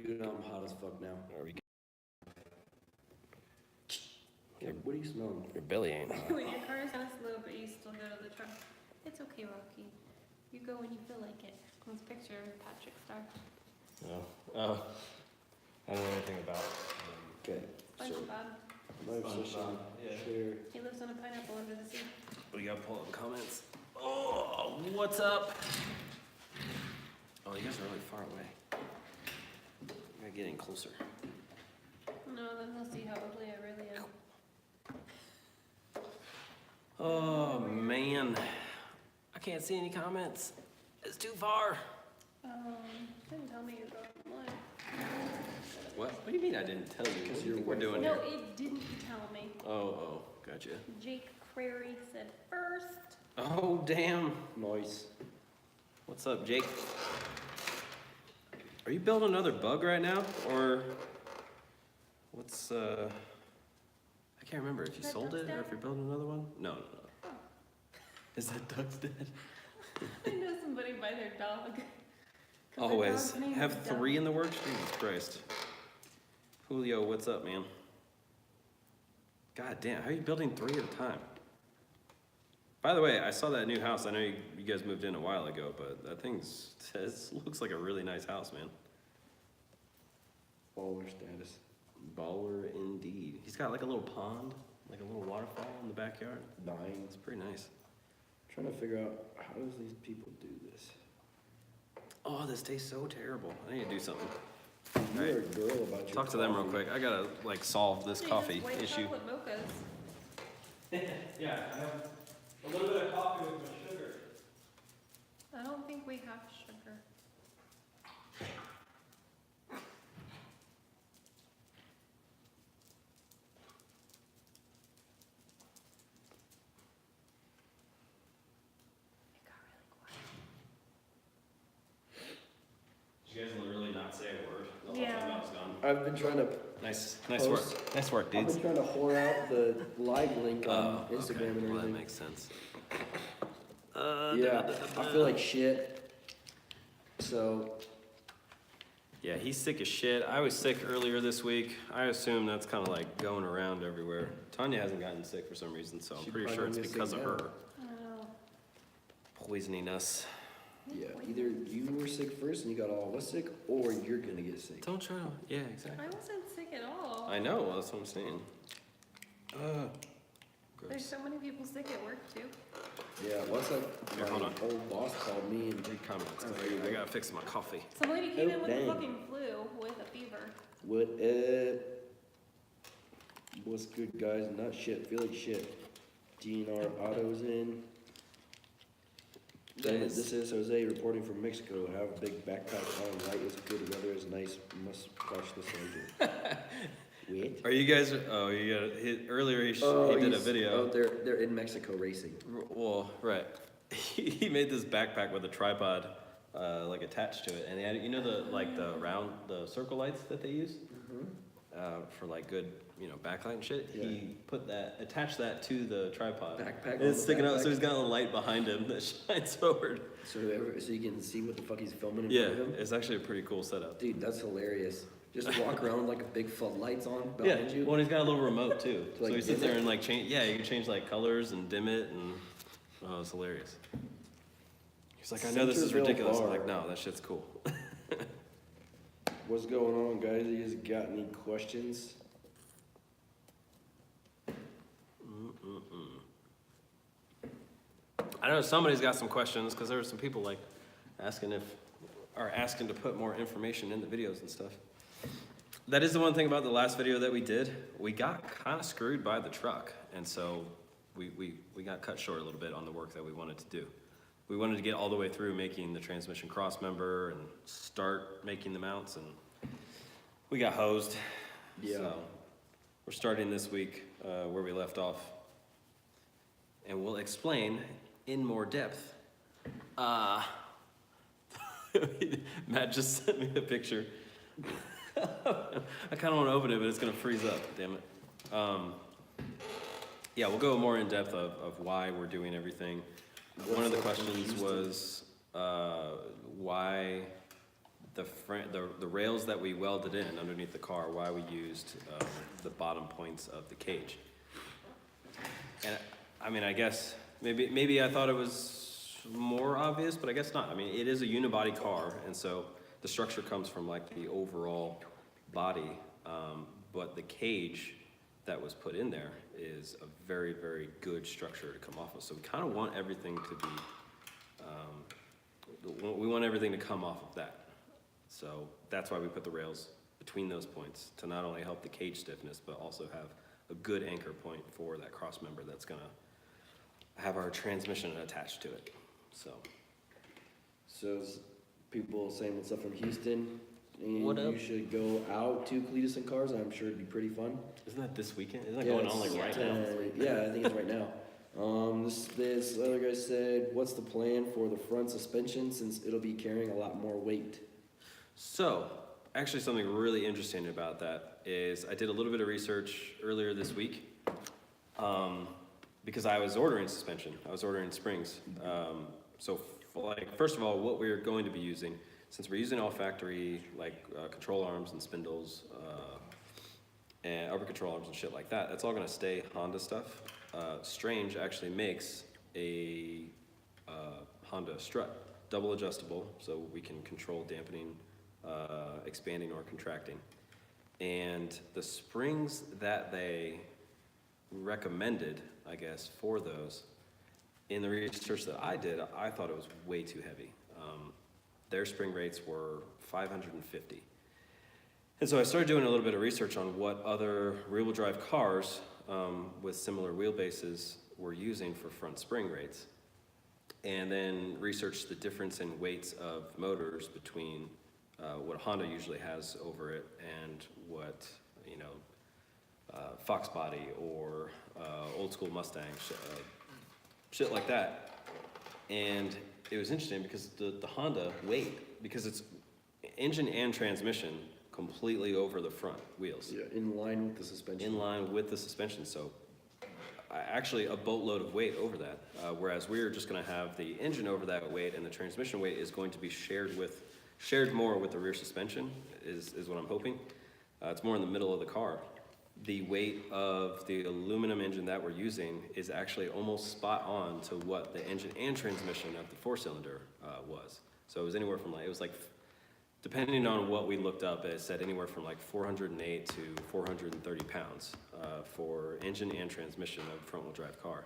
Dude, I'm hot as fuck now. There we go. Yeah, what are you smelling? Your belly ain't hot. When your car is kind of slow, but you still go to the truck. It's okay, Rocky. You go when you feel like it. This picture of Patrick Star. Oh. I don't know anything about Okay, so SpongeBob. live session, share. He lives on a pineapple under the sea. We gotta pull up comments. Oh, what's up? Oh, you guys are really far away. I gotta get in closer. No, then he'll see how ugly I really am. Oh, man. I can't see any comments. It's too far. Didn't tell me you're going live. What? What do you mean I didn't tell you? What do you think we're Wi-Fi. doing No, here? it didn't tell me. Oh, gotcha. Jake Crary said first. Oh, damn. Nice. What's up, Jake? Are you building another bug right now? Or what's, I can't remember if you That sold duck's it or dead? if you're building another one. No. Oh. Is that duck's dead? I know somebody by their dog. 'Cause their Always. dog's name Have is Duck. 3 in the works? Jesus Christ. Julio, what's up, man? God damn, how are you building 3 at a time? By the way, I saw that new house. I know you guys moved in a while ago, but that looks like a really nice house, man. Baller status. Baller indeed. He's got like a little pond, like a little waterfall in the backyard. Nine. It's pretty nice. Trying to figure out how does these people do this. Oh, this tastes so terrible. I need to do something. You're a girl about your Talk to them real coffee. quick. I gotta like solve this Hey, coffee white issue. chocolate mochas. Yeah, I have a little bit of coffee with my sugar. I don't think we have sugar. It got really quiet. Did you guys literally not say a word? The whole Yeah. time I was gone. I've been trying to Nice Post. work. Nice work, I've dudes. been trying to whore out the live link on Oh, Instagram okay. and Well, that everything. makes sense. Yeah, I feel like shit. So Yeah, he's sick as shit. I was sick earlier this week. I assume that's kind of like going around everywhere. Tanya hasn't gotten sick for some reason, so I'm She pretty probably sure it's gonna get because sick of now. her Oh. poisoning us. yeah, either you were sick first and you got all of us sick, or you're gonna get sick. Don't try to. Yeah, exactly. I wasn't sick at all. I know. Well, that's what I'm saying. There's Gross. so many people sick at work too. Yeah, what's that? Here, My hold on. old boss called me and Read comments. Oh, there you I go. gotta fix my coffee. Some lady came Oh, in with dang. a fucking flu with a fever. what? What's good, guys? Not shit. Feel like shit. DNR Auto's in. Damn it, Nice. this is Jose reporting from Mexico. Have a big backpack on. Light is good. Weather is nice. Must watch this later. Wait. Are you guys? Oh, you got earlier. He did a he's- video. Oh, they're in Mexico racing. Well, right. He made this backpack with a tripod, like attached to it, and he had, you know, the circle lights that they use, for like good, backlight and shit. Yeah. He attached that to the tripod. Backpack And on it's the sticking out, so backpack? he's got a light behind him that shines forward. So you can see what the fuck he's filming in Yeah, front of him. it's actually a pretty cool setup. Dude, that's hilarious. Just walk around with like a big floodlights on Yeah, behind you. well, and he's got a little remote too. To, So like, he sits dim there it? and like change. Yeah, you can change like colors and dim it, and oh, it's hilarious. He's like, I know this is Centerville ridiculous. I'm Bar. like, no, that shit's cool. What's going on, guys? You guys got any questions? I know somebody's got some questions because there were some people like asking to put more information in the videos and stuff. That is the one thing about the last video that we did. We got kind of screwed by the truck, and so we got cut short a little bit on the work that we wanted to do. We wanted to get all the way through making the transmission cross member and start making the mounts, and we got hosed. Yeah. So we're starting this week where we left off, and we'll explain in more depth. Matt just sent me a picture. I kind of want to open it, but it's going to freeze up, damn it. Yeah, we'll go more in depth of why we're doing everything. One of the questions was why the rails that we welded in underneath the car, why we used the bottom points of the cage. And I mean, I guess maybe I thought it was more obvious, but I guess not. I mean, it is a unibody car, and so the structure comes from like the overall body, but the cage that was put in there is a very, very good structure to come off of. So we kind of want everything to be, we want everything to come off of that. So that's why we put the rails between those points, to not only help the cage stiffness, but also have a good anchor point for that cross member that's gonna have our transmission attached to it. So People saying what's up from Houston, and What up? you should go out to Cletus and Cars. I'm sure it'd be pretty fun. isn't that this weekend? Isn't that going on like right now? Yeah, I think it's right now. This other guy said, what's the plan for the front suspension since it'll be carrying a lot more weight? So, actually something really interesting about that is I did a little bit of research earlier this week, because I was ordering suspension. I was ordering springs. First of all, what we're going to be using, since we're using all factory, control arms and spindles, and upper control arms and shit like that, that's all gonna stay Honda stuff. Strange actually makes a Honda strut, double adjustable, so we can control dampening, expanding or contracting. And the springs that they recommended, I guess, for those, in the research that I did, I thought it was way too heavy. Their spring rates were 550. And so I started doing a little bit of research on what other rear-wheel drive cars with similar wheelbases were using for front spring rates. And then researched the difference in weights of motors between what a Honda usually has over it and what, Fox Body or old school Mustang, shit like that. And it was interesting because the Honda weight, because it's engine and transmission completely over the front wheels. Yeah, in line with the suspension. In line with the suspension, so actually a boatload of weight over that. Whereas we're just gonna have the engine over that weight, and the transmission weight is going to be shared more with the rear suspension, is what I'm hoping. It's more in the middle of the car. The weight of the aluminum engine that we're using is actually almost spot on to what the engine and transmission of the 4-cylinder was. So it was anywhere from depending on what we looked up, it said anywhere from 408 to 430 pounds for engine and transmission of a front-wheel drive car,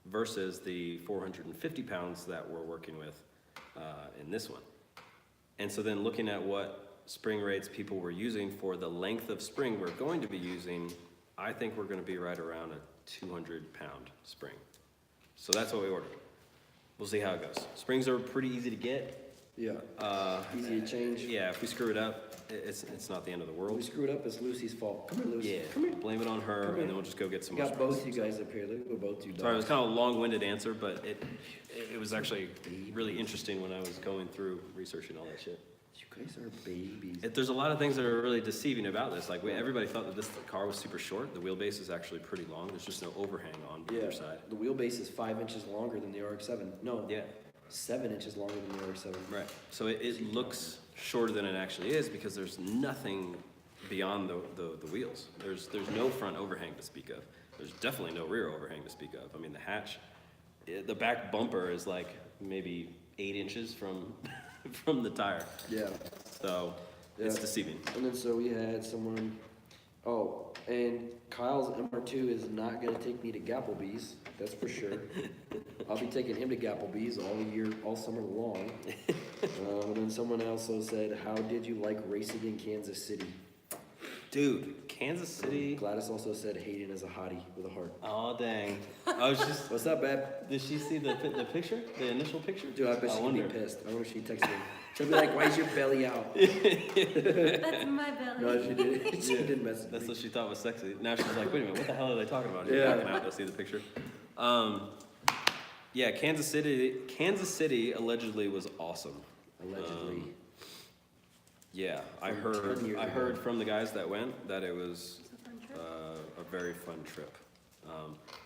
versus the 450 pounds that we're working with in this one. And so then looking at what spring rates people were using for the length of spring we're going to be using, I think we're going to be right around a 200-pound spring. So that's what we ordered. We'll see how it goes. Springs are pretty easy to get. Yeah, easy to change. Yeah, if we screw it up, it's not the end of the If world. we screw it up, it's Lucy's fault. Come here, Lucy. Yeah, Come here. blame it on her, Come here. and then we'll just go get some We more got springs. both you guys up here. Look at both you dogs. Sorry, it was kind of a long-winded answer, but it was actually really interesting when I was going through researching all that shit. You guys are babies. There's a lot of things that are really deceiving about this. Everybody thought that this car was super short. The wheelbase is actually pretty long. There's just no overhang on either side. The wheelbase is 5 inches longer than the RX-7. No, Yeah, 7 inches longer than the RX-7. right. So it looks shorter than it actually is because there's nothing beyond the wheels. There's no front overhang to speak of. There's definitely no rear overhang to speak of. I mean, the hatch, the back bumper is maybe 8 inches from from the tire. Yeah. So it's deceiving. And then so we had someone, and Kyle's MR2 is not gonna take me to Gapplebee's, that's for sure. I'll be taking him to Gapplebee's all summer long. And then someone also said, how did you like racing in Kansas City? Dude, Kansas City. Gladys also said Hayden is a hottie with a heart. Oh, dang. I was just. What's up, babe? Did she see the picture? The initial picture? Dude, I bet she'd be wonder. pissed. I wonder if she texted me. She'll be like, why is your belly out? That's my belly. No, she didn't. She didn't message That's me. what she thought was sexy. Now she's like, wait a minute, what the hell are they talking about? She's Yeah. backing out to see the picture. Yeah, Kansas City allegedly was awesome. Allegedly. Yeah, I From 10 heard years ago. from the guys that went that it was It's a fun trip. a very fun trip.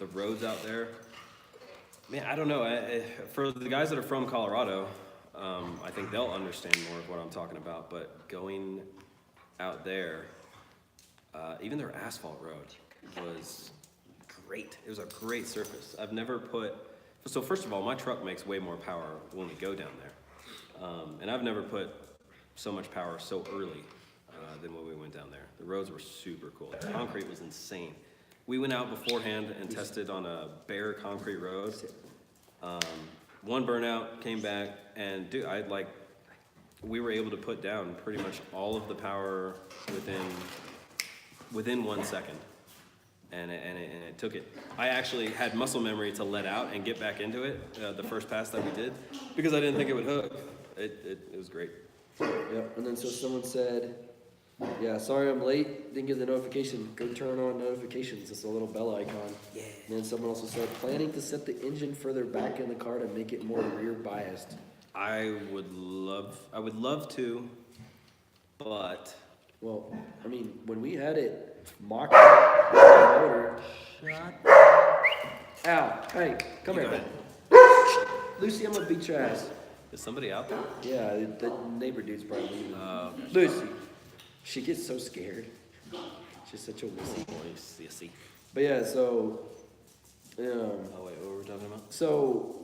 The roads out there, man, I don't know. For the guys that are from Colorado, I think they'll understand more of what I'm talking about, but going out there, even their asphalt road was great. It was a great surface. I've never put, so first of all, my truck makes way more power when we go down there. And I've never put so much power so early than when we went down there. The roads were super cool. The concrete was insane. We went out beforehand and tested on a bare concrete road. One burnout, came back, and dude, we were able to put down pretty much all of the power within 1 second. And it took it. I actually had muscle memory to let out and get back into it, the first pass that we did, because I didn't think it would hook. It was great. Yep, and then so someone said, yeah, sorry I'm late, didn't get the notification. Go turn on notifications, it's a little bell icon. Yeah. And then someone also said, planning to set the engine further back in the car to make it more rear biased. I would love to, but Well, I mean, when we had it mocked up with the motor. Ow, hey, come You here. go Lucy, I'm gonna beat your ass. is somebody out there? Yeah, the neighbor dude's probably leaving. Okay. Lucy, she gets so scared. She's such a wussy. You see. But yeah, so, Oh wait, what were we talking about? so,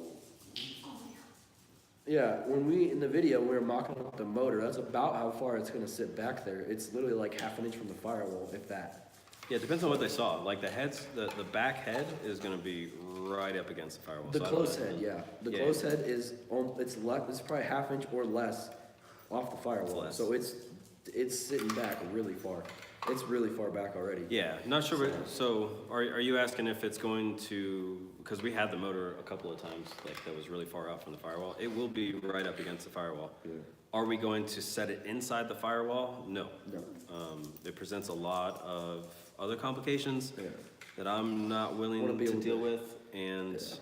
yeah, when in the video, we were mocking up the motor, that's about how far it's gonna sit back there. It's literally like half an inch from the firewall, if that. Yeah, it depends on what they saw. Like the back head is gonna be right up against the firewall. The so I don't close know. head, yeah. The Yeah. close head is, it's probably half inch or less off the firewall. Less. So it's sitting back really far. It's really far back already. Yeah, not sure. So are you asking if it's going to? Because we had the motor a couple of times, like that was really far out from the firewall. It will be right up against the firewall. Yeah. Are we going to set it inside the firewall? No. No. It presents a lot of other complications Yeah. that I'm not Wanna willing be to able deal to- with, and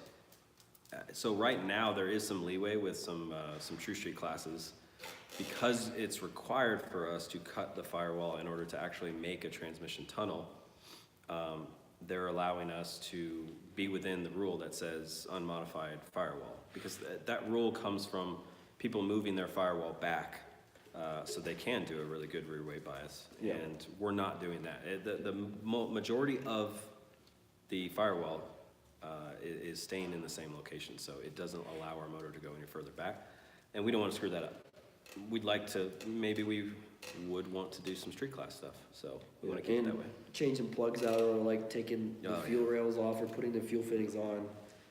so right now there is some leeway with some True Street classes. Because it's required for us to cut the firewall in order to actually make a transmission tunnel, they're allowing us to be within the rule that says unmodified firewall. Because that rule comes from people moving their firewall back, so they can do a really good rear-way bias. Yeah. And we're not doing that. The majority of the firewall is staying in the same location, so it doesn't allow our motor to go any further back. And we don't want to screw that up. We'd like to, maybe we would want to do some street class stuff, so we want to keep it that way. Changing plugs out or like taking the Oh, fuel rails off or putting the fuel fittings on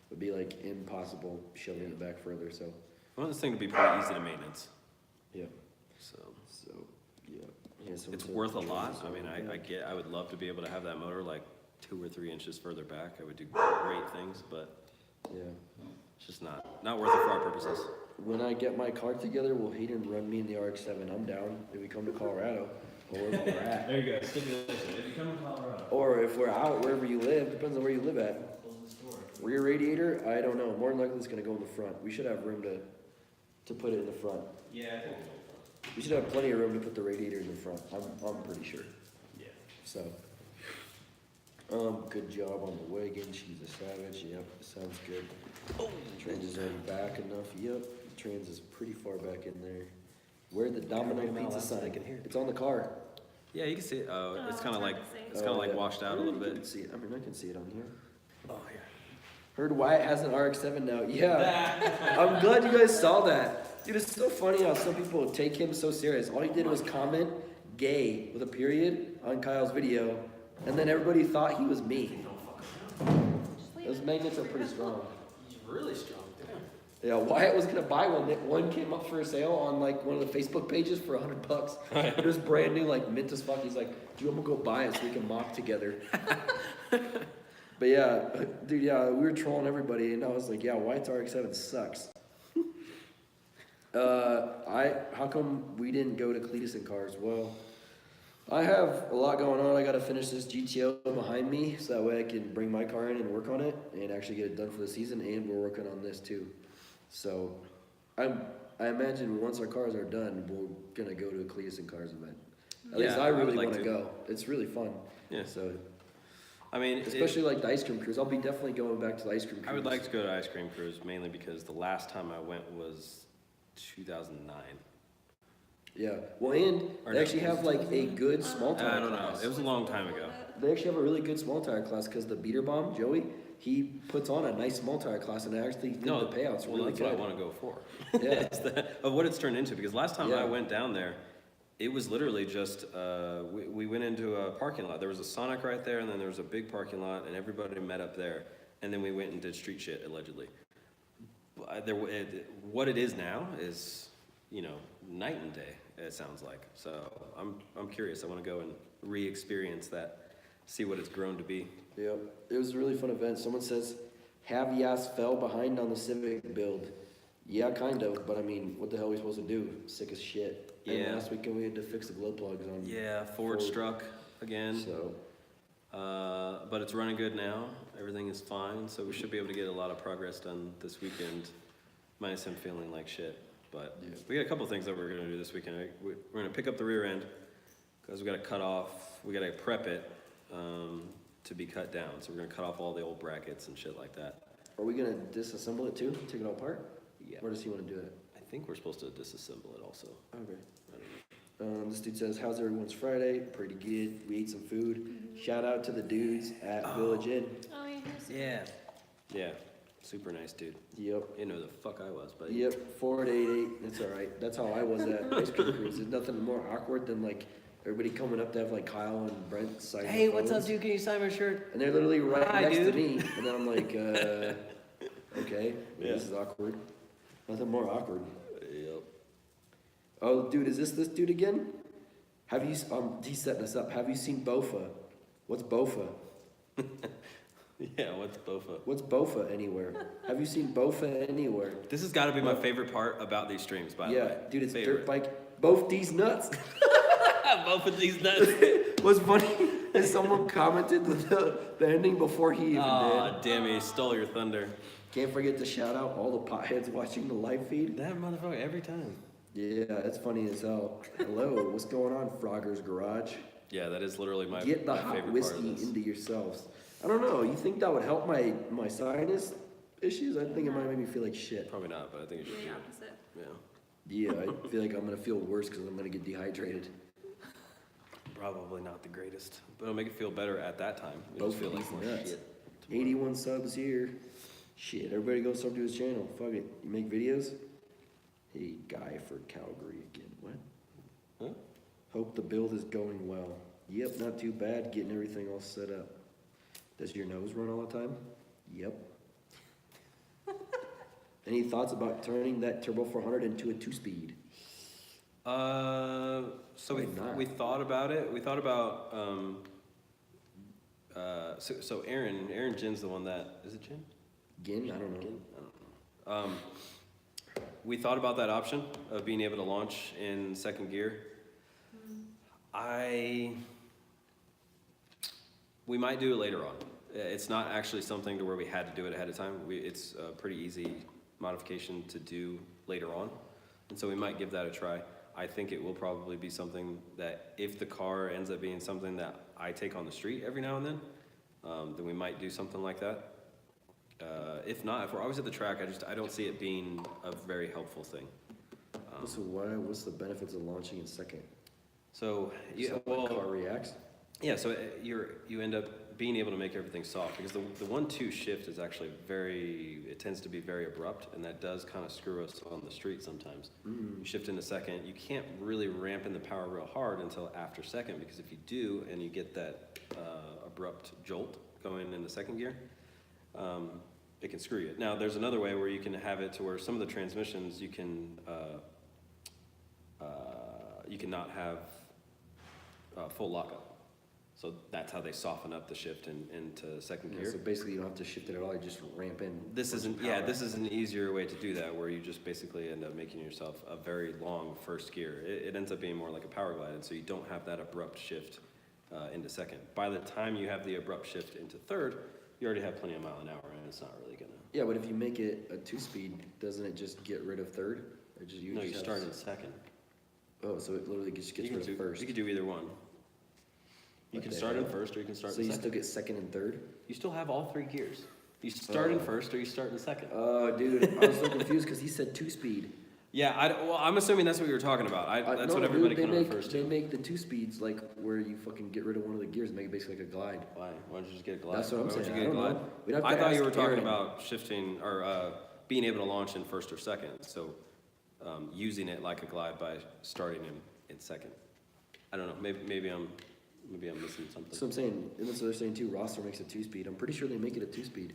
would be like impossible shoving it back further, so, I want this thing to be pretty easy to maintenance, yeah. so So, yeah. So it's worth a lot. I mean, I would love to be able to have that motor like 2 or 3 inches further back. I would do great things, but Yeah. it's just not worth it for our purposes. When I get my car together, will Hayden run me in the RX-7? I'm down if we come to Colorado, or wherever we're at. There you go, stipulation, if you come to Colorado. Or if we're out, wherever you live, depends on where you live at. Rear radiator, I don't know, more than likely it's gonna go in the front. We should have room to put it in the front. Yeah, I think. We should have plenty of room to put the radiator in the front, I'm pretty sure. Yeah. So, good job on the wagon, she's a savage, yep, sounds good. Trans is already back enough, yep, trans is pretty far back in there. Where the Domino Read 'em out Pizza loud so they sign? can hear. It's on the car. Yeah, you can see it. Oh, it's Oh, kind of it's like, hard to see. it's kind of like yeah. washed out a little You can bit. see it, I mean, I can see it on here. Oh, yeah. Heard Wyatt has an RX-7 now, yeah. I'm glad you guys saw that. Dude, it's so funny how some people take him so serious. All he did was comment gay with a period on Kyle's video, and then everybody thought he was me. Those magnets are pretty strong. He's really strong, damn. Yeah, Wyatt was gonna buy one. That one came up for sale on like one of the Facebook pages for $100. It was brand new, like mint as fuck. He's like, "Dude, I'm gonna go buy it so we can mock together." But yeah, dude, yeah, we were trolling everybody, and I was like, "Yeah, Wyatt's RX-7 sucks." How come we didn't go to Cletus and Cars? Well, I have a lot going on. I gotta finish this GTO behind me, so that way I can bring my car in and work on it, and actually get it done for the season, and we're working on this too. So, I imagine once our cars are done, we're gonna go to a Cletus and Cars event. At least Yeah, I I would really like wanna to. go. It's really fun. Yeah. So, I mean, especially like the ice cream cruise. I'll be definitely going back to the ice cream cruise. I would like to go to Ice Cream Cruise mainly because the last time I went was 2009. Yeah, well, and Or they no, actually have like a good small I tire don't know. class. It was a long time ago. They actually have a really good small tire class because the beater bomb, Joey, he puts on a nice small tire class, and I actually think No, the payouts well, really that's good. what I want to go for. Yeah. Of what it's turned into. Because last time I Yeah. went down there, it was literally just, we went into a parking lot. There was a Sonic right there, and then there was a big parking lot, and everybody met up there. And then we went and did street shit, allegedly. But what it is now is, night and day, it sounds like. So I'm curious. I want to go and re-experience that, see what it's grown to be. Yep, it was a really fun event. Someone says, Javias fell behind on the Civic build. Yeah, kind of, but I mean, what the hell are we supposed to do? Sick as shit. And Yeah. last weekend we had to fix the glow plugs on. Yeah, Ford struck again. So, But it's running good now. Everything is fine, so we should be able to get a lot of progress done this weekend, minus him feeling like shit. But Yeah. we got a couple things that we're gonna do this weekend. We're gonna pick up the rear end, because we gotta cut off, we gotta prep it to be cut down. So we're gonna cut off all the old brackets and shit like that. are we gonna disassemble it too? Take it all apart? Yeah, Or does he wanna do it? I think we're supposed to disassemble it also. Okay. I don't know. This dude says, how's everyone's Friday? Pretty good. We ate some food. Shout out to the dudes at Village Inn. Oh, yeah. Yeah. Yeah, super nice dude. Yep. You know who the fuck I was, but Yep, 4888. That's alright. That's how I was at Ice Cream Cruise. There's nothing more awkward than like everybody coming up to have like Kyle and Brent sign Hey, their what's up, phones. dude? Can you sign my shirt? And they're literally right Hi, next dude. to me. And then I'm like, okay, Yeah. this is awkward. Nothing more awkward. Yep. Oh, dude, is this dude again? Have you, he's setting us up. Have you seen Bofa? What's Bofa? Yeah, what's Bofa? What's Bofa anywhere? Have you seen Bofa anywhere? This has got to be my favorite part about these streams, by the Yeah, way. dude, it's Favorite. dirt bike. Both these nuts. Both of these nuts. What's funny is someone commented the ending before he even Aw, damn it, he stole your thunder. did. Can't forget to shout out all the potheads watching the live feed. That motherfucker every time. Yeah, it's funny as hell. Hello, what's going on, Frogger's Garage? Yeah, that is literally my, Get the my hot favorite part whiskey of this. into yourselves. I don't know. You think that would help my sinus issues? I think it might make me feel like shit. Probably not, but I think it should The do. opposite. Yeah. Yeah, I feel like I'm gonna feel worse because I'm gonna get dehydrated. Probably not the greatest, but it'll make it feel better at that time. You'll Both just feel of like these more nuts. shit. 81 subs here. Shit, everybody go sub to his channel. Fuck it. You make videos? Hey, guy for Calgary again. What? Huh? Hope the build is going well. Yep, not too bad. Getting everything all set up. Does your nose run all the time? Yep. Any thoughts about turning that Turbo 400 into a 2-speed? So Why not? we thought about it. We thought about so Aaron Jin's the one that is it Jin? Again, I don't know. Jin? I don't know. We thought about that option of being able to launch in second gear. We might do it later on. It's not actually something to where we had to do it ahead of time. It's a pretty easy modification to do later on, and so we might give that a try. I think it will probably be something that if the car ends up being something that I take on the street every now and then we might do something like that. If not, if we're always at the track, I don't see it being a very helpful thing. So what's the benefits of launching in second? So, Just how the car reacts? yeah, so you end up being able to make everything soft because the 1-2 shift is actually it tends to be very abrupt, and that does kind of screw us on the street sometimes. Mm. You shift into second, you can't really ramp in the power real hard until after second, because if you do and you get that abrupt jolt going into second gear, it can screw you. Now, there's another way where you can have it to where some of the transmissions you can not have full lockup. So that's how they soften up the shift into second Yeah, gear. so basically you don't have to shift it at all, you just ramp in. This put some isn't, power. this is an easier way to do that, where you just basically end up making yourself a very long first gear. It ends up being more like a power glide, and so you don't have that abrupt shift into second. By the time you have the abrupt shift into third, you already have plenty of mile an hour, and it's not really gonna. Yeah, but if you make it a 2-speed, doesn't it just get rid of third? Or just No, you just start have- in second. Oh, so it literally just gets rid of first. You could do either one. You What can the start in hell? first, or you can start So in you second. still get second and third? You still have all 3 gears. You start in Oh. first, or you start in second. Oh, dude, I was so confused because he said 2-speed. Yeah, well, I'm assuming that's what you were talking about. That's no, what everybody dude, kind of refers They to. make the 2-speeds like where you fucking get rid of one of the gears and make it basically like a glide. Why? Why don't you just get a glide? That's what I'm Why would saying. you I get a don't glide? know. We'd have to I thought you ask were talking Aaron. about shifting or being able to launch in first or second. So using it like a glide by starting him in second. I don't know. Maybe I'm missing something. So I'm saying, and that's what they're saying too, Roster makes a 2-speed. I'm pretty sure they make it a 2-speed.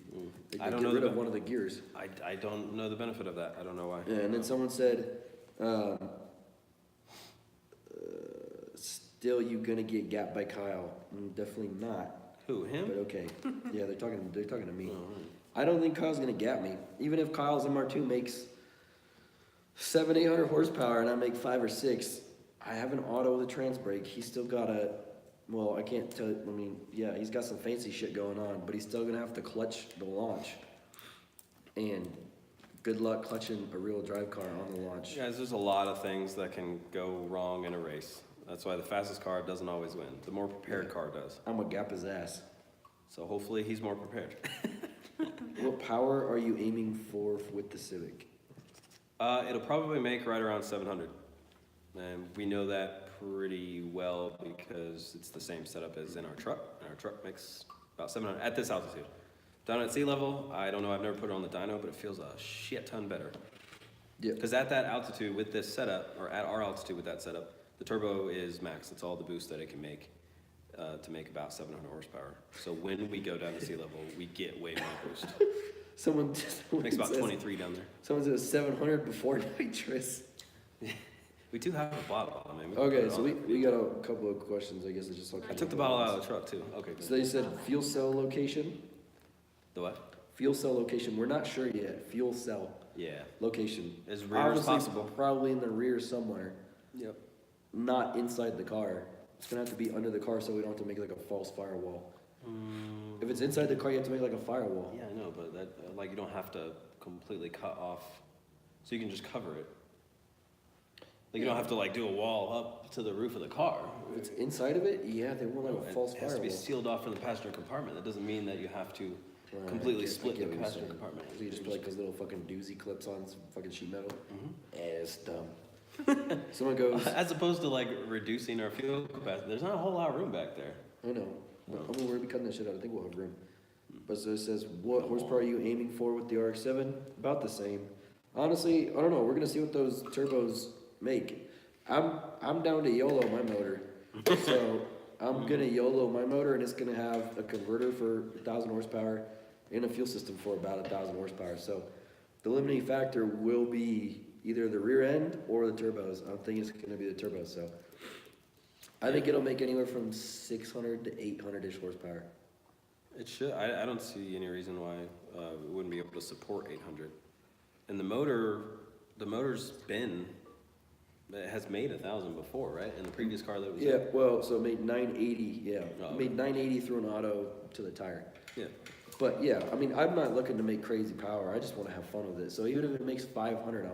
They I don't get know rid the of one of the gears. I don't know the benefit of that. I don't know why. Yeah, and then someone said, still you gonna get gapped by Kyle. Definitely not, Who, him? but okay. Yeah, they're talking to me. Oh, right. I don't think Kyle's gonna gap me. Even if Kyle's MR2 makes 700-800 horsepower and I make 5 or 6, I have an auto with a trans brake. He's still got a, well, I can't tell, I mean, yeah, he's got some fancy shit going on, but he's still gonna have to clutch the launch. And good luck clutching a real drive car on the launch. Guys, there's a lot of things that can go wrong in a race. That's why the fastest car doesn't always win. The more prepared car does. I'm gonna gap his ass. So hopefully he's more prepared. What power are you aiming for with the Civic? It'll probably make right around 700. And we know that pretty well because it's the same setup as in our truck. And our truck makes about 700 at this altitude. Down at sea level, I don't know, I've never put it on the dyno, but it feels a shit ton better. Yeah. Because at that altitude with this setup, or at our altitude with that setup, the turbo is max. It's all the boost that it can make to make about 700 horsepower. So when we go down to sea level, we get way more boost. Someone Makes about says, 23 down there. Someone says 700 before nitrous. We do have a bottle, I mean. We can put Okay, it so on. we got a couple of questions, I guess it's just all I took the bottle out of the truck too. Okay, So good. they said fuel cell location? The what? Fuel cell location, we're not sure yet. Fuel cell Yeah, location. as rear as Obviously, possible. Probably in the rear somewhere, Yep. not inside the car. It's gonna have to be under the car so we don't have to make like a false firewall. If it's inside the car, you have to make like a firewall. Yeah, I know, but that, like, you don't have to completely cut off, so you can just cover it. Like, you don't have to, like, do a wall up to the roof of the car. If it's inside of it, yeah, they want like a false It has to be firewall. sealed off from the passenger compartment. That doesn't mean that you have to Right, completely I get split the what you're passenger saying. compartment. So you just put like those little fucking doozy clips on some fucking sheet metal. Mhm. It's dumb. Someone goes, As opposed to, like, reducing our fuel capacity, there's not a whole lot of room back there. I know. But, I mean, we're gonna be cutting that shit out. I think we'll have room. But so it says, what horsepower are you aiming for with the RX-7? About the same. Honestly, I don't know. We're gonna see what those turbos make. I'm down to YOLO my motor. So I'm gonna YOLO my motor, and it's gonna have a converter for 1,000 horsepower and a fuel system for about 1,000 horsepower. So the limiting factor will be either the rear end or the turbos. I'm thinking it's gonna be the turbos. So I think it'll make anywhere from 600 to 800-ish horsepower. It should. I don't see any reason why we wouldn't be able to support 800. And the motor's been, it has made 1,000 before, right? In the previous car that was Yeah, well, so it made 980, yeah. Oh, It made 980 through an auto to the tire. Yeah. But yeah, I mean, I'm not looking to make crazy power. I just want to have fun with it. So even if it makes 500,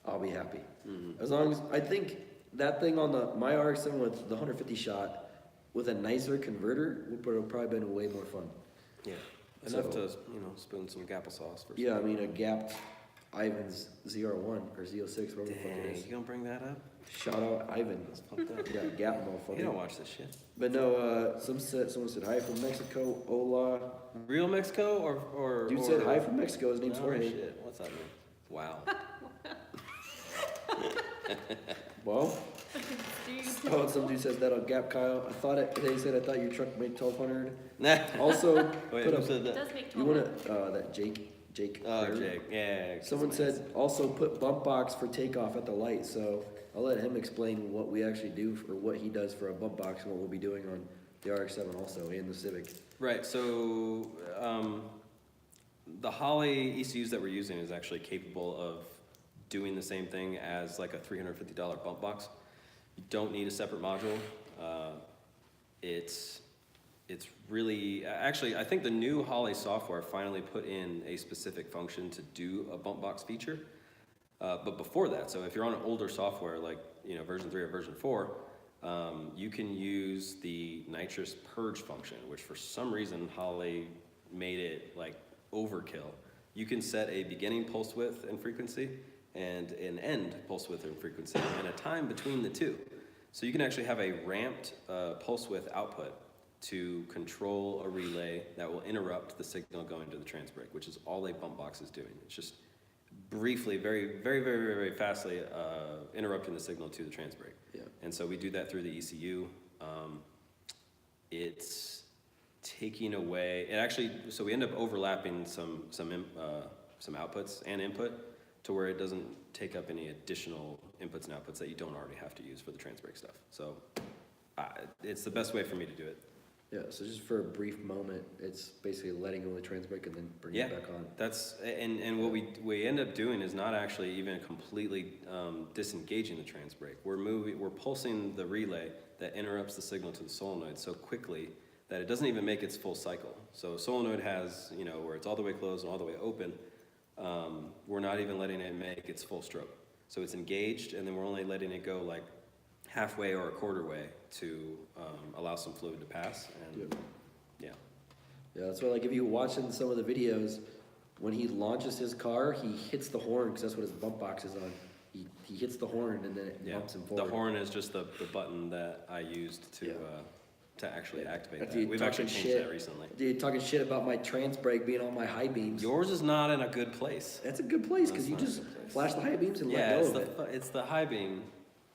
I'll be happy. Mm-hmm. As long as, I think that thing on my RX-7 with the 150 shot with a nicer converter would have probably been way more fun. Yeah. Enough So- to, spoon some applesauce for Yeah, I mean, a gapped Ivan's ZR1 or Z06, whatever the fuck it Dang, is. you gonna bring that up? Shout out Ivan. That's fucked up. Yeah, gap motherfucker. You don't watch this shit. But no, someone said hi from Mexico. Hola. Real Mexico or Dude said hi from Mexico. His name's No Jorge. shit. What's that mean? Wow. Well, Dude. oh, and some dude says that'll gap Kyle. I thought they said I thought your truck made 1,200. Nah. Also, Wait, put who up. said It that? does make You 12. wanna that Jake? Oh, Perry? Jake. Yeah. Someone said also put bump box for takeoff at the light. So I'll let him explain what we actually do or what he does for a bump box and what we'll be doing on the RX-7 also and the Civic. Right, so the Holley ECUs that we're using is actually capable of doing the same thing as like a $350 bump box. You don't need a separate module. It's really, actually, I think the new Holley software finally put in a specific function to do a bump box feature. But before that, so if you're on an older software like version 3 or version 4, you can use the nitrous purge function, which for some reason Holley made it like overkill. You can set a beginning pulse width and frequency, and an end pulse width and frequency, and a time between the two. So you can actually have a ramped pulse width output to control a relay that will interrupt the signal going to the trans brake, which is all a bump box is doing. It's just briefly, very fastly interrupting the signal to the trans brake. Yeah. And so we do that through the ECU. It's taking away, it actually, so we end up overlapping some outputs and input to where it doesn't take up any additional inputs and outputs that you don't already have to use for the trans brake stuff. So it's the best way for me to do it. Yeah, so just for a brief moment, it's basically letting go of the trans brake and then bringing it back on. That's, and what we end up doing is not actually even completely disengaging the trans brake. We're pulsing the relay that interrupts the signal to the solenoid so quickly that it doesn't even make its full cycle. So a solenoid has, you know, where it's all the way closed and all the way open, we're not even letting it make its full stroke. So it's engaged, and then we're only letting it go like halfway or a quarter way to allow some fluid to pass. And yeah. Yeah, that's why, like, if you watching some of the videos, when he launches his car, he hits the horn because that's what his bump box is on. He hits the horn and then it bumps him forward. The horn is just the button that I used to actually activate that. Dude, We've actually changed that recently. Dude, talking shit about my trans brake being on my high beams. Yours is not in a good place. That's a good place because you just flash the high beams and let go of it. It's the high beam.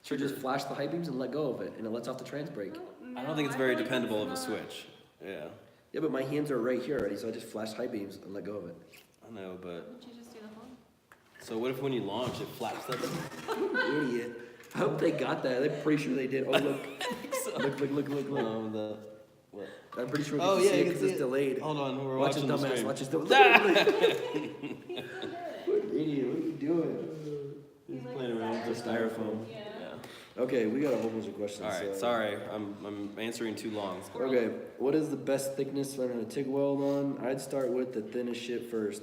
You just flash the high beams and let go of it, and it lets off the trans brake. I don't think it's very dependable of a switch. Yeah. Yeah, but my hands are right here already, so I just flash high beams and let go of it. I know, but. Why don't you just do the horn? So what if when you launch it flaps that? Idiot. I hope they got that. I'm pretty sure they did. Oh, look. Look. What? I'm pretty sure we can see it because it's delayed. Hold on, we're Watch watching his the dumbass. stream. Watch his dumbass. What idiot. What are you doing? He's like playing around with the styrofoam. Yeah. Okay, we got a whole bunch of questions. All right, so- sorry, I'm answering too long. Okay, what is the best thickness on a TIG weld on? I'd start with the thinnest shit first.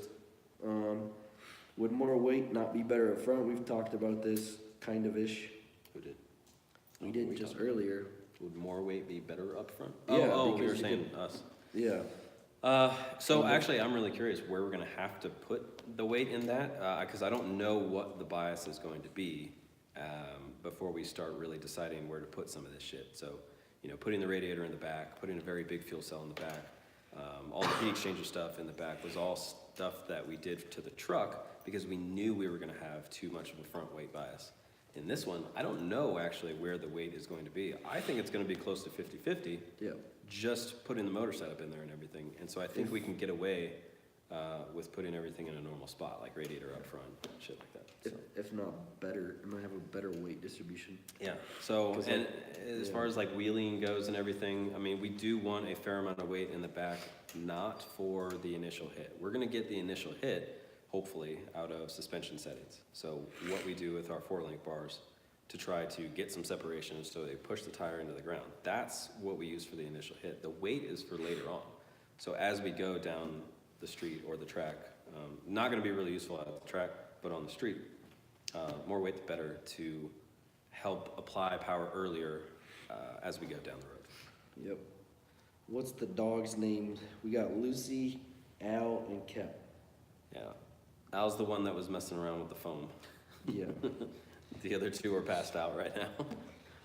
Would more weight not be better up front? We've talked about this kind of ish. Who did? We did just earlier. Would more weight be better up front? Yeah, Oh, we because were you saying us. Yeah. So actually, I'm really curious where we're gonna have to put the weight in that, because I don't know what the bias is going to be before we start really deciding where to put some of this shit. So, you know, putting the radiator in the back, putting a very big fuel cell in the back, all the heat exchanger stuff in the back was all stuff that we did to the truck because we knew we were gonna have too much of a front weight bias. In this one, I don't know actually where the weight is going to be. I think it's gonna be close to 50-50. Yeah. Just putting the motor setup in there and everything. And so I think we can get away with putting everything in a normal spot, like radiator up front, shit like that. So. If not better, it might have a better weight distribution. Yeah, so, 'Cause and like- as yeah. far as like wheeling goes and everything, I mean, we do want a fair amount of weight in the back, not for the initial hit. We're gonna get the initial hit, hopefully, out of suspension settings. So what we do with our 4-link bars to try to get some separation so they push the tire into the ground. That's what we use for the initial hit. The weight is for later on. So as we go down the street or the track, not gonna be really useful at the track, but on the street, more weight the better to help apply power earlier as we go down the road. Yep. What's the dog's name? We got Lucy, Al, and Kep. Yeah, Al's the one that was messing around with the foam. Yeah. The other two are passed out right now.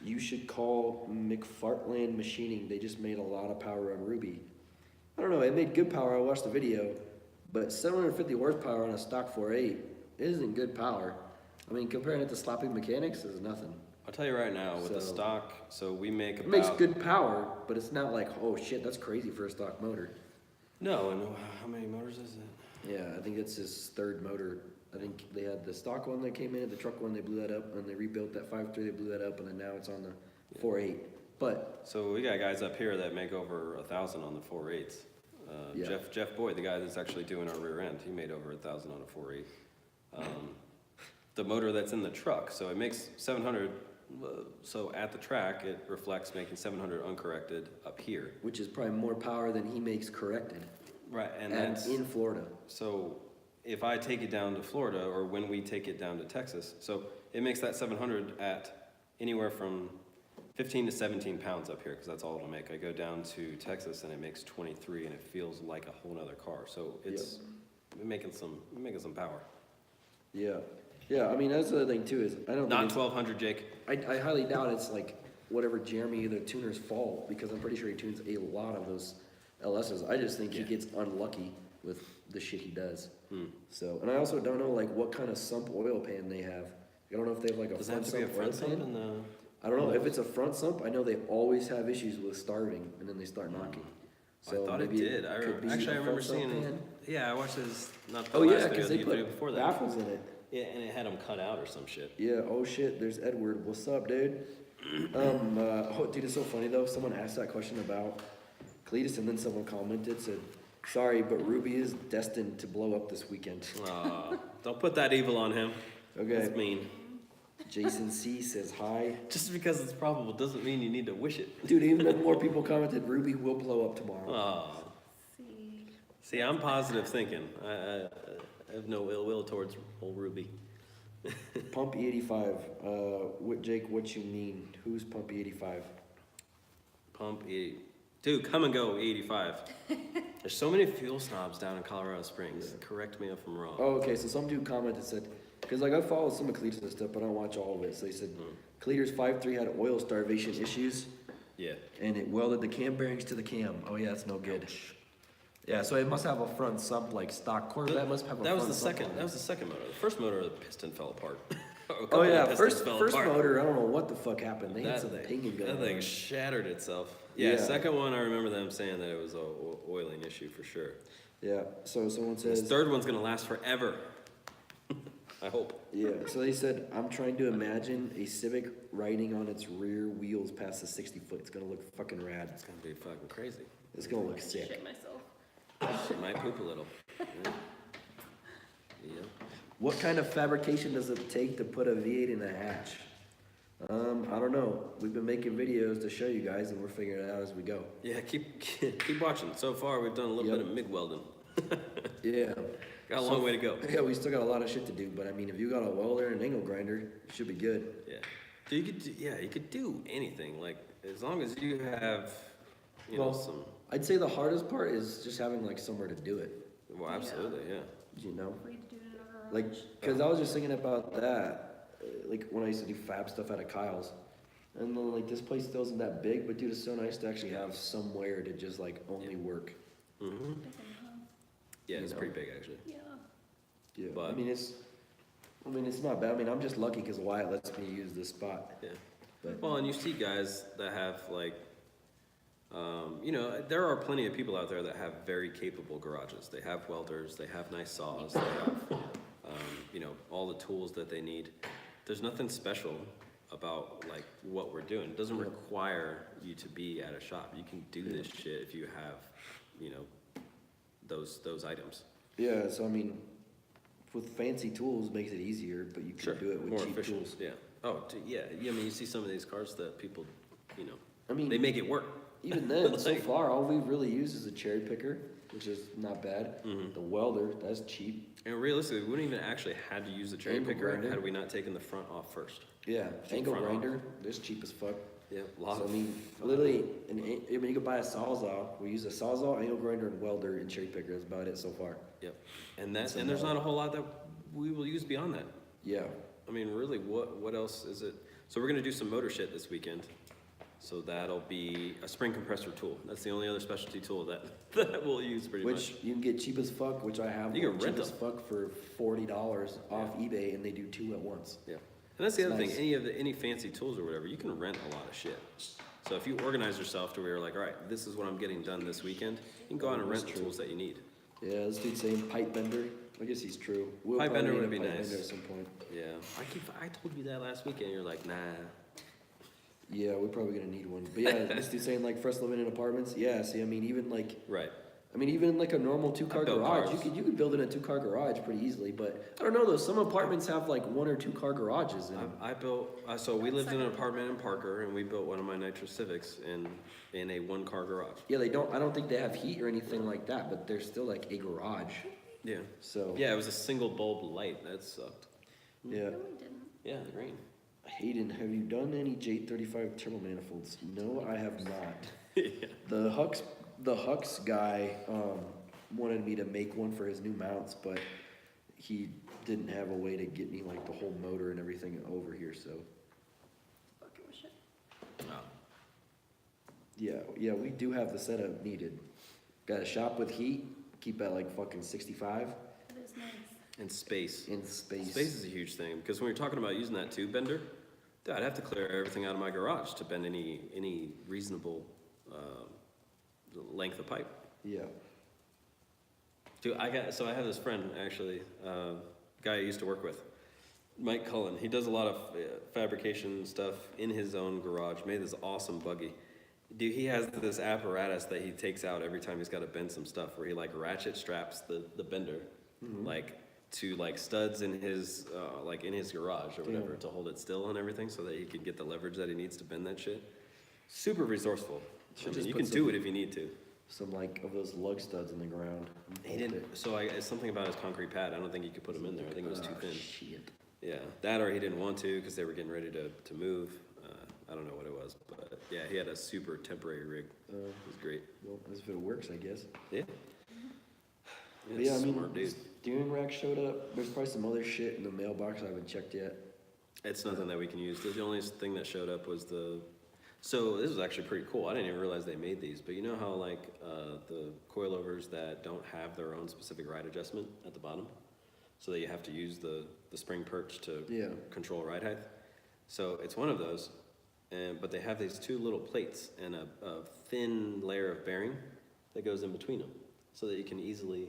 You should call McFartland Machining. They just made a lot of power on Ruby. I don't know, it made good power. I watched the video, but 750 horsepower on a stock 4.8 isn't good power. I mean, comparing it to sloppy mechanics is nothing. I'll tell you right now, with the So- stock, so we make It about... makes good power, but it's not like, oh shit, that's crazy for a stock motor. No, and how many motors is it? Yeah, I think it's his third motor. I think they had the stock one that came in, the truck one, they blew that up, and they rebuilt that 5.3, they blew that up, and then now it's on the 4.8. But, So we got guys up here that make over 1,000 on the 4.8s. Yeah. Jeff Boyd, the guy that's actually doing our rear end, he made over 1,000 on a 4.8. The motor that's in the truck, so it makes 700, so at the track, it reflects making 700 uncorrected up here. which is probably more power than he makes corrected. Right, and And that's... in Florida. So if I take it down to Florida, or when we take it down to Texas, so it makes that 700 at anywhere from 15 to 17 pounds up here, because that's all it'll make. I go down to Texas and it makes 23, and it feels like a whole nother car. So it's making some power. Yeah. Yeah, I mean, that's the other thing too, is I don't Not think 1200, Jake. I highly doubt it's like whatever Jeremy, the tuner's fault, because I'm pretty sure he tunes a lot of those LSs. I just think he Yeah. gets unlucky with the shit he does. Hmm. So, and I also don't know like what kind of sump oil pan they have. I don't know if they have like a Does it have front to be a sump front oil sump pan. in the? I don't know if it's a front sump. I know they always have issues with starving, and then they start knocking. So I thought it maybe did. could be Actually, I a remember front sump seeing. pan. Yeah, I watched this. Not the Oh last yeah, video, because the they video put before that. baffles in it. Yeah, and it had them cut out or some shit. Yeah, oh shit, there's Edward. What's up, dude? Oh, dude, it's so funny though. Someone asked that question about Cletus, and then someone commented, said, sorry, but Ruby is destined to blow up this weekend. Don't put that evil on him. Okay. That's mean. Jason C says hi. Just because it's probable doesn't mean you need to wish it. Dude, even more people commented, Ruby will blow up tomorrow. Aw. See. See, I'm positive thinking. I have no ill will towards old Ruby. Pumpy 85. Jake, what you mean? Who's Pumpy 85? Pump 80. Dude, come and go 85. There's so many fuel snobs down in Colorado Springs. Correct me if I'm wrong. Oh, okay, so some dude commented, said, because like I follow some of Cletus' stuff, but I don't watch all of it. So they said, Cletus 5.3 had oil starvation issues, Yeah. and it welded the cam bearings to the cam. Oh yeah, that's no good. Yeah, so it must have a front sump like stock Corvette must have a That was front the sump second. on That it. was the second motor. The first motor, the piston fell apart. A Oh couple yeah, of pistons first fell first apart. motor, I don't know what the fuck happened. They had That some thing, pinging going that thing on. shattered itself. Yeah, Yeah. second one, I remember them saying that it was a oiling issue for sure. Yeah, so someone This says, third one's gonna last forever. I hope. yeah, so they said, I'm trying to imagine a Civic riding on its rear wheels past the 60 foot. It's gonna look fucking rad. It's gonna be fucking crazy. It's gonna look I sick. shit myself. She might poop a little. Yeah. Yeah. What kind of fabrication does it take to put a V8 in a hatch? I don't know. We've been making videos to show you guys, and we're figuring it out as we go. Yeah, keep watching. So far, we've done a little Yep. bit of MIG welding. Yeah. Got a long way to go. Yeah, we still got a lot of shit to do, but I mean, if you got a welder and an angle grinder, it should be good. Yeah. Dude, you could do anything. Like, as long as you have, you know, Well, some. I'd say the hardest part is just having like somewhere to do it, Well, absolutely, yeah. you know? Free to do it in a garage. Like, cause I was just thinking about that, like when I used to do fab stuff out of Kyle's. And then like this place still isn't that big, but dude, it's so nice to actually have somewhere to just like only work. Mm-hmm. Big enough. Yeah, You it's know. pretty big actually. Yeah. Yeah, But- I mean, it's not bad. I mean, I'm just lucky because Wyatt lets me use this spot. Yeah. But Well, and you see guys that have like, you know, there are plenty of people out there that have very capable garages. They have welders, they have nice saws, they have, you know, all the tools that they need. There's nothing special about like what we're doing. It doesn't Yeah. require you to be at a shop. You can do this shit if you have, you know, those items. yeah, so I mean, with fancy tools makes it easier, but you can do it with More cheap efficient. tools. Yeah. Oh, yeah. I mean, you see some of these cars that people, you know, I mean, they make it work. even then, so Like- far, all we've really used is a cherry picker, which is not bad. Mhm. The welder, that's cheap. And realistically, we wouldn't even actually had to use the cherry Angle picker grinder. had we not taken the front off first. Yeah, Keep angle front off. grinder, that's cheap as fuck. Yeah, a So lot I of. mean, literally, I mean, you could buy a Sawzall. We use a Sawzall, angle grinder, and welder and cherry picker. That's about it so far. Yep. And that, So and there's no. not a whole lot that we will use beyond that. Yeah. I mean, really, what else is it? So we're gonna do some motor shit this weekend. So that'll be a spring compressor tool. That's the only other specialty tool that, that we'll use pretty Which much. you can get cheap as fuck, which I have. You can one rent cheap as them. fuck for $40 off eBay, and they do 2 at once. Yeah. And that's the It's other nice. thing, any fancy tools or whatever, you can rent a lot of shit. So if you organize yourself to where you're like, all right, this is what I'm getting done this weekend, you can go out and That's rent the true. tools that you need. Yeah, this dude's saying pipe bender. I guess he's true. We'll Pipe probably bender need would a be pipe nice. bender at some point. Yeah. I told you that last weekend, you're like, nah. Yeah, we're probably gonna need one. But yeah, this dude's saying like for us living in apartments. Yeah, see, I mean, even like, Right. I mean, even like a normal 2-car built garage, cars. you could build in a 2-car garage pretty easily. But I don't know though. Some apartments have like 1 or 2-car garages in them. I built, so we lived in an apartment in Parker and we built one of my Nitro Civics in a 1-car garage. Yeah, they don't. I don't think they have heat or anything like that. But they're still like a garage. Yeah. So Yeah, it was a single bulb light. That sucked. yeah. No, we didn't. Yeah, the green. Hayden, have you done any J35 turbo manifolds? No, I have not. Yeah. The Hux guy wanted me to make one for his new mounts, but he didn't have a way to get me like the whole motor and everything over here, so. Bucket with shit. Oh. Yeah, we do have the setup needed. Got a shop with heat, keep at like fucking 65 That is nice. And space. in space. Space is a huge thing, because when you're talking about using that tube bender, dude, I'd have to clear everything out of my garage to bend any reasonable length of pipe. Yeah. Dude, I have this friend, actually, guy I used to work with, Mike Cullen. He does a lot of fabrication stuff in his own garage, made this awesome buggy. Dude, he has this apparatus that he takes out every time he's got to bend some stuff, where he like ratchet straps the bender, like to like studs in his garage or whatever, to hold it still and everything, so that he can get the leverage that he needs to bend that shit. Super resourceful. Should I mean, just you put can do it if you need to. Some like of those lug studs in the ground. He didn't. So it's something about his concrete pad. I don't think he could put them in there. I think it was too thin. Shit. Yeah, that or he didn't want to because they were getting ready to move. I don't know what it was, but yeah, he had a super temporary rig. It was great. Well, as if it works, I guess. Yeah. But yeah, I mean, smart dude. steering rack showed up. There's probably some other shit in the mailbox I haven't checked yet. It's nothing that we can use. The only thing that showed up was so this was actually pretty cool. I didn't even realize they made these, but you know how like the coilovers that don't have their own specific ride adjustment at the bottom, so that you have to use the spring perch to control ride height. So it's one of those, but they have these two little plates and a thin layer of bearing that goes in between them, so that you can easily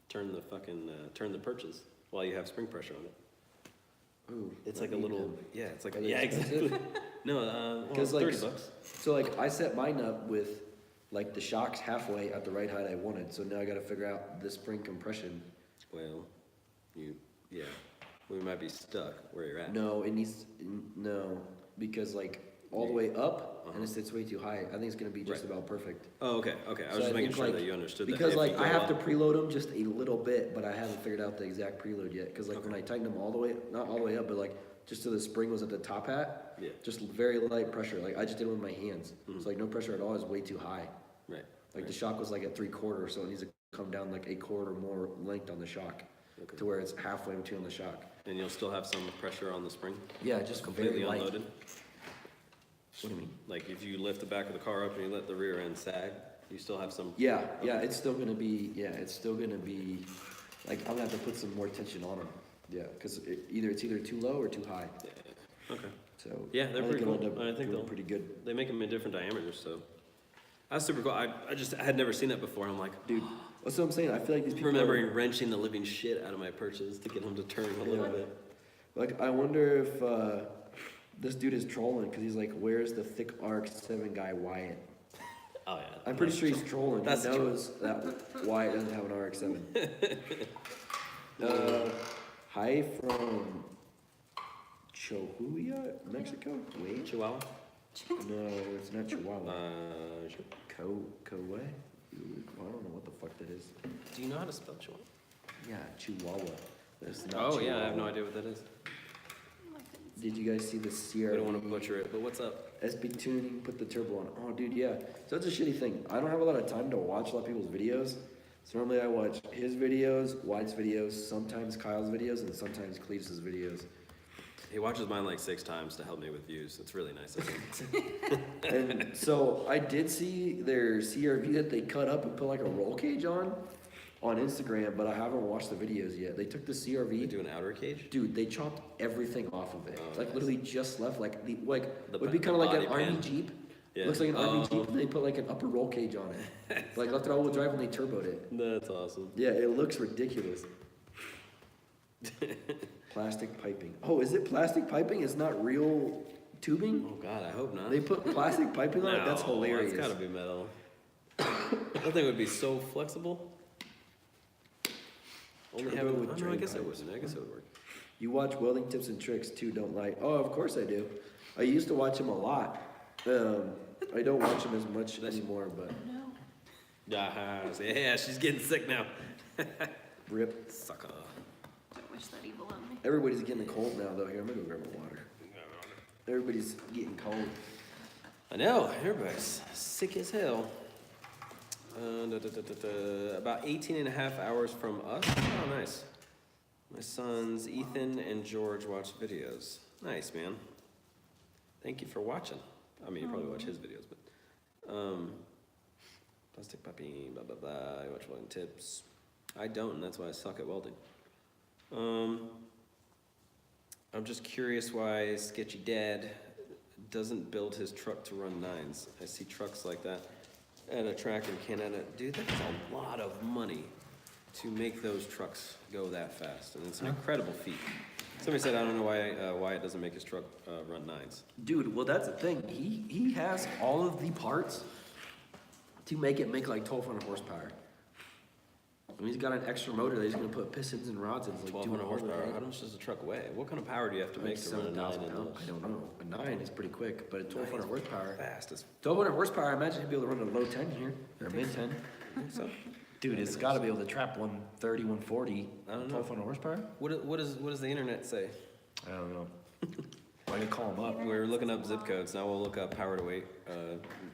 turn the perches while you have spring pressure on it. Ooh, It's I like a need little, them. yeah, it's like Are a, they yeah, expensive? exactly. No, well, 'Cause, like, $30. So like I set mine up with like the shocks halfway at the right height I wanted. So now I got to figure out the spring compression. Well, yeah, we might be stuck where you're at. No, because like all the way up and it sits way too high. I think it's gonna be just Right. about perfect. Oh, okay. I was So just I making think, sure like, that you understood Because that. like I have to preload them just a little bit, but I haven't figured out the exact preload yet. Because like when I tightened them all the way, not all the way up, but like just so the spring was at the top hat, Yeah. just very light pressure. Like I just did it with my hands. So like no pressure at all is way too high. Right. Like the shock was like at 3/4, so it needs to come down like 1/4 more length on the shock Okay. to where it's halfway between the shock. And you'll still have some pressure on the spring? Yeah, just Completely very light. unloaded? What do you mean? Like if you lift the back of the car up and you let the rear end sag, you still have some? Yeah, it's still gonna be, like, I'm gonna have to put some more tension on them. Yeah, because it's either too low or too high, Yeah. Okay. so. Yeah, they're I think pretty it'll cool. end up I think doing they'll- pretty good. They make them in different diameters, so. That's super cool. I had never seen that before. I'm like, Dude, that's what I'm saying, I feel like these people. remembering wrenching the living shit out of my perches to get them to turn a little bit. Like, I wonder if, this dude is trolling, because he's like, where's the thick arc 7 guy Wyatt? Oh yeah. I'm pretty sure he's trolling, he That's knows that Wyatt doesn't have an RX-7. Hi from Chihuahua, Mexico? Wait, Chihuahua? no, it's not Chihuahua. Sure. Coe? I don't know what the fuck that is. Do you know how to spell Chihuahua? Yeah, Chihuahua. That's not Oh yeah, I have no Chihuahua. idea what that is. Oh my goodness. Did you guys see the CRV? We don't want to butcher it, but what's up? SB tuning, put the turbo on. Oh, dude, yeah. So that's a shitty thing. I don't have a lot of time to watch a lot of people's videos. So normally I watch his videos, White's videos, sometimes Kyle's videos, and sometimes Cletus's videos. He watches mine like 6 times to help me with views. It's really nice of him. And so I did see their CRV that they cut up and put like a roll cage on Instagram, but I haven't watched the videos yet. They took the They CRV, do an outer cage? dude, they chopped everything off of it. Oh, like nice. literally just left like The would be ba- kind of the like an body army pan. Jeep. Yeah. Looks like an army Oh. Jeep, and they put like an upper roll cage on it. Like left it all-wheel drive and they turboed it. That's awesome. Yeah, it looks ridiculous. Plastic piping. Oh, is it plastic piping? It's not real tubing? Oh god, I hope not. They put plastic piping on it? That's No, hilarious. That's gotta be metal. That thing would be so flexible. Only Turbo having, with oh, no, I drain guess it pipes. wouldn't. I guess it would work. You watch welding tips and tricks too, don't lie. Oh, of course I do. I used to watch them a lot. I don't watch them as much anymore, but No. Yeah, she's getting sick now. rip. Sucker. Don't wish that evil on me. Everybody's getting cold now though. Here, I'm gonna go grab my water. Everybody's getting cold. I know, everybody's sick as hell. About 18 and a half hours from us. Oh, nice. My sons Ethan and George watch videos. Nice, man. Thank you for watching. I mean, you probably watch his videos, but plastic puppy, blah blah blah. I watch welding tips. I don't, and that's why I suck at welding. I'm just curious why Sketchy Dad doesn't build his truck to run 9s. I see trucks like that at a track in Canada. Dude, that's a lot of money to make those trucks go that fast, and it's an incredible feat. Somebody said, I don't know why it doesn't make his truck run 9s. Dude, well that's the thing. He has all of the parts to make it make like 1,200 horsepower. I mean, he's got an extra motor that he's gonna put pistons and rods in. It's like 1,200 doing all the horsepower. way. How much does the truck weigh? What kind of power do you have to make to run a 9 in those? I don't know. A 9 is pretty quick, but a 1,200 horsepower. Fast as 1,200 horsepower, I imagine he'd be able to run a low 10 here, or mid 10. so. Dude, it's gotta be able to trap 130, 140. I don't know. 1,200 horsepower? What does the internet say? I don't know. I can call him up. We're looking up zip codes. Now we'll look up power to weight,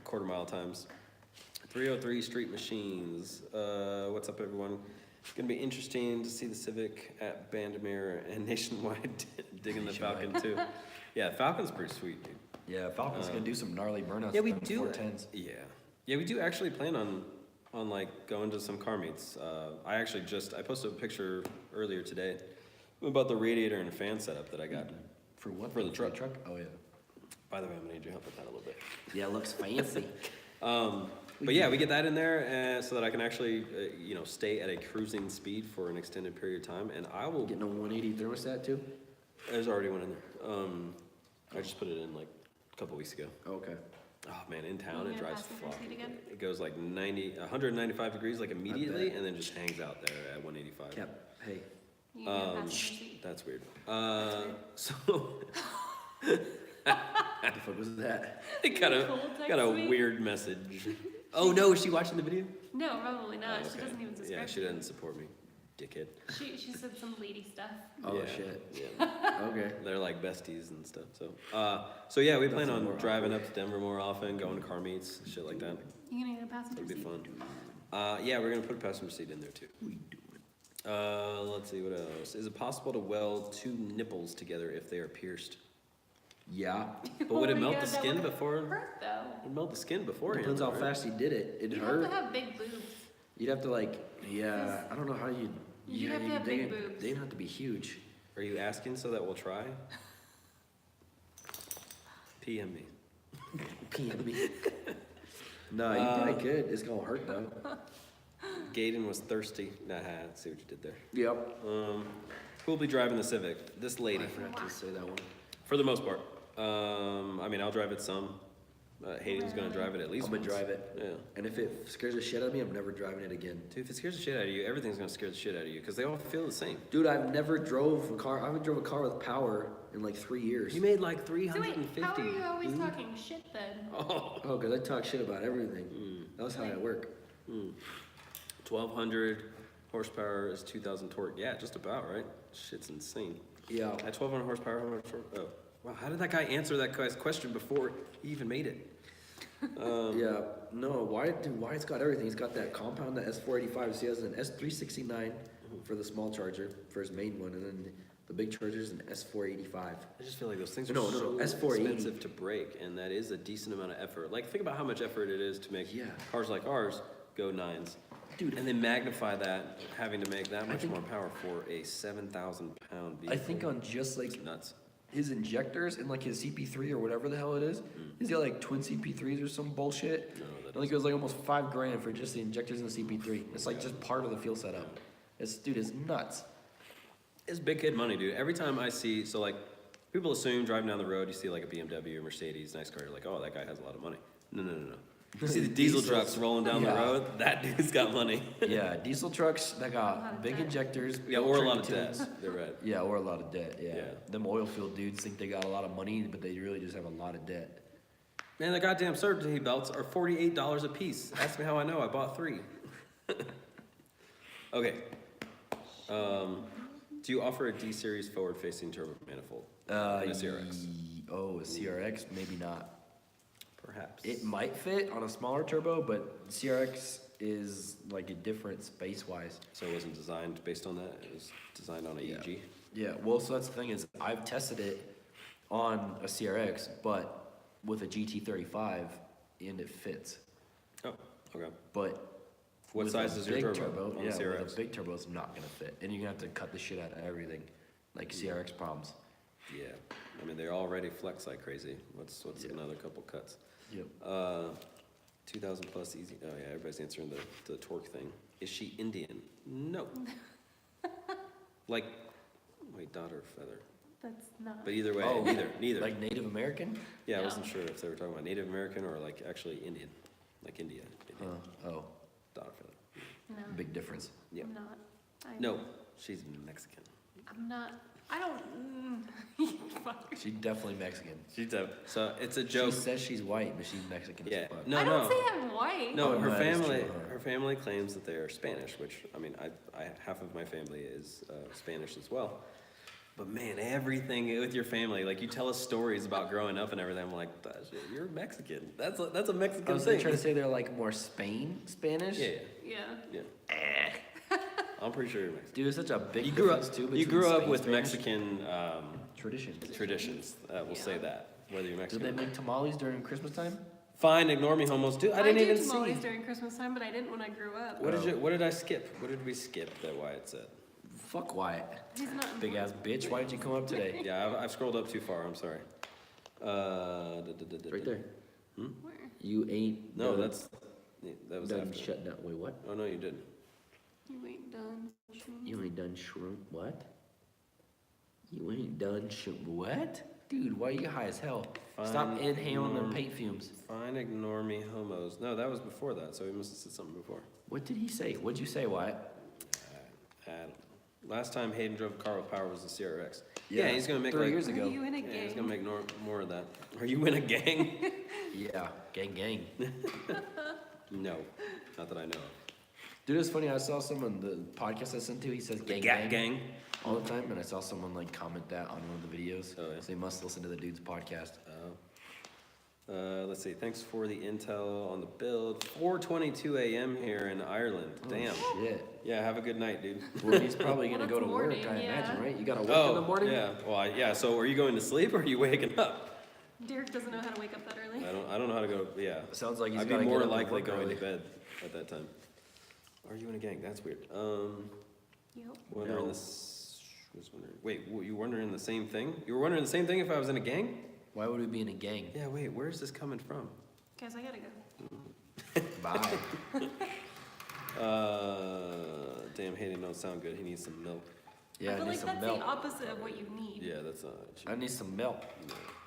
quarter mile times. 303 Street Machines. What's up, everyone? It's gonna be interesting to see the Civic at Bandamere and Nationwide digging the Falcon too. Yeah, Falcon's pretty sweet, dude. Yeah, Falcon's gonna do some gnarly burnouts. Yeah, we with them do. 410s. Yeah, we do actually plan on like going to some car meets. I posted a picture earlier today about the radiator and fan setup that I got. For what? For the truck. Oh yeah. By the way, I'm gonna need your help with that a little bit. Yeah, it looks fancy. But yeah, we get that in there so that I can actually, stay at a cruising speed for an extended period of time. And I will. Getting a 180 thermostat too? There's already one in there. I just put it in like a couple weeks ago. Okay. Oh man, in town You it gonna drives passenger flop. seat again? It goes like 195 degrees like immediately, and then just hangs out there at 185. Yep. Hey. You get a passenger seat? That's weird. So What the fuck was that? I got Nicole a texted me. weird message. Oh no, is she watching the video? No, probably not. Oh, She doesn't even subscribe. Yeah, she doesn't support me, dickhead. She said some lady stuff. Oh Yeah, shit. Yeah. Okay. They're like besties and stuff. So yeah, we plan That's on more driving awkward. up to Denver more often, going to car meets, shit like that. You gonna get a passenger It'd be seat? fun. Yeah, we're gonna put a passenger seat in there too. We doing? Let's see what else. Is it possible to weld two nipples together if they are pierced? Yeah. But would it Oh my melt God, the that skin would before? Hurt though. It'd melt the skin beforehand. Depends how right? fast he did it. It'd You hurt. have to have big boobs. You'd have to I don't know how you. You have to have big boobs. They'd have to be huge. Are you asking so that we'll try? PM me. PM me. No, you probably could. It's gonna hurt though. Gaten was thirsty. Nah, see what you did there. Yep. Who'll be driving the Civic? This lady, I forgot to say that one. for the most part. I mean, I'll drive it some. Hayden's gonna drive it at least I'm gonna once. drive it. Yeah. And if it scares the shit out of me, I'm never driving it again. Dude, if it scares the shit out of you, everything's gonna scare the shit out of you because they all feel the same. Dude, I've never drove a car. I haven't drove a car with power in like 3 years. You made like So wait, 350. how are you always talking shit then? Oh. Oh, because I talk shit about everything. That's how I work. 1,200 horsepower is 2,000 torque. Yeah, just about, right? Shit's insane. Yeah. At 1,200 horsepower, how much torque? Oh. Wow, how did that guy answer that guy's question before he even made it? Yeah. No, Wyatt's got everything. He's got that compound, the S485. So he has an S369 for the small charger, for his main one. And then the big charger is an S485. I just feel like those things are No, so S480. expensive to break, and that is a decent amount of effort. Like, think about how much effort it is to make Yeah. cars like ours go 9s. Dude. And then magnify that, having to make that much think- more power for a 7,000 pound vehicle. I think on just like It's nuts. his injectors and like his CP3 or whatever the hell it is, he's got like twin CP3s or some bullshit. No, I think it was like almost $5,000 for just the injectors and the CP3. It's like just part of the fuel setup. Dude, it's nuts. It's big kid money, dude. Every time I see, so like, people assume driving down the road, you see like a BMW or Mercedes, nice car, you're like, oh, that guy has a lot of money. No. You see the diesel Diesels. trucks rolling down the Yeah. road, that dude's got money. Yeah, diesel trucks that A lot got of big debt. injectors. Yeah, big or a lot of turbines. debt. They're right. Yeah, or a lot of debt, yeah. Yeah. Them oil field dudes think they got a lot of money, but they really just have a lot of debt. Man, the goddamn certainty belts are $48 a piece. Ask me how I know. I bought 3. Okay. Do you offer a D-series forward-facing turbo manifold? In a CRX? A CRX? Maybe not. Perhaps. It might fit on a smaller turbo, but CRX is like a different space-wise. So it wasn't designed based on that, it was designed on a Yeah. EG? Yeah, well, so that's the thing is, I've tested it on a CRX, but with a GT35, and it fits. Oh, okay. But What with size a is your big turbo on the yeah, CRX? with a big turbo, it's not gonna fit, and you're gonna have to cut the shit out of everything, like CRX problems. Yeah, I mean, they already flex like crazy. What's Yeah. another couple cuts? Yep. 2,000 plus easy. Oh yeah, everybody's answering the torque thing. Is she Indian? No. Like, wait, daughter of feather. That's not. But either way, Oh, neither. Like Native American? Yeah, I Yeah. wasn't sure if they were talking about Native American or like actually Indian, like India. Indian. Oh, Daughter of feather. No, big difference. Yep. I'm not. No, she's Mexican. I'm not. I don't. Fuck. She's definitely Mexican. She's so it's a She joke. says she's white, but she's Mexican Yeah. as fuck. No, I don't no. say I'm white. No, Oh, her that is family, true, huh? her family claims that they are Spanish, which I mean, I half of my family is Spanish as well. But man, everything with your family, like you tell us stories about growing up and everything. I'm like, shit, you're Mexican. That's a Mexican Oh, so they're thing. trying to say they're like more Spanish? Yeah, Yeah. yeah. I'm pretty sure you're Mexican. Dude, it's such a big You grew up. difference too. You between grew up Spain with Spanish Mexican traditions. traditions. We'll say Yeah. that. Whether you're Do Mexican. they or not. make tamales during Christmas time? Fine, ignore me, homos. Dude, I didn't do even tamales see. during Christmas time, but I didn't when I grew up. What did I skip? What did we skip that Wyatt said? Fuck Wyatt. He's not. Big ass bitch. Why didn't you come up today? Yeah, I've scrolled up too far. I'm sorry. Right there. Where? You ain't. No, done- that was done after. shut down. Wait, what? Oh no, you didn't. You ain't done. You ain't done shroom. What? You ain't done what? Dude, why are you high as hell? Stop Fine, inhaling them norm- paint fumes. Fine, ignore me, homos. No, that was before that, so he must have said something before. What did he say? What'd you say, Wyatt? Last time Hayden drove a car with power was the CRX. Yeah, he's gonna make 3 like. years Are ago. you in a Yeah, he's gang? gonna make more of that. Are you in a gang? Yeah, gang. No, not that I know of. Dude, it's funny. I saw someone the podcast I sent to. He says The gang gang. all the time, and I saw someone like comment that on one of the videos. Oh, yeah. So they must listen to the dude's podcast. Let's see. Thanks for the intel on the build. 4:22 a.m. here in Ireland. Damn. Oh, shit. Yeah. Have a good night, dude. Well, he's probably Well, gonna go it's to morning, work. I imagine, yeah. right? You gotta work in the morning. Yeah. Well, yeah. So, are you going to sleep or are you waking up? Derek doesn't know how to wake up that early. I don't know how to go. Yeah. Sounds like he's I'd be gotta more get up and likely work going early. to bed at that time. Are you in a gang? That's weird. Yep. Wondering No. this. Was wondering. Wait, you wondering the same thing? You were wondering the same thing if I was in a gang? Why would we be in a gang? Yeah. Wait. Where's this coming from? Guys, I gotta go. Bye. Damn, Hayden don't sound good. He needs some milk. Yeah, I feel I need like some that's milk. the opposite of what you need. Yeah, that's not. I need some milk.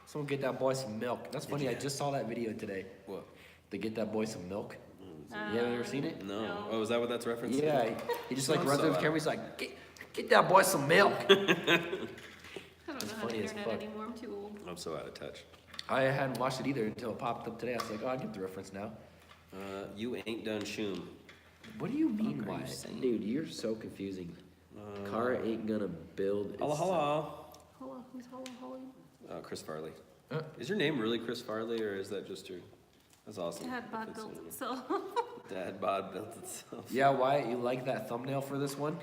Someone get that boy some milk. That's funny. I just saw that video today. What? To get that boy some milk. You haven't ever seen it? No. No. Oh, is that what that's referenced? to? Yeah, he just like I'm runs so up to the out. camera. He's like, get that boy some milk. I don't know how to funny as internet fuck. anymore. I'm too old. I'm so out of touch. I hadn't watched it either until it popped up today. I was like, oh, I get the reference now. You ain't done shoom. What do you mean, Fuck are you Wyatt? saying? Dude, you're so confusing. Car ain't gonna build. Hello, hello. Hello, who's hello? Chris Farley. Uh. Is your name really Chris Farley, or is that just your? That's awesome. Dad bod If it's- built itself. Dad bod built itself. Yeah, Wyatt, you like that thumbnail for this one?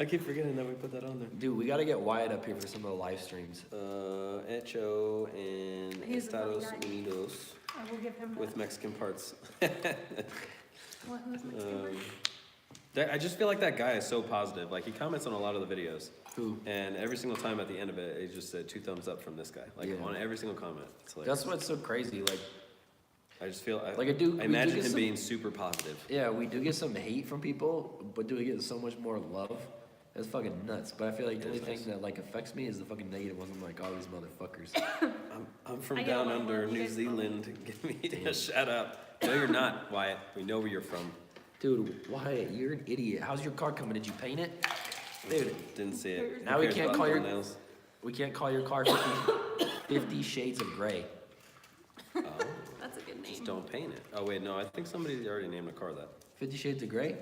I keep forgetting that we put that on there. Dude, we gotta get Wyatt up here for some of the live streams. Hecho and He's a funny Estados guy. Unidos I will give him with that. Mexican parts. What, who's Mexican? I just feel like that guy is so positive. Like he comments on a lot of the videos. Who? And every single time at the end of it, he just said 2 thumbs up from this guy. Like Yeah. on every single comment. It's like, That's what's so crazy. Like, I just feel Like, I do- we I do imagine get him some- being super positive. yeah, we do get some hate from people, but do we get so much more love? That's fucking nuts. But I feel like the It only is thing nice. that like affects me is the fucking negative ones. I'm like, all these motherfuckers. I'm from I get down a lot under of New you guys call me. Zealand. Give me a shout out. No, you're not, Wyatt. We know where you're from. Dude, Wyatt, you're an idiot. How's your car coming? Did you paint it? Dude, Didn't see it. Now Who we cares can't about call your- thumbnails? we can't call your car 50 Shades of Gray. Oh, That's a good name. just don't paint it. Oh wait, no. I think somebody already named a car that. 50 Shades of Gray?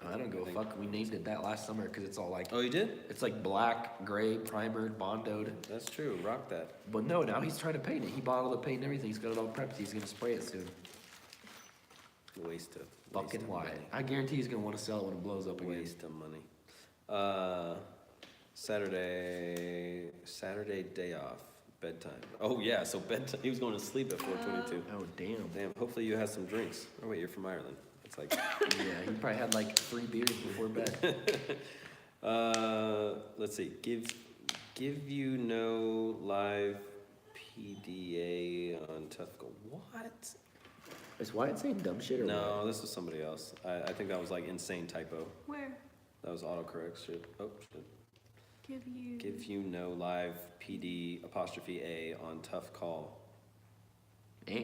I don't give a think- fuck. We named it that last summer because it's all like, Oh, you did? it's like black, gray, primered, bondoed. That's true. Rock that. But no, now he's trying to paint it. He bought all the paint and everything. He's got it all prepped. He's gonna spray it soon. Waste of Fucking why? money. I guarantee he's gonna want to sell it when it blows up again. Waste of money. Saturday day off, bedtime. Oh yeah, so bedtime. He was going to sleep at 4:22. Oh damn. Damn. Hopefully you had some drinks. Oh wait, you're from Ireland. It's like. Yeah, he probably had like 3 beers before bed. Let's see. Give you no live PDA on Tough Go. What? Is Wyatt saying dumb shit or No, what? this was somebody else. I think that was like insane typo. Where? That was autocorrect shit. Oh shit. Give Give you no live PD apostrophe A on Tough Call. Eh?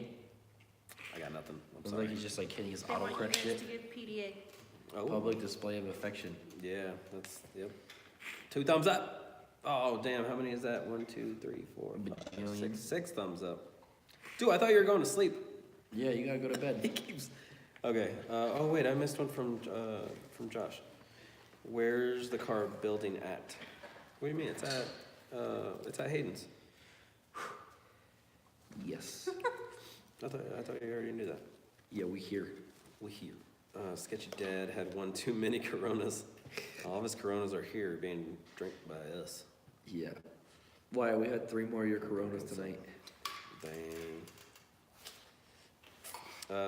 I got nothing. I'm Sounds sorry. like he's just like hitting his They want you autocorrect guys shit. to give PDA. Oh. Public display of affection. Yeah, that's, yep. 2 thumbs up. Oh, damn, how many is that? 1, 2, 3, 4, 5, Bajillion. 6 thumbs up. Dude, I thought you were going to sleep. Yeah, you gotta go to He bed. keeps, okay, oh wait, I missed one from Josh. Where's the car building at? What do you mean, it's at Hayden's. Yes. I thought you already knew that. Yeah, we here. We here. Sketchy Dad had 1 too many Coronas. All of his Coronas are here being drank by us. Yeah. Why? We had 3 more of your Coronas tonight. Dang.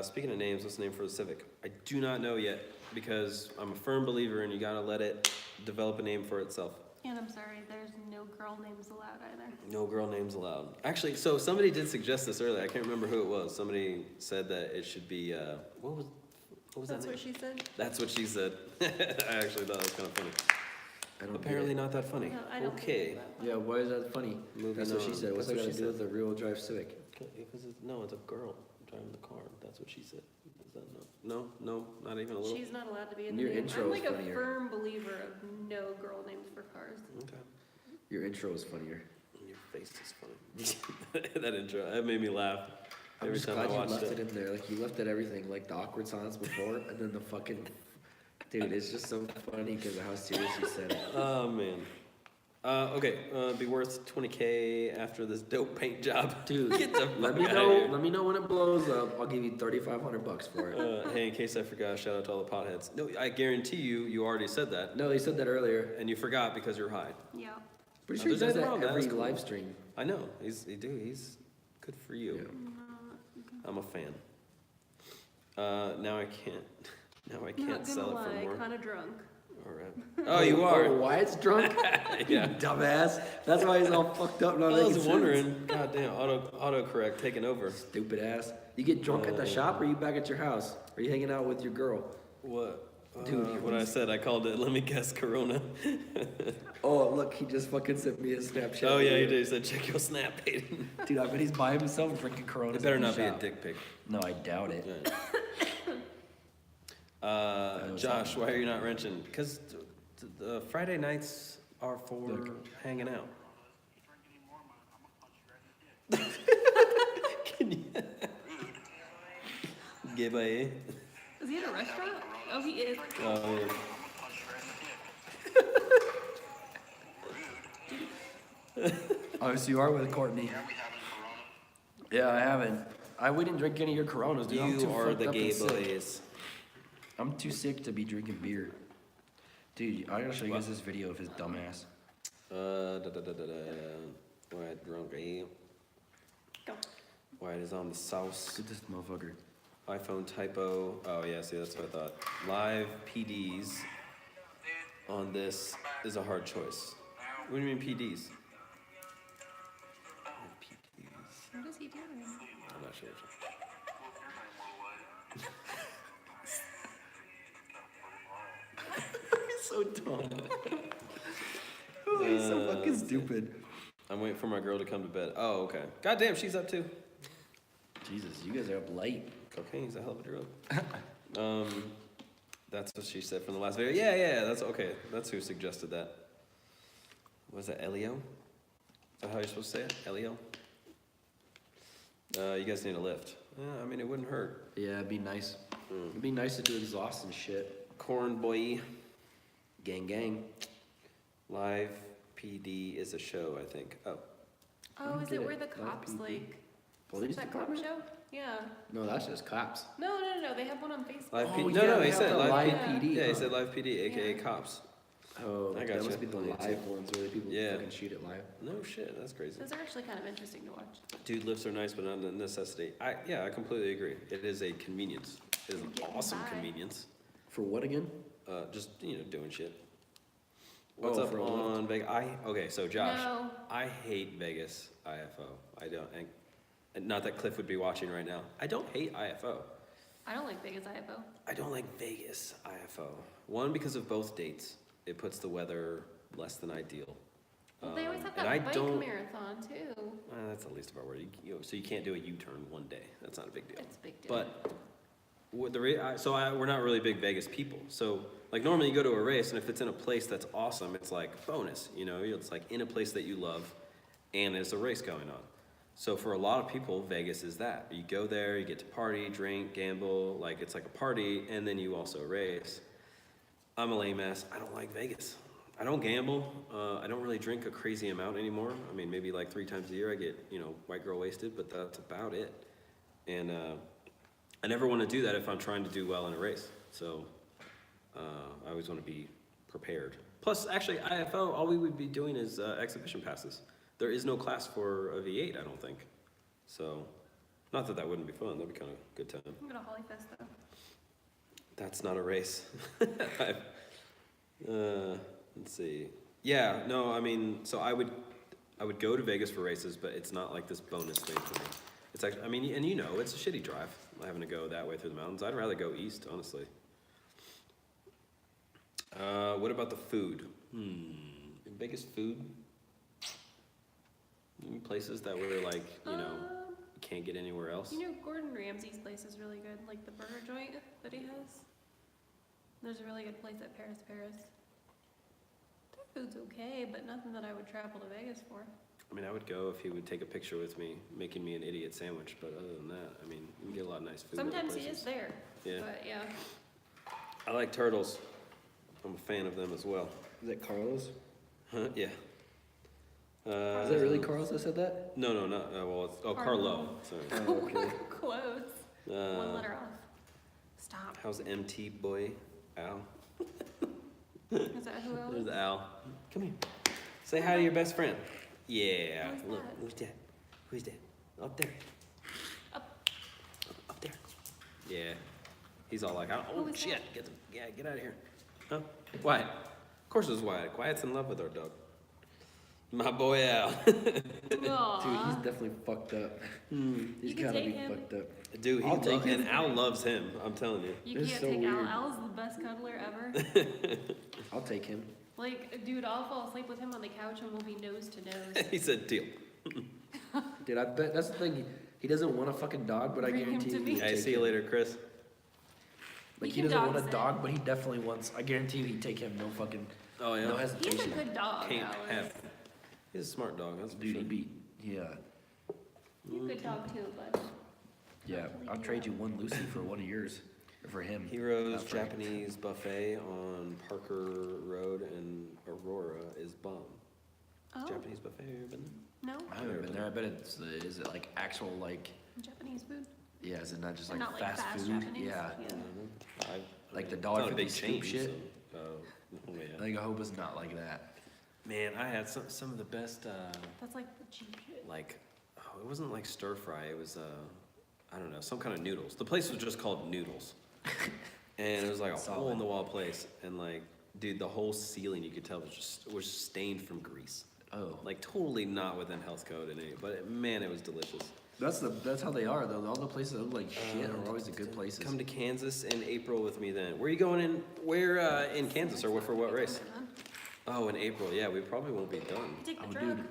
Speaking of names, what's the name for the Civic? I do not know yet because I'm a firm believer and you gotta let it develop a name for itself. And I'm sorry, there's no girl names allowed either. No girl names allowed. Actually, so somebody did suggest this earlier. I can't remember who it was. Somebody said that it should be, what was that That's name? what she said? That's what she said. I actually thought that was kind of funny. I don't Apparently get not that funny. No, I don't Okay. think it. Yeah, why is that funny? Moving That's what she on. said. What's That's that what got to she do with said. the rear-wheel drive Civic? Because no, it's a girl driving the car. That's what she said. Is that no? No, not even a little. She's not allowed to be in the Your name. intro I'm is like a funnier. firm believer of no girl names for cars. Okay. Your intro is funnier. Your face is funny. That intro, that made me laugh I'm every just time I glad you watched left it. it in there. Like, you left it everything, like the awkward silence before, and then the fucking... Dude, it's just so funny because of how serious you said it. Oh man. Okay. Be worth 20K after this dope paint job. Dude, Get the let fuck me outta know. here. Let me know when it blows up. I'll give you $3,500 for it. Hey, in case I forgot, shout out to all the potheads. No, I guarantee you already said that, No, he said that earlier. and you forgot because you're high. Yeah. Pretty Oh, sure he there's does that nothing wrong with that. every That's cool. live stream. I know. He's good for you. Yeah. I'm a fan. Now I can't. Now I Not can't gonna sell it for lie, more. kinda drunk. All right. Oh, you are. Oh, Wyatt's drunk? Yeah. You dumbass. That's why he's all fucked up. I Not was making sense. wondering. God damn, autocorrect taking over. Stupid ass. You get drunk at the shop, or you back at your house? Or you hanging out with your girl? What? Dude, what I said, I called it. Let me guess, Corona. Oh, look, he just fucking sent me a Snapchat. Oh yeah, he did. He said, check your snap, Hayden. Dude, I bet he's by himself drinking Corona. It better not be a dick pic. No, I doubt it. Josh, why are you not wrenching? Because the Friday nights are for hanging out. Can you? Give a. Is he at a restaurant? Oh, he is. Oh, yeah. Oh, so you are with Courtney. Yeah, I haven't. We didn't drink any of your Coronas, dude. I'm too You are fucked the up and gay sick. boys. I'm too sick to be drinking beer. Dude, I gotta show you guys this video of his dumbass. White drunk, eh? Go. White is on the sauce. Look at this motherfucker. iPhone typo. Oh yeah, see that's what I thought. Live PDs on this is a hard choice. What do you mean PDs? PDs. What is he doing? I'm not sure. He's so dumb. Oh, he's so fucking stupid. I'm waiting for my girl to come to bed. Oh, okay. God damn, she's up too. Jesus, you guys are up late. Cocaine's a hell of a drug. That's what she said from the last video. Yeah, that's okay. That's who suggested that. Was that Elio? Is that how you're supposed to say it? Elio? You guys need a lift. I mean, it wouldn't hurt. Yeah, it'd be nice. It'd be nice to do exhaust and shit. Corn boy. Gang, gang. Live PD is a show, I think. Oh. Oh, is get it where it. the Live cops PD. like? Police Is that cop department? show? Yeah. No, that's just cops. No, they have one on Facebook. Live Oh, PD. yeah, No, they he have said the live live PD. PD, Yeah, he huh? said live PD, aka Yeah. cops. Oh, I that gotcha. must be the live ones where people Yeah. fucking shoot it live. No shit, that's crazy. Those are actually kind of interesting to watch. Dude, lifts are nice, but not a necessity. I completely agree. It is a convenience. It is an Getting awesome by. convenience. For what again? Just doing shit. What's Oh, up for a lift? on Vegas? Okay, so Josh, No. I hate Vegas IFO. I don't. And not that Cliff would be watching right now. I don't hate IFO. I don't like Vegas IFO. I don't like Vegas IFO. One, because of both dates. It puts the weather less than ideal. Well, they always have and that I bike don't. marathon too. That's the least of our worry. So you can't do a U-turn one day. That's not a big deal. It's a big deal. But we're not really big Vegas people. So like normally you go to a race, and if it's in a place that's awesome, it's like bonus. It's like in a place that you love, and there's a race going on. So for a lot of people, Vegas is that. You go there, you get to party, drink, gamble, like it's like a party, and then you also race. I'm a lame ass. I don't like Vegas. I don't gamble. I don't really drink a crazy amount anymore. I mean, maybe like 3 times a year I get, white girl wasted, but that's about it. And I never want to do that if I'm trying to do well in a race. So I always want to be prepared. Plus, actually, IFO, all we would be doing is exhibition passes. There is no class for a V8, I don't think. So, not that wouldn't be fun. That'd be kind of a good time. I'm gonna Hollyfest though. That's not a race. Let's see. Yeah, no, I mean, so I would go to Vegas for races, but it's not like this bonus thing for me. It's actually, I mean, and it's a shitty drive having to go that way through the mountains. I'd rather go east, honestly. What about the food? Biggest food? Any places that were like, can't get anywhere else? Gordon Ramsay's place is really good, like the burger joint that he has. There's a really good place at Paris. Their food's okay, but nothing that I would travel to Vegas for. I mean, I would go if he would take a picture with me, making me an idiot sandwich, but other than that, I mean, you can get a lot of nice food. Sometimes other he is places. there, Yeah. but yeah. I like turtles. I'm a fan of them as well. Is that Carlos? Yeah. Is that really Carlos that said that? No, not, Carlo. Carlo. Sorry. Oh, okay. Close. One letter off. Stop. How's MT boy? Al? Is that who else? There's Al. Come here. Say hi to your best friend. Yeah. Who's Look, that? who's that? Who's that? Up there. Up there. Yeah. He's all like, Who oh is shit, that? get out of here. Huh? Wyatt. Of course it was Wyatt. Wyatt's in love with our dog. My boy Al. Dude, Aww. he's definitely fucked up. He's You can gotta take be him. fucked up. Dude, I'll take him. and Al loves him. I'm telling you. You This is can't so take weird. Al. Al's the best cuddler ever. I'll take him. Like, dude, I'll fall asleep with him on the couch and we'll be nose to nose. He said deal. Dude, I bet that's the thing. He doesn't want a fucking dog, but I Bring him guarantee to you me. he'd Hey, take see you him. later, Chris. Like He he can doesn't want dog a sit. dog, but he definitely wants. I guarantee you he'd take him. No fucking. Oh yeah. No He's a hesitation. good dog, Can't Alex. have. He's a smart dog. That's for Dude, sure. he'd be. Yeah. You could dog too, bud. Yeah. I'll trade you one Lucy for one of yours. Or for him. Heroes Not for him. Japanese buffet on Parker Road in Aurora is bomb. Oh, Japanese buffet, have you ever been there? no? I haven't been there. I bet it's. Is it like actual like? Japanese food? Yeah. Is it not just like Not like fast fast food? Japanese? Yeah. Like Like the it's dollar not a big 50 chain, scoop shit? So, oh I yeah. think I hope it's not like that. Man, I had some of the best. That's like the cheap shit. Like, oh, it wasn't like stir fry. It was I don't know, some kind of noodles. The place was just called Noodles, and it was like a hole in the wall place. And like, dude, the whole ceiling you could tell was stained from grease. Oh. Like totally not within health code and any, but man, it was delicious. That's how they are though. All the places that look like shit are always the good places. Come to Kansas in April with me then. Where are you going in? Where in Kansas or for what race? Oh, in April. Yeah, we probably won't be done. Take the Oh, truck. dude.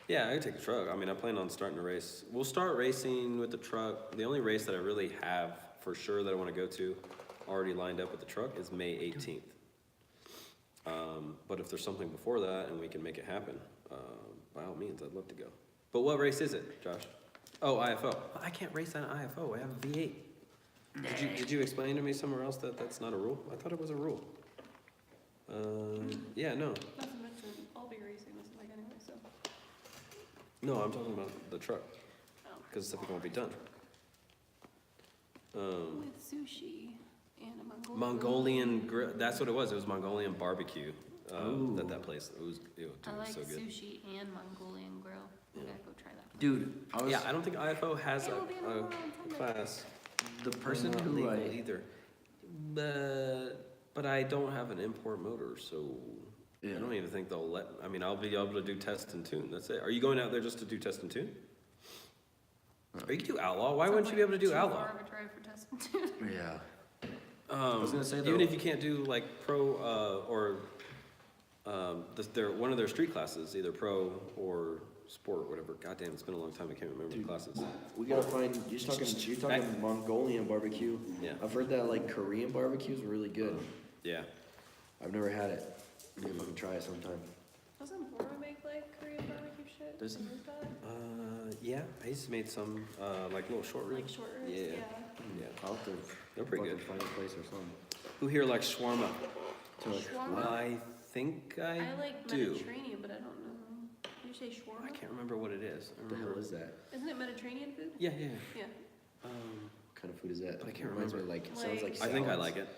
Yeah, I could take the truck. I mean, I plan on starting a race. We'll start racing with the truck. The only race that I really have for sure that I want to go to, already lined up with the truck, is May 18th. But if there's something before that and we can make it happen, by all means, I'd love to go. But what race is it, Josh? Oh, IFO. I can't race on IFO. I have a V8. Did you explain to me somewhere else that that's not a rule? I thought it was a rule. Yeah, no. Not to mention, I'll be racing this bike anyway, so. No, I'm talking about the truck. Oh. Because Civic won't be done. With sushi and a Mongolian. Mongolian grill. That's what it was. It was Mongolian barbecue. Ooh. That place. It was. Dude, I it was like so good. sushi and Mongolian grill. We gotta go try that. Dude, I was Yeah, I don't think IFO has It will be in a on Sunday. class. the person Not who legal I either. But I don't have an import motor, so Yeah. I don't even think they'll let. I mean, I'll be able to do test and tune. That's it. Are you going out there just to do test and tune? Or you can do outlaw. Why wouldn't you be able to do outlaw? Too far of a drive for testing too. yeah. was gonna say, even though- if you can't do like pro or one of their street classes, either pro or sport or whatever. God damn, it's been a long time. I can't remember the classes. We gotta find. You're talking Mongolian barbecue. Yeah. I've heard that like Korean barbecue is really good. Yeah. I've never had it. Maybe I can try it sometime. Doesn't Bora make like Korean barbecue shit? Does- Something like that? Yeah. I just made some like little short Like ribs. short ribs? Yeah. Yeah, I'll have to. They're pretty fucking good. Find a place or something. Who here likes shawarma? To like, Shawarma? I think I like do. Mediterranean, but I don't know. Did you say shawarma? I can't remember what it is. I what the hell remember. is that? Isn't it Mediterranean food? Yeah, yeah. Yeah. Um, What kind of food is that? But I can't Reminds me remember. like, it sounds like I think I salads. like it.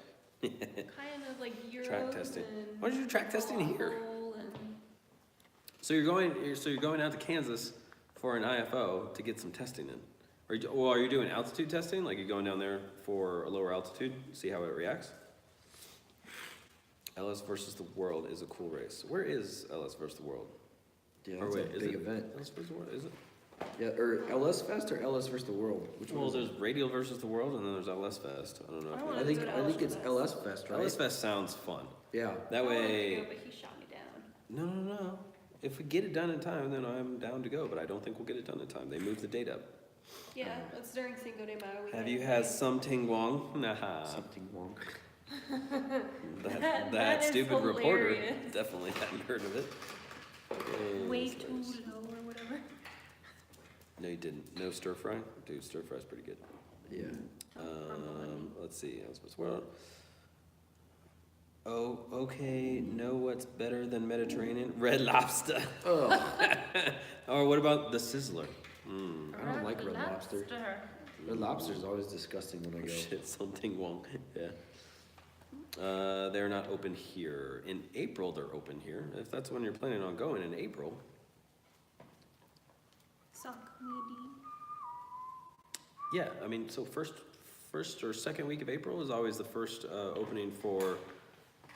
Kind of like gyros Track testing. and Why don't you do track testing here? falafel and- So you're going out to Kansas for an IFO to get some testing in. Are you doing altitude testing? Like you're going down there for a lower altitude, see how it reacts? LS versus the World is a cool race. Where is LS versus the World? Yeah, Or that's wait, a is big it event. LS versus the World? Is it? Yeah, or LS Fest or LS versus the World? Which one Well, is there's it? Radial versus the World, and then there's LS Fest. I don't know. I If wanna I you think go to I think it's Fest. LS Fest, right? LS Fest sounds fun. Yeah. That I wanted to way, go, but he shot me down. no. If we get it done in time, then I'm down to go. But I don't think we'll get it done in time. They moved the date up. Yeah, it's during Cinco de Mayo weekend. Have you had some ting wong? Nah. Something wrong. That That is stupid reporter hilarious. definitely hadn't heard of it. Oh, Way that's too nice. low or whatever. No, you didn't. No stir fry? Dude, stir fry's pretty good. Yeah. Let's see. I was supposed to. Well, oh, okay. Know what's better than Mediterranean? Red Lobster. Oh, Or what about the Sizzler? Mm. I don't like Red Lobster. Red Lobster's always disgusting when I go. Shit, something wrong. Yeah. They're not open here. In April, they're open here. If that's when you're planning on going in April. Sock lady. Yeah, I mean, so first or second week of April is always the first opening for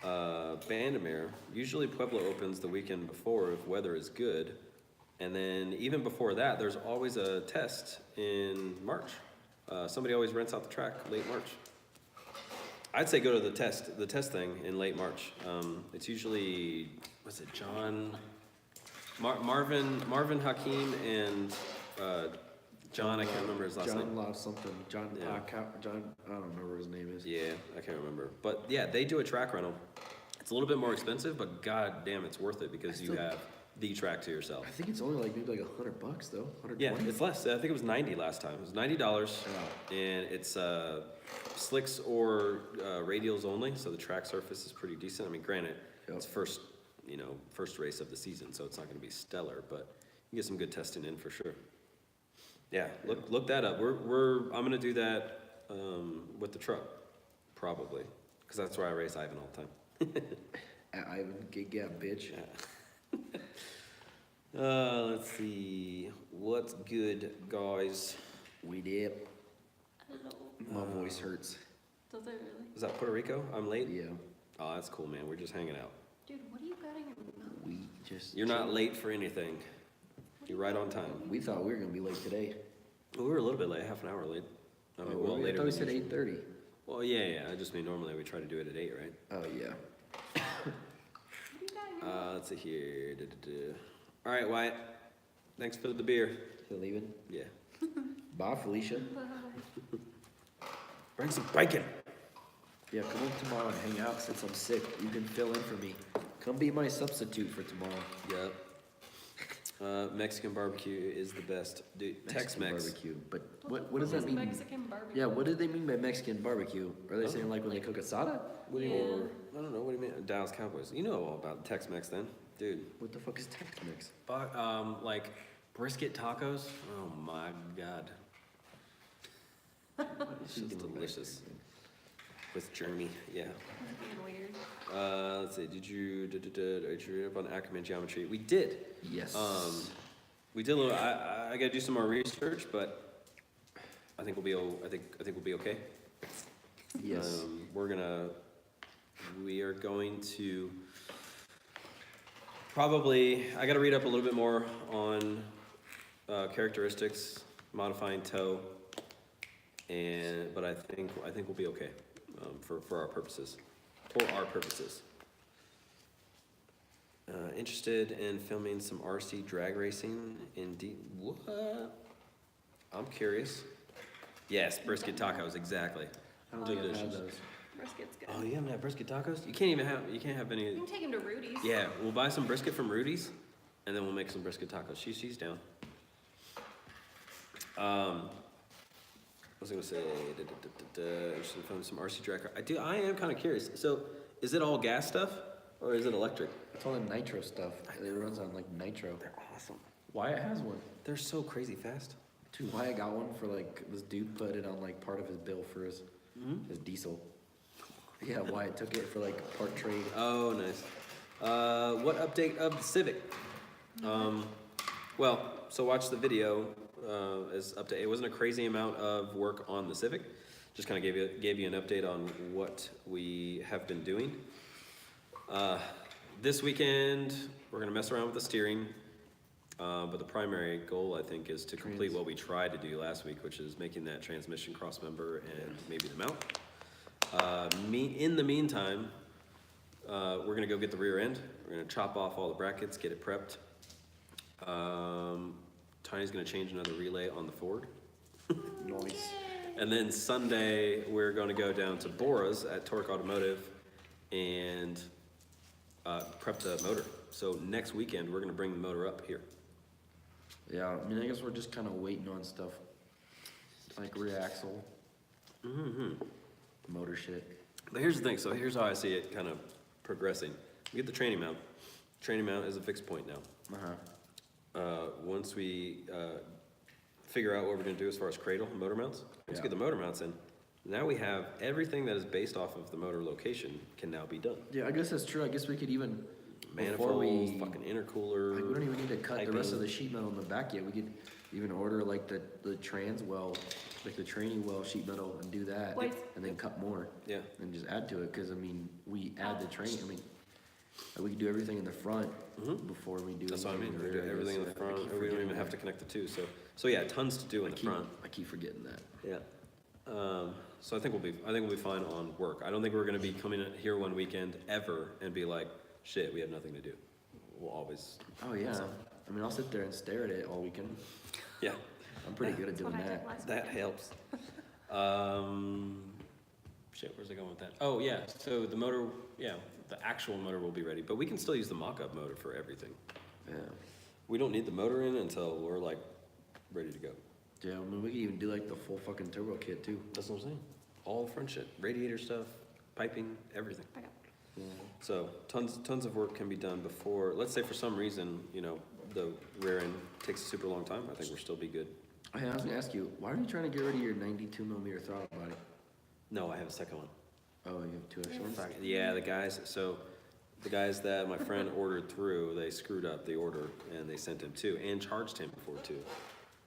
Bandamere. Usually Pueblo opens the weekend before if weather is good. And then even before that, there's always a test in March. Somebody always rents out the track late March. I'd say go to the test thing in late March. It's usually, what's it, John, Marvin Hakeem and John, I can't remember his last name. John lost something. John, Yeah. John, I don't remember what his name is. Yeah, I can't remember. But yeah, they do a track rental. It's a little bit more expensive, but god damn, it's worth it because you have the track to yourself. I think it's only like maybe like $100 though. 120. Yeah, it's less. I think it was $90 last time. It was $90, Yeah. and it's slicks or radials only, so the track surface is pretty decent. I mean, granted, Yep. it's first race of the season, so it's not going to be stellar, but you get some good testing in for sure. Yeah, look that up. I'm gonna do that with the truck, probably, because that's where I race Ivan all the time. Ivan, get bitch. Let's see, what's good, guys? We did. Hello. My voice hurts. Does it really? Is that Puerto Rico? I'm late. Yeah. Oh, that's cool, man. We're just hanging out. Dude, what do you got in your mouth? We just. You're not late for anything. You're right on time. We thought we were gonna be late today. Well, we were a little bit late, half an hour late. I mean, well, I later thought we than said usual. 8:30. Well, yeah. I just mean normally we try to do it at 8, right? Oh yeah. What do you got in your mouth? Let's see here. All right, Wyatt. Thanks for the beer. You leaving? Yeah. Bye, Felicia. Bye. Bring some bacon. Yeah, come home tomorrow and hang out since I'm sick. You can fill in for me. Come be my substitute for tomorrow. Yep. Mexican barbecue is the best. Dude, Mexican Tex-Mex. barbecue. But what does that is mean? Mexican barbecue. Yeah, what do they mean by Mexican barbecue? Are they Oh. saying like when they cook asada? What do you Yeah. mean? I don't know. What do you mean? Dallas Cowboys. You know all about Tex-Mex then, dude. What the fuck is Tex-Mex? Like brisket tacos. Oh my god. It's just delicious. With Jeremy, yeah. Being weird. Let's see, did you read up on Ackerman geometry? We did. Yes. We did a little, I gotta do some more research, but I think we'll be, I think we'll be okay. Yes. We are going to probably, I gotta read up a little bit more on characteristics, modifying toe, but I think we'll be okay for our purposes. Interested in filming some RC drag racing in what? I'm curious. Yes, brisket tacos, exactly. I don't think I've had Delicious. those. Brisket's good. Oh, you haven't had brisket tacos? You can't have any. You can take him to Rudy's. Yeah, we'll buy some brisket from Rudy's, and then we'll make some brisket tacos. She's down. What was I gonna say? Interested in filming some RC drag car. I am kind of curious. So, is it all gas stuff, or is it electric? It's all the nitro stuff. It runs on like nitro. They're awesome. Wyatt has one. They're so crazy fast. Dude, Wyatt got one for like, this dude put it on like part of his bill for his diesel. Yeah, Wyatt took it for like part trade. Oh, nice. What update of the Civic? Well, so watch the video as update. It wasn't a crazy amount of work on the Civic. Just kind of gave you an update on what we have been doing. This weekend, we're gonna mess around with the steering. But the primary goal, I think, is to complete what we tried to do last week, which is making that transmission cross member and maybe the mount. In the meantime, we're gonna go get the rear end. We're gonna chop off all the brackets, get it prepped. Tiny's gonna change another relay on the Ford. Nice. And then Sunday, we're gonna go down to Bora's at Torque Automotive and prep the motor. So next weekend, we're gonna bring the motor up here. Yeah, I mean, I guess we're just kind of waiting on stuff. Like rear axle, motor shit. But here's the thing, so here's how I see it kind of progressing. We get the training mount. Training mount is a fixed point now. Once we figure out what we're gonna do as far as cradle and motor mounts, once we get the motor mounts in, now we have everything that is based off of the motor location can now be done. Yeah, I guess that's true. I guess we could even, Manifolds, fucking intercooler. like, we don't even need to cut the rest of piping. the sheet metal in the back yet. We could even order like the trans well, like the training well sheet metal and do that. Wait. And then cut more. Yeah. And just add to it, cause I mean, we add the training, I mean, we could do everything in the front before we do. That's what I anything mean, in we the do rear, I everything in guess. the I front, keep or we don't forgetting even have that. to connect the two, so yeah, tons to do in the front. I keep forgetting that. Yeah. So I think we'll be fine on work. I don't think we're gonna be coming in here one weekend ever and be like, shit, we have nothing to do. We'll always. Oh, yeah. I mean, I'll sit there and stare at it all weekend. Yeah, I'm pretty good at That's what doing I did that. last that weekend. helps. Shit, where's I going with that? Oh, yeah, so the motor, the actual motor will be ready, but we can still use the mock-up motor for everything. Yeah. We don't need the motor in until we're like, ready to go. Yeah, I mean, we could even do like the full fucking turbo kit too. That's what I'm saying. All front shit, radiator stuff, piping, everything. I got So tons of work can be done before, let's say for some reason, the rear end takes a super long time, I think we'll still be good. I was gonna ask you, why are you trying to get rid of your 92 millimeter throttle body? No, I have a second one. Oh, you have two extra ones? Yeah, the guys that my friend ordered through, they screwed up the order and they sent him two and charged him for two.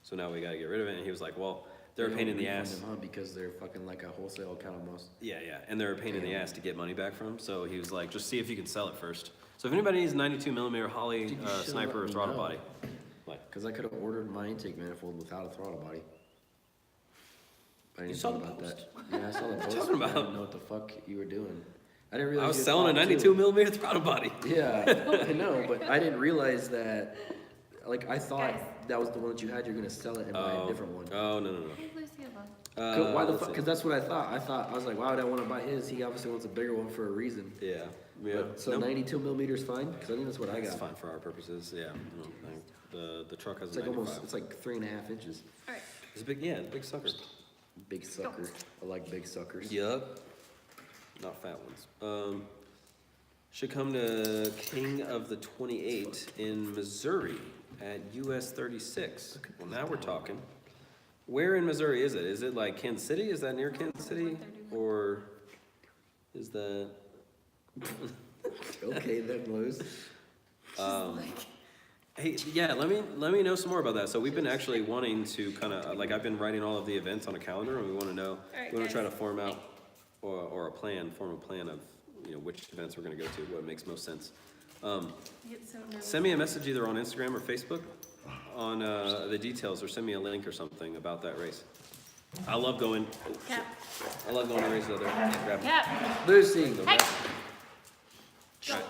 So now we gotta get rid of it, and he was like, well, they're a They pain in don't the refund ass. them, huh? Because they're fucking like a wholesale account almost. Yeah, and they're a pain in the ass to get money back from, so he was like, just see if you can sell it first. So if anybody needs a 92 millimeter Holley Dude, you should've sniper let or me throttle know. body. What? Cause I could have ordered my intake manifold without a throttle body. I You didn't saw think the about post? that. Yeah, I saw the post. talking but I about? didn't know what the fuck you were doing. I didn't realize I was you selling a thought, 92 too. millimeter throttle body. Yeah, I know, but I didn't realize that. Like, I thought Guys. that was the one that you had. You're gonna sell it and buy a different one. Oh, no. Hey, Luciana. Why the let's fuck? see. Because that's what I thought. I was like, why would I want to buy his? He obviously wants a bigger one for a reason. Yeah. But, so Nope. 92 millimeters fine? Because I think that's what I It's got. fine for our purposes, yeah. The truck has It's a like 95. almost. It's like 3.5 inches. All right. It's a big sucker. Big sucker. I like big suckers. Yup. Not fat ones. Should come to King of the 28 in Missouri at US 36. Well, now we're talking. Where in Missouri is it? Is it like Kansas City? Is that near I don't know Kansas City? what they're doing. Or is that, Okay, then, Luz. hey, yeah, let me know some more about that. So we've been actually wanting to kind of, like, I've been writing all of the events on a calendar, and we want to know, Alright, we want to try to guys. form out, or form a plan of, you know, which events we're going to go to, what makes most sense. I get so nervous. Send me a message either on Instagram or Facebook on the details, or send me a link or something about that race. I love going, Cap. I love going to races out there. Yeah, grab it. Cap. Lucy. Hey. Go. Alright.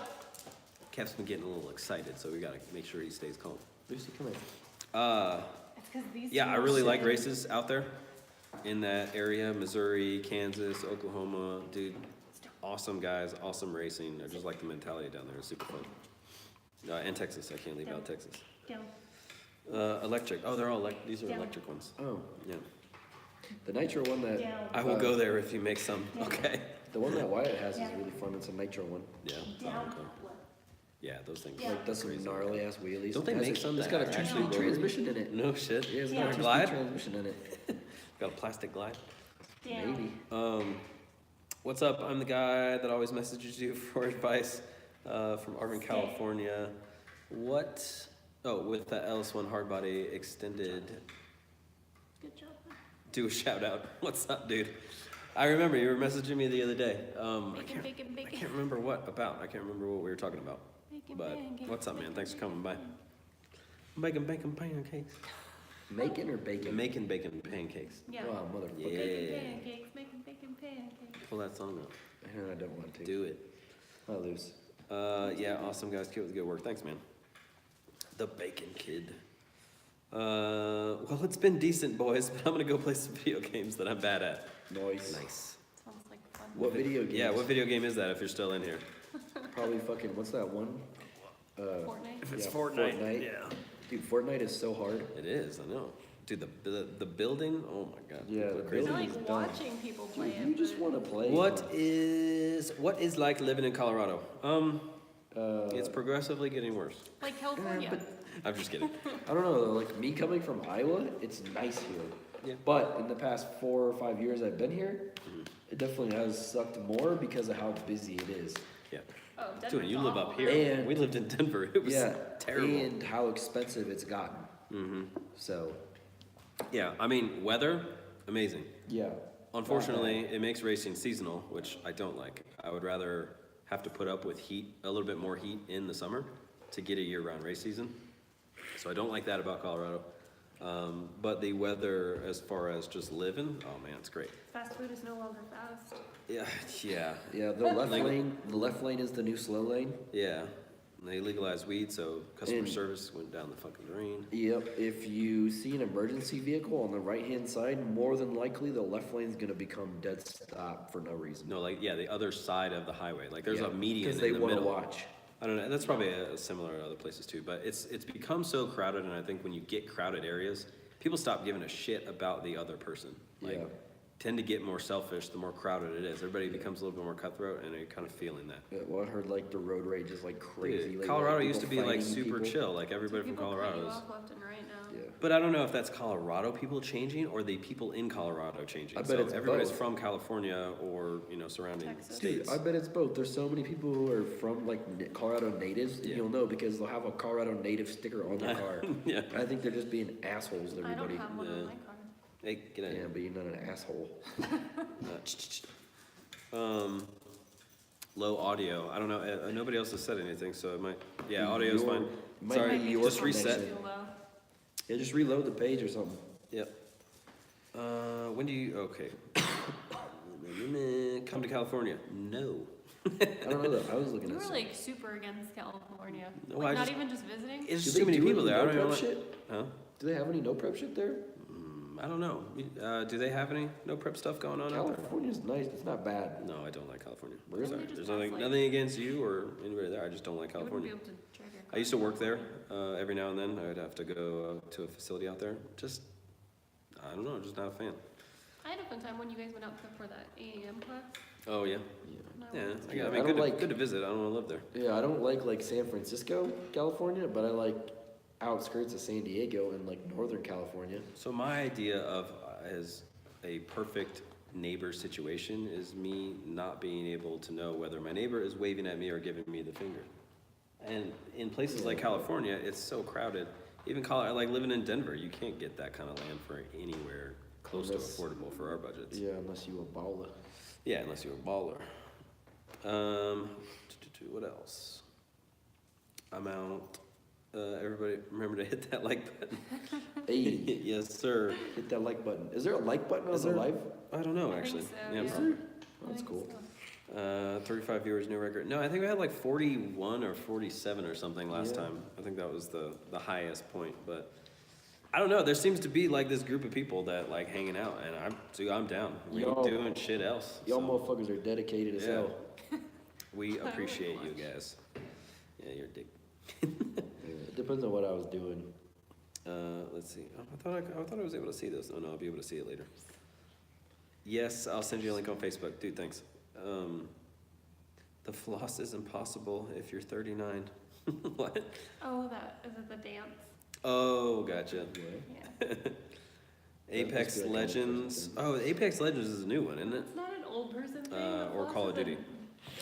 Kev's been getting a little excited, so we gotta make sure he stays calm. Lucy, come here. It's 'cause these Yeah, two I are really like sitting- races out there in that area, Missouri, Kansas, Oklahoma, dude. Awesome guys, awesome racing. I just like the mentality down there. It's super fun. And Texas, I can't leave out Texas. Down. Electric. Oh, they're all these are Down. electric ones. Oh, Yeah. the nitro one that. Down. I will go there if you make some. Okay. The one that Wyatt has is Yeah. really fun. It's a nitro one. Yeah. Down. Okay. Yeah, those things. Yeah. Like, does some Crazy. gnarly ass wheelies. Don't they make some It's that got a are two-speed actually transmission in it. No shit. Yeah, it's Yeah. got a two-speed Glide? transmission in it. Got a plastic glide. Down. Maybe. What's up? I'm the guy that always messages you for advice from Arvin, Stay. California. What? Oh, with the LS1 hardbody extended, Good job. do a shout out. What's up, dude? I remember you were messaging me the other day. Bacon, bacon, I bacon. can't remember what about. I can't remember what we were talking about. Bacon, But pancakes, what's up, man? bacon, Thanks for coming by. bacon. Bacon pancakes. Making or bacon? Making bacon pancakes. Yeah. Wow, motherfucker. Yeah. Bacon pancakes, making bacon pancakes. Pull that song up. I don't want to. Do it. I lose. Yeah, awesome guys. Keep up the good work. Thanks, man. The Bacon Kid. Well, it's been decent, boys, but I'm gonna go play some video games that I'm bad at. Nice. Nice. Sounds like fun. What video games? Yeah, what video game is that if you're still in here? Probably fucking, what's that one? Fortnite. If it's Yeah, Fortnite, Fortnite. yeah. Dude, Fortnite is so hard. It is, I know. Dude, the building, oh my god. Yeah, people are the I crazy. like building's done. watching people play Dude, it. you just but- want to play. What is like living in Colorado? It's Uh, progressively getting worse. Like California. I'm just kidding. I don't know, though, like me coming from Iowa, it's nice here. Yeah. But in the past 4 or 5 years I've been here, it definitely has sucked more because of how busy it is. Yeah. Oh, Denver's Dude, you live up awful. here. And- We lived in Denver. It was Yeah, terrible. and how expensive it's gotten. Mm-hmm. So, Yeah, I mean, weather, amazing. yeah. Unfortunately, it makes racing seasonal, which I don't like. I would rather have to put up with heat, a little bit more heat in the summer to get a year-round race season. So I don't like that about Colorado. But the weather, as far as just living, oh man, it's great. Fast food is no longer fast. Yeah, yeah, Yeah, the left lane is the new slow lane. yeah. And they legalized weed, so customer And- service went down the fucking drain. Yep, if you see an emergency vehicle on the right-hand side, more than likely the left lane's gonna become dead stop for no reason. No, like, yeah, the other side of the highway, like there's Yeah, a median in they the wanna middle. watch. I don't know, that's probably a similar to other places too, but it's become so crowded, and I think when you get crowded areas, people stop giving a shit about the other person. Like, Yeah. tend to get more selfish the more crowded it is. Everybody becomes a little bit more cutthroat, and you're kind of feeling that. Yeah, well, I heard like the road rage is like crazy. Dude, like, Colorado people used to be like fighting super people. chill, like everybody from People cut Colorado you is. off left and right now. Yeah. But I don't know if that's Colorado people changing or the people in Colorado changing. I bet So it's everybody's both. from California or, you know, surrounding Texas. Dude, states. I bet it's both. There's so many people who are from like Colorado natives, and Yeah. you'll know because they'll have a Colorado native sticker on their car. Yeah. I think they're just being assholes to I don't everybody. have one Yeah. on my car. Hey, get out of Yeah, here. but you're not an asshole. Low audio. I don't know. Nobody else has said anything, so it might. Yeah, audio's Your- fine. might Sorry, be your just reset. connection. Too low. Yeah, just reload the page or something. Yep. When do you? Okay. Come to California? No. I don't know though. I was looking You at were some. like super against California. No, Like I not just- even just visiting? It's Do just they too many do people any there. I no don't even prep like. shit? Huh? Do they have any no prep shit there? I don't know. Do they have any no prep stuff going on out there? California's nice. It's not bad. No, I don't like California. Really? Sorry. Just There's sounds nothing, like- nothing against you or anybody there. I just don't like You wouldn't be California. able to drive your car. I used to work there every now and then. I would have to go to a facility out there. Just, I don't know, just not a fan. I had a fun time when you guys went out for that AAM class. Oh, yeah. and I Yeah, went. I Yeah, mean, I don't good, like- good to visit. I don't want to live there. Yeah, I don't like San Francisco, California, but I like outskirts of San Diego in like Northern California. So my idea of as a perfect neighbor situation is me not being able to know whether my neighbor is waving at me or giving me the finger. And in places like California, it's so crowded. Even like living in Denver, you can't get that kind of land for anywhere close to affordable for our budgets. Yeah, unless you a baller. Yeah, unless you're a baller. What else? I'm out. Everybody remember to hit that like button. Hey, Yes, sir. hit that like button. Is there a like button on Is the there? live? I don't know, I think actually. so, Yeah, yeah. probably. Oh, that's cool. 35 viewers, new record. No, I think we had like 41 or 47 or something last Yeah. time. I think that was the highest point, but I don't know. There seems to be like this group of people that like hanging out, and I'm down. We Y'all- doing shit else. Y'all so motherfuckers are dedicated as Yeah. hell. we appreciate you guys. Yeah, you're a dick. It depends on what I was doing. Let's see. Oh, I thought I was able to see this. Oh no, I'll be able to see it later. Yes, I'll send you a link on Facebook, dude. Thanks. The floss is impossible if you're 39. What? Oh, is it the dance? Oh, gotcha. Yeah. Yeah. Apex be like Legends. an Oh, Apex Legends is a new one, isn't it? It's not an old person thing. Or it's Call of also Duty.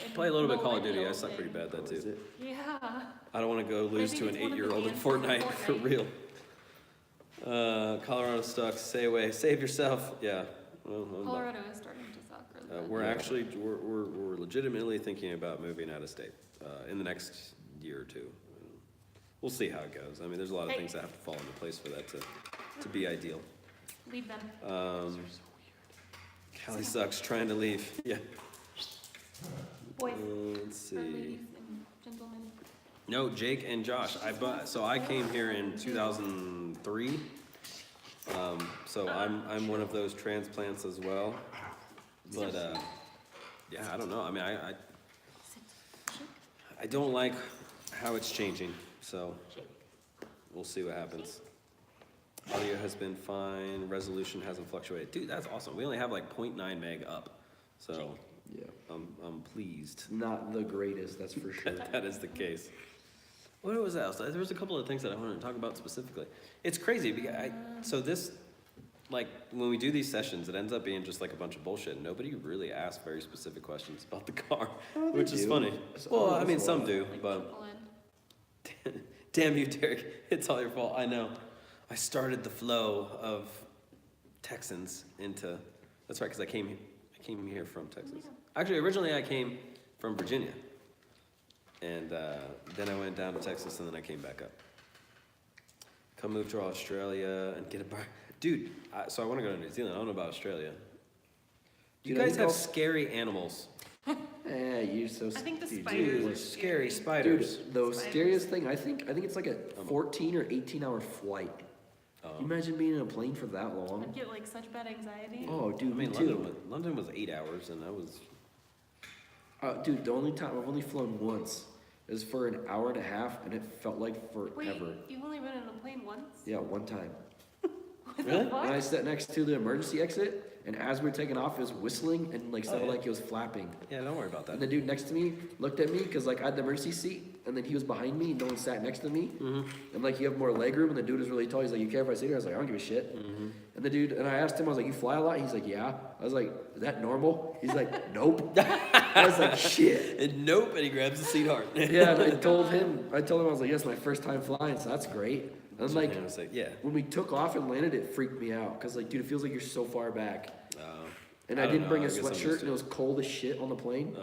a Play a little bit Call of Duty. I millennial suck pretty thing. bad at that Is too. it? Yeah. I don't want to go lose think to an it's one of the 8-year-old in dances in Fortnite for Fortnite. real. Colorado sucks. Stay away. Save yourself. Yeah. Well, Colorado is starting to suck really bad. we're actually we're legitimately thinking about moving out of state in the next year or two. We'll see how it goes. I mean, there's a lot of things that have to fall into place for that to be ideal. Leave them. Callie sucks. Trying to leave. Yeah. Boys. Let's Or see. ladies and gentlemen. No, Jake and Josh. So I came here in 2003. So I'm one of those transplants as well. But yeah, I don't know. I mean, I don't like how it's changing. So we'll see what happens. Audio has been fine. Resolution hasn't fluctuated. Dude, that's awesome. We only have like 0.9 meg up. So Yeah. I'm pleased. Not the greatest, that's for sure. That is the case. What was else? There was a couple of things that I wanted to talk about specifically. It's crazy because so this, like when we do these sessions, it ends up being just like a bunch of bullshit. Nobody really asks very specific questions about the car, Oh, they which is do. funny. Well, I mean, some do, Like but people in. damn you, Derek. It's all your fault. I know. I started the flow of Texans into. That's right, because I came here from Texas. Actually, originally I came from Virginia. And then I went down to Texas, and then I came back up. Come move to Australia and get a bar. Dude, so I want to go to New Zealand. I don't know about Australia. You Dude, I guys think have I'll- scary animals. You're so. I think the dude, spiders Dude, are scary Dude, spiders. the Spiders. scariest thing, I think it's like a 14 or 18-hour flight. Can you imagine being in a plane for that long? I'd get like such bad anxiety. Oh, I dude, me mean, too. London was 8 hours, and that was. Dude, the only time I've only flown once is for an hour and a half, and it felt like Wait, forever. you've only been in a plane once? Yeah, one time. What Really? the fuck? And I sat next to the emergency exit, and as we were taking off, it was whistling and like sounded yeah. like it was flapping. Yeah, don't worry about And that. the dude next to me looked at me because like I had the emergency seat, and then he was behind me, and no one sat next to me. And like you have more leg room, and the dude was really tall. He's like, "You care if I sit here?" I was like, "I don't give a shit." And the dude, and I asked him, I was like, "You fly a lot?" He's like, "Yeah." I was like, "Is that normal?" He's like, "Nope." I was like, "Shit." And nope, and he grabs the seat hard. Yeah, and I told him, I was like, "Yes, my first time flying, so that's great." And like, And I was like, yeah. when we took off and landed, it freaked me out because like, dude, it feels like you're so far back. And I I don't didn't know, bring I a guess I'm used sweatshirt, to and it was cold as shit on the plane.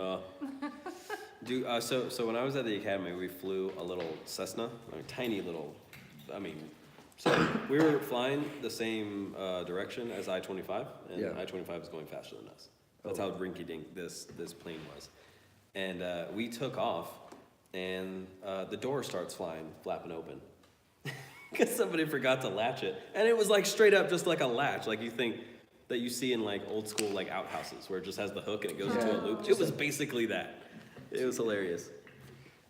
Dude, so when I was at the academy, we flew a little Cessna, a tiny little, I mean, so we were flying the same direction as I-25, and Yeah. I-25 was going faster than us. That's Oh. how rinky-dink this plane was. And we took off, and the door starts flapping open. Because somebody forgot to latch it. And it was like straight up just like a latch, like you think that you see in like old school like outhouses where it just has the hook and it goes into a Yeah. loop. It was basically that. It was hilarious.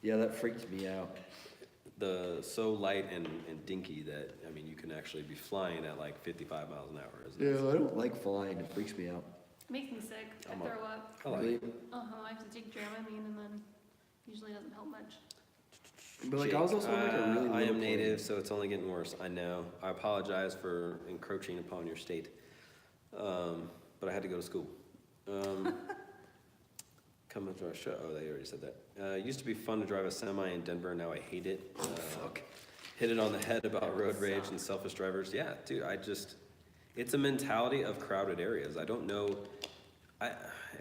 Yeah, that freaked me out. So light and dinky that, I mean, you can actually be flying at like 55 miles an hour. Isn't Yeah, I don't like flying. It freaks me out. It makes me sick. I I'm throw up. I like Really? it. I have to take Dramamine and then usually doesn't help much. But like I was also on like a really little I am plane. native, so it's only getting worse. I know. I apologize for encroaching upon your state. But I had to go to school. Coming to our show. Oh, they already said that. It used to be fun to drive a semi in Denver. Now I hate it. Fuck. Hit it on the head about road rage and selfish drivers. Yeah, dude, it's a mentality of crowded areas. I don't know,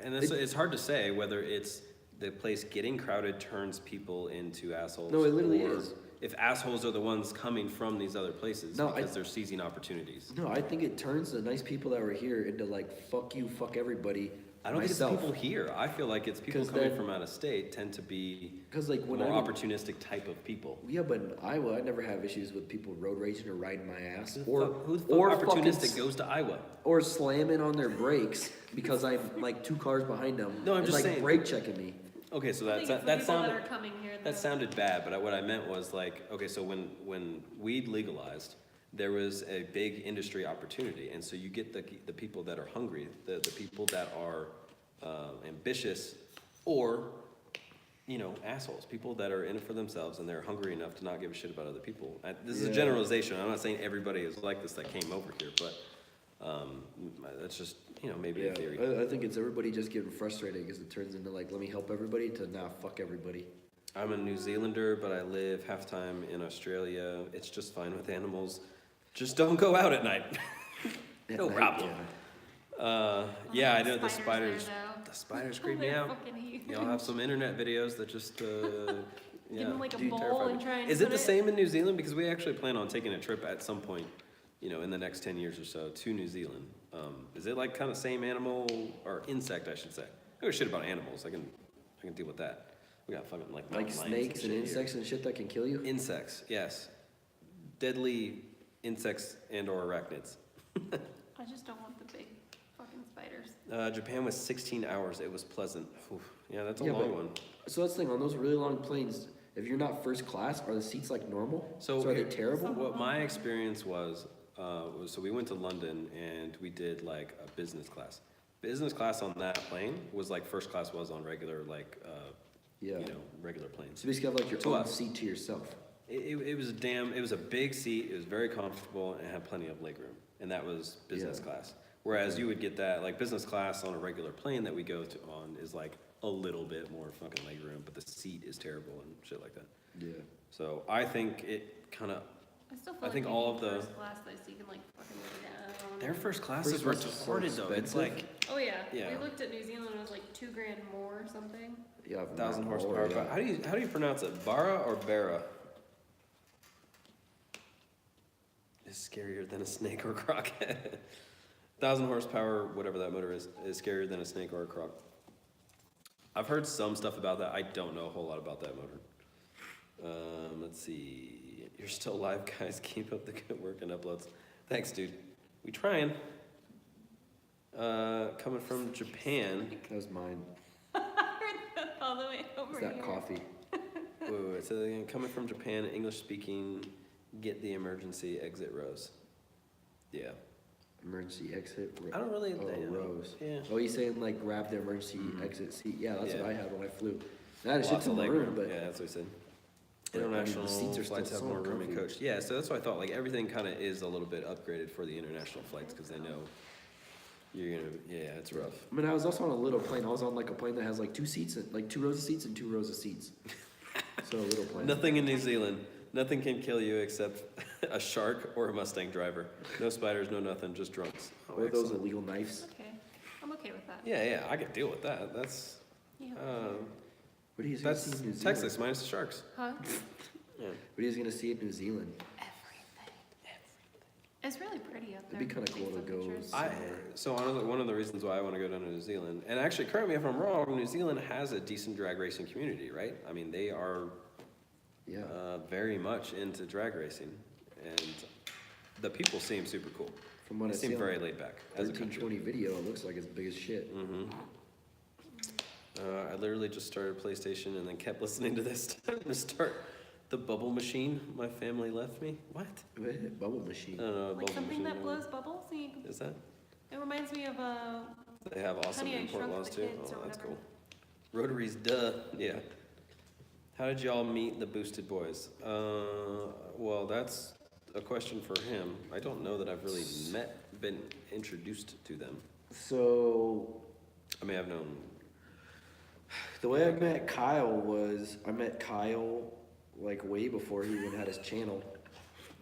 it's hard to say whether it's the place getting crowded turns people into assholes. No, it literally or is. If assholes are the ones coming from these other places No, because they're seizing opportunities. No, I think it turns the nice people that were here into like, fuck you, fuck everybody. I don't myself. think it's people here. I feel like it's people 'Cause coming then- from out of state tend to be Cause like when more I would, opportunistic type of people. yeah, but in Iowa, I never have issues with people road raging or riding my ass Who's or opportunistic goes to Iowa? or slamming on their brakes because I'm like 2 cars behind them. No, I'm and just like saying. brake checking me. Okay, so I think it's the that people that sounded are coming here. that though. sounded bad, but what I meant was like, okay, so when weed legalized, there was a big industry opportunity, and so you get the people that are hungry, the people that are ambitious, or assholes, people that are in it for themselves and they're hungry enough to not give a shit about other people. This is a Yeah. generalization. I'm not saying everybody is like this that came over here, but that's just maybe Yeah, a theory. I think it's everybody just getting frustrated because it turns into like, let me help everybody to nah, fuck everybody. I'm a New Zealander, but I live half time in Australia. It's just fine with animals. Just don't go out at night. No At night, problem. Yeah, I know the spiders spiders. there, though. The spiders creep me They're out. fucking huge. Y'all have some internet videos that just Give them like a Dude, bowl terrify and me. try and Is it put the same in New Zealand? Because we actually plan on taking a trip at some point, in the next 10 years or so to New Zealand. Is it like kind of same animal or insect, I should say? I know shit about animals. I can deal with that. We got fucking like Like mountain lions snakes and shit insects and shit that can kill you. here. Insects, yes. Deadly insects and or arachnids. I just don't want the big fucking spiders. Japan was 16 hours. It was pleasant. Oof. Yeah, that's a Yeah, long but- one. So that's the thing, on those really long planes, if you're not first class, are the seats like normal? So are they here- terrible? What my experience was so we went to London and we did like a business class. Business class on that plane was like first class was on regular Yeah. regular planes. So basically have like your To own us. seat to yourself. It was a big seat. It was very comfortable and it had plenty of legroom. And that was business Yeah. class. Whereas you would get that, like business class on a regular plane that we go to on is like a little bit more fucking legroom, but the seat is terrible and shit like that. Yeah. So I think it kind of, I still feel I like think you all need of the- first class though, so you can like fucking look down. their first classes First were class is so retarded though. It's expensive. like Oh yeah. Yeah. We looked at New Zealand. It was like $2,000 more or something. Yeah. 1,000 not horsepower. more, But yeah. how do you pronounce it? Bara or Bara? Is scarier than a snake or a croc. 1,000 horsepower, whatever that motor is scarier than a snake or a croc. I've heard some stuff about that. I don't know a whole lot about that motor. Let's see. You're still live, guys. Keep up the good work and uploads. Thanks, dude. We trying. Coming from Japan. That was mine. All the way over It's that here. coffee. Wait, it says again, coming from Japan, English speaking, get the emergency exit rows. Yeah. Emergency exit. I don't really. Oh, rows. Yeah. Oh, he's saying like grab the emergency Mhm. exit seat. Yeah, that's Yeah. what I had when I flew. That is shit Lots to of leg maroon, room. but Yeah, that's what he said. But, I mean, the International seats are still flights have so more room and uncomfy. coach. Yeah, so that's why I thought like everything kind of is a little bit upgraded for the international flights because they know you're gonna. Yeah, it's rough. I mean, I was also on a little plane. I was on like a plane that has like 2 seats, and, like 2 rows of seats and 2 rows of seats. So a little plane. Nothing in New Zealand. Nothing can kill you except a shark or a Mustang driver. No spiders, no nothing, just drunks. Oh, Or those excellent. illegal knives. Okay. I'm okay with that. Yeah, I could deal with that. That's Yeah. What are you gonna see that's in New Zealand? Texas minus the sharks. Huh? Yeah. What are you gonna see in New Zealand? It's really pretty up there. It'd be kinda Take cool to some go pictures. So one of the reasons why I want to go down to New Zealand, and actually, correct me if I'm wrong, New Zealand has a decent drag racing community, right? I mean, they are Yeah. very much into drag racing, and the people seem super cool. From what They I see seem on very laid back as a country. 1320 video, it looks like it's big as shit. Mm-hmm. I literally just started PlayStation and then kept listening to this to start the bubble machine. My family left me. What? Bubble machine. I don't know. Like bubble something that machine. blows bubbles. So you can, Is that? it reminds me of They have awesome Honey, I import Shrunk laws the too. Kids Oh, or that's whatever. cool. Rotaries, duh. Yeah. How did y'all meet the Boosted Boys? Well, that's a question for him. I don't know that I've really been introduced to them. So I mean, I've known. the way I met Kyle was I met Kyle like way before he even had his channel,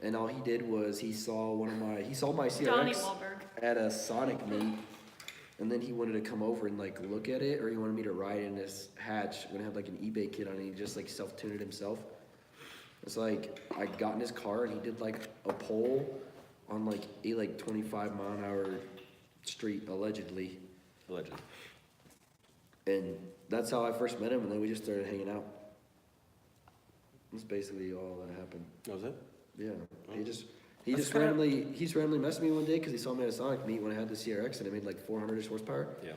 and all he did was he saw my Donnie CRX Wahlberg. at a Sonic meet, and then he wanted to come over and like look at it, or he wanted me to ride in this hatch when it had like an eBay kit on it. He just like self-tuned it himself. It's like I got in his car and he did like a pole on like a 25-mile-an-hour street allegedly. Allegedly. And that's how I first met him, and then we just started hanging out. That's basically all that happened. That was it? Yeah, he just That's randomly messaged me one day because he saw me at a Sonic meet when I had the CRX and it made like 400 horsepower, Yeah.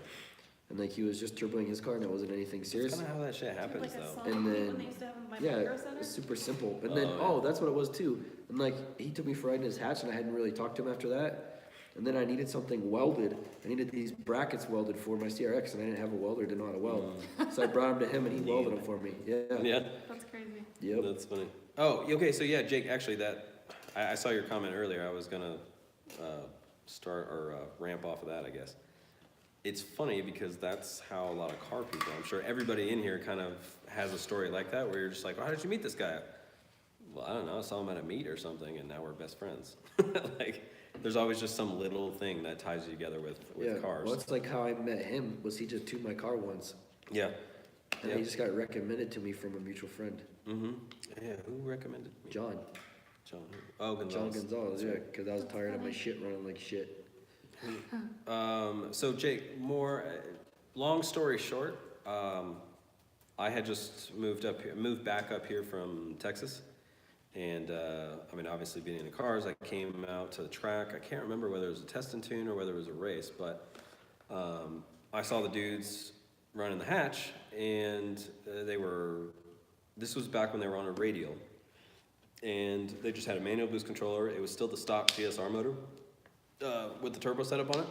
and like he was just turboing his car and it wasn't anything That's serious. kind of how that shit happens, Like a though. song And when then- they used to have them by Yeah, Micro Center. it's super simple. And then Oh, yeah. that's what it was too. And like he took me for riding his hatch, and I hadn't really talked to him after that. And then I needed something welded. I needed these brackets welded for my CRX, and I didn't have a welder, didn't know how to weld. So I brought him to him, and he welded them for me. Yeah. Yeah. That's crazy. Yep. That's funny. Oh, okay. So yeah, Jake. Actually, I saw your comment earlier. I was gonna start or ramp off of that, I guess. It's funny because that's how a lot of car people, I'm sure everybody in here kind of has a story like that where you're just like, oh, how did you meet this guy? Well, I don't know. I saw him at a meet or something, and now we're best friends. Like, there's always just some little thing that ties you together with Yeah. cars. Well, that's like how I met him. Was he just tuned my car once, Yeah. and Yeah. he just got recommended to me from a mutual friend, Mm-hmm. Yeah. Who recommended me? John. John. Oh, John Gonzalez. Gonzalez. That's Yeah, right. because I was tired of my shit running like shit. So Jake, long story short, I had just moved back up here from Texas, and I mean, obviously being into cars, I came out to the track. I can't remember whether it was a test and tune or whether it was a race, but I saw the dudes running the hatch, and this was back when they were on a radial, and they just had a manual boost controller. It was still the stock GSR motor with the turbo setup on it.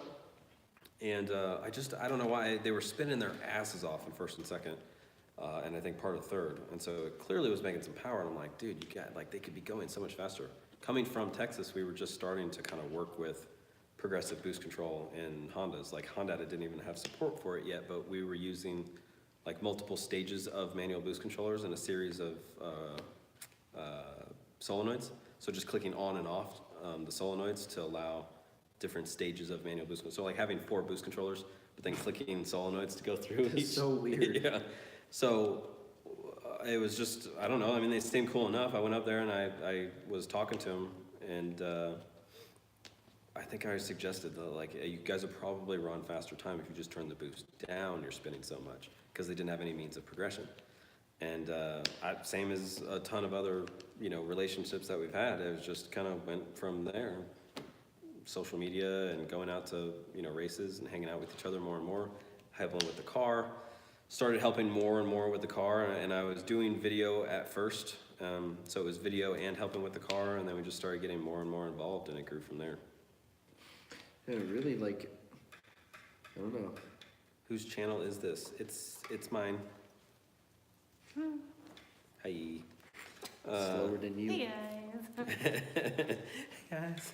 And I don't know why they were spinning their asses off in first and second, and I think part of third. And so it clearly was making some power. And I'm like, dude, they could be going so much faster. Coming from Texas, we were just starting to kind of work with progressive boost control in Hondas. Like Honda didn't even have support for it yet, but we were using like multiple stages of manual boost controllers and a series of solenoids. So just clicking on and off the solenoids to allow different stages of manual boost control. So like having 4 boost controllers, but then clicking solenoids to go through It's each. so weird. Yeah. So it was just, I don't know. I mean, they seemed cool enough. I went up there and I was talking to them, and I think I suggested that like, hey, you guys would probably run faster time if you just turn the boost down. You're spinning so much, because they didn't have any means of progression. And same as a ton of other, relationships that we've had. It was just kind of went from there. Social media and going out to, races and hanging out with each other more and more, helping with the car. Started helping more and more with the car, and I was doing video at first. So it was video and helping with the car, and then we just started getting more and more involved, and it grew from there. Yeah, really, like, I don't know. Whose channel is this? It's mine. Hi. Slower than you. Hey guys. Guys.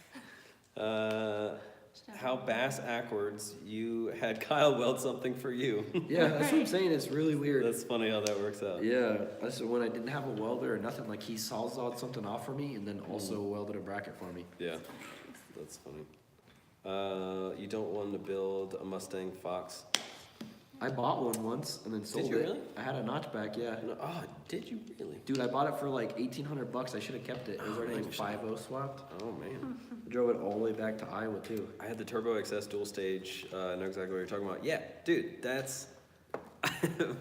How bass backwards you had Kyle weld something for you. Yeah, that's what I'm saying. It's really weird. That's funny how that works out. Yeah, that's when I didn't have a welder or nothing. Like he sawzawed something off for me, and then also welded a bracket for me. Yeah, that's funny. You don't want to build a Mustang Fox. I bought one once and then sold you it. really? I had a notchback, yeah. No, oh, did you really? Dude, I bought it for like $1,800. I should have kept it. It was already man, like you should've. 5.0 swapped. Oh man. I drove it all the way back to Iowa too. I had the Turbo XS dual stage. I know exactly what you're talking about. Yeah, dude, that's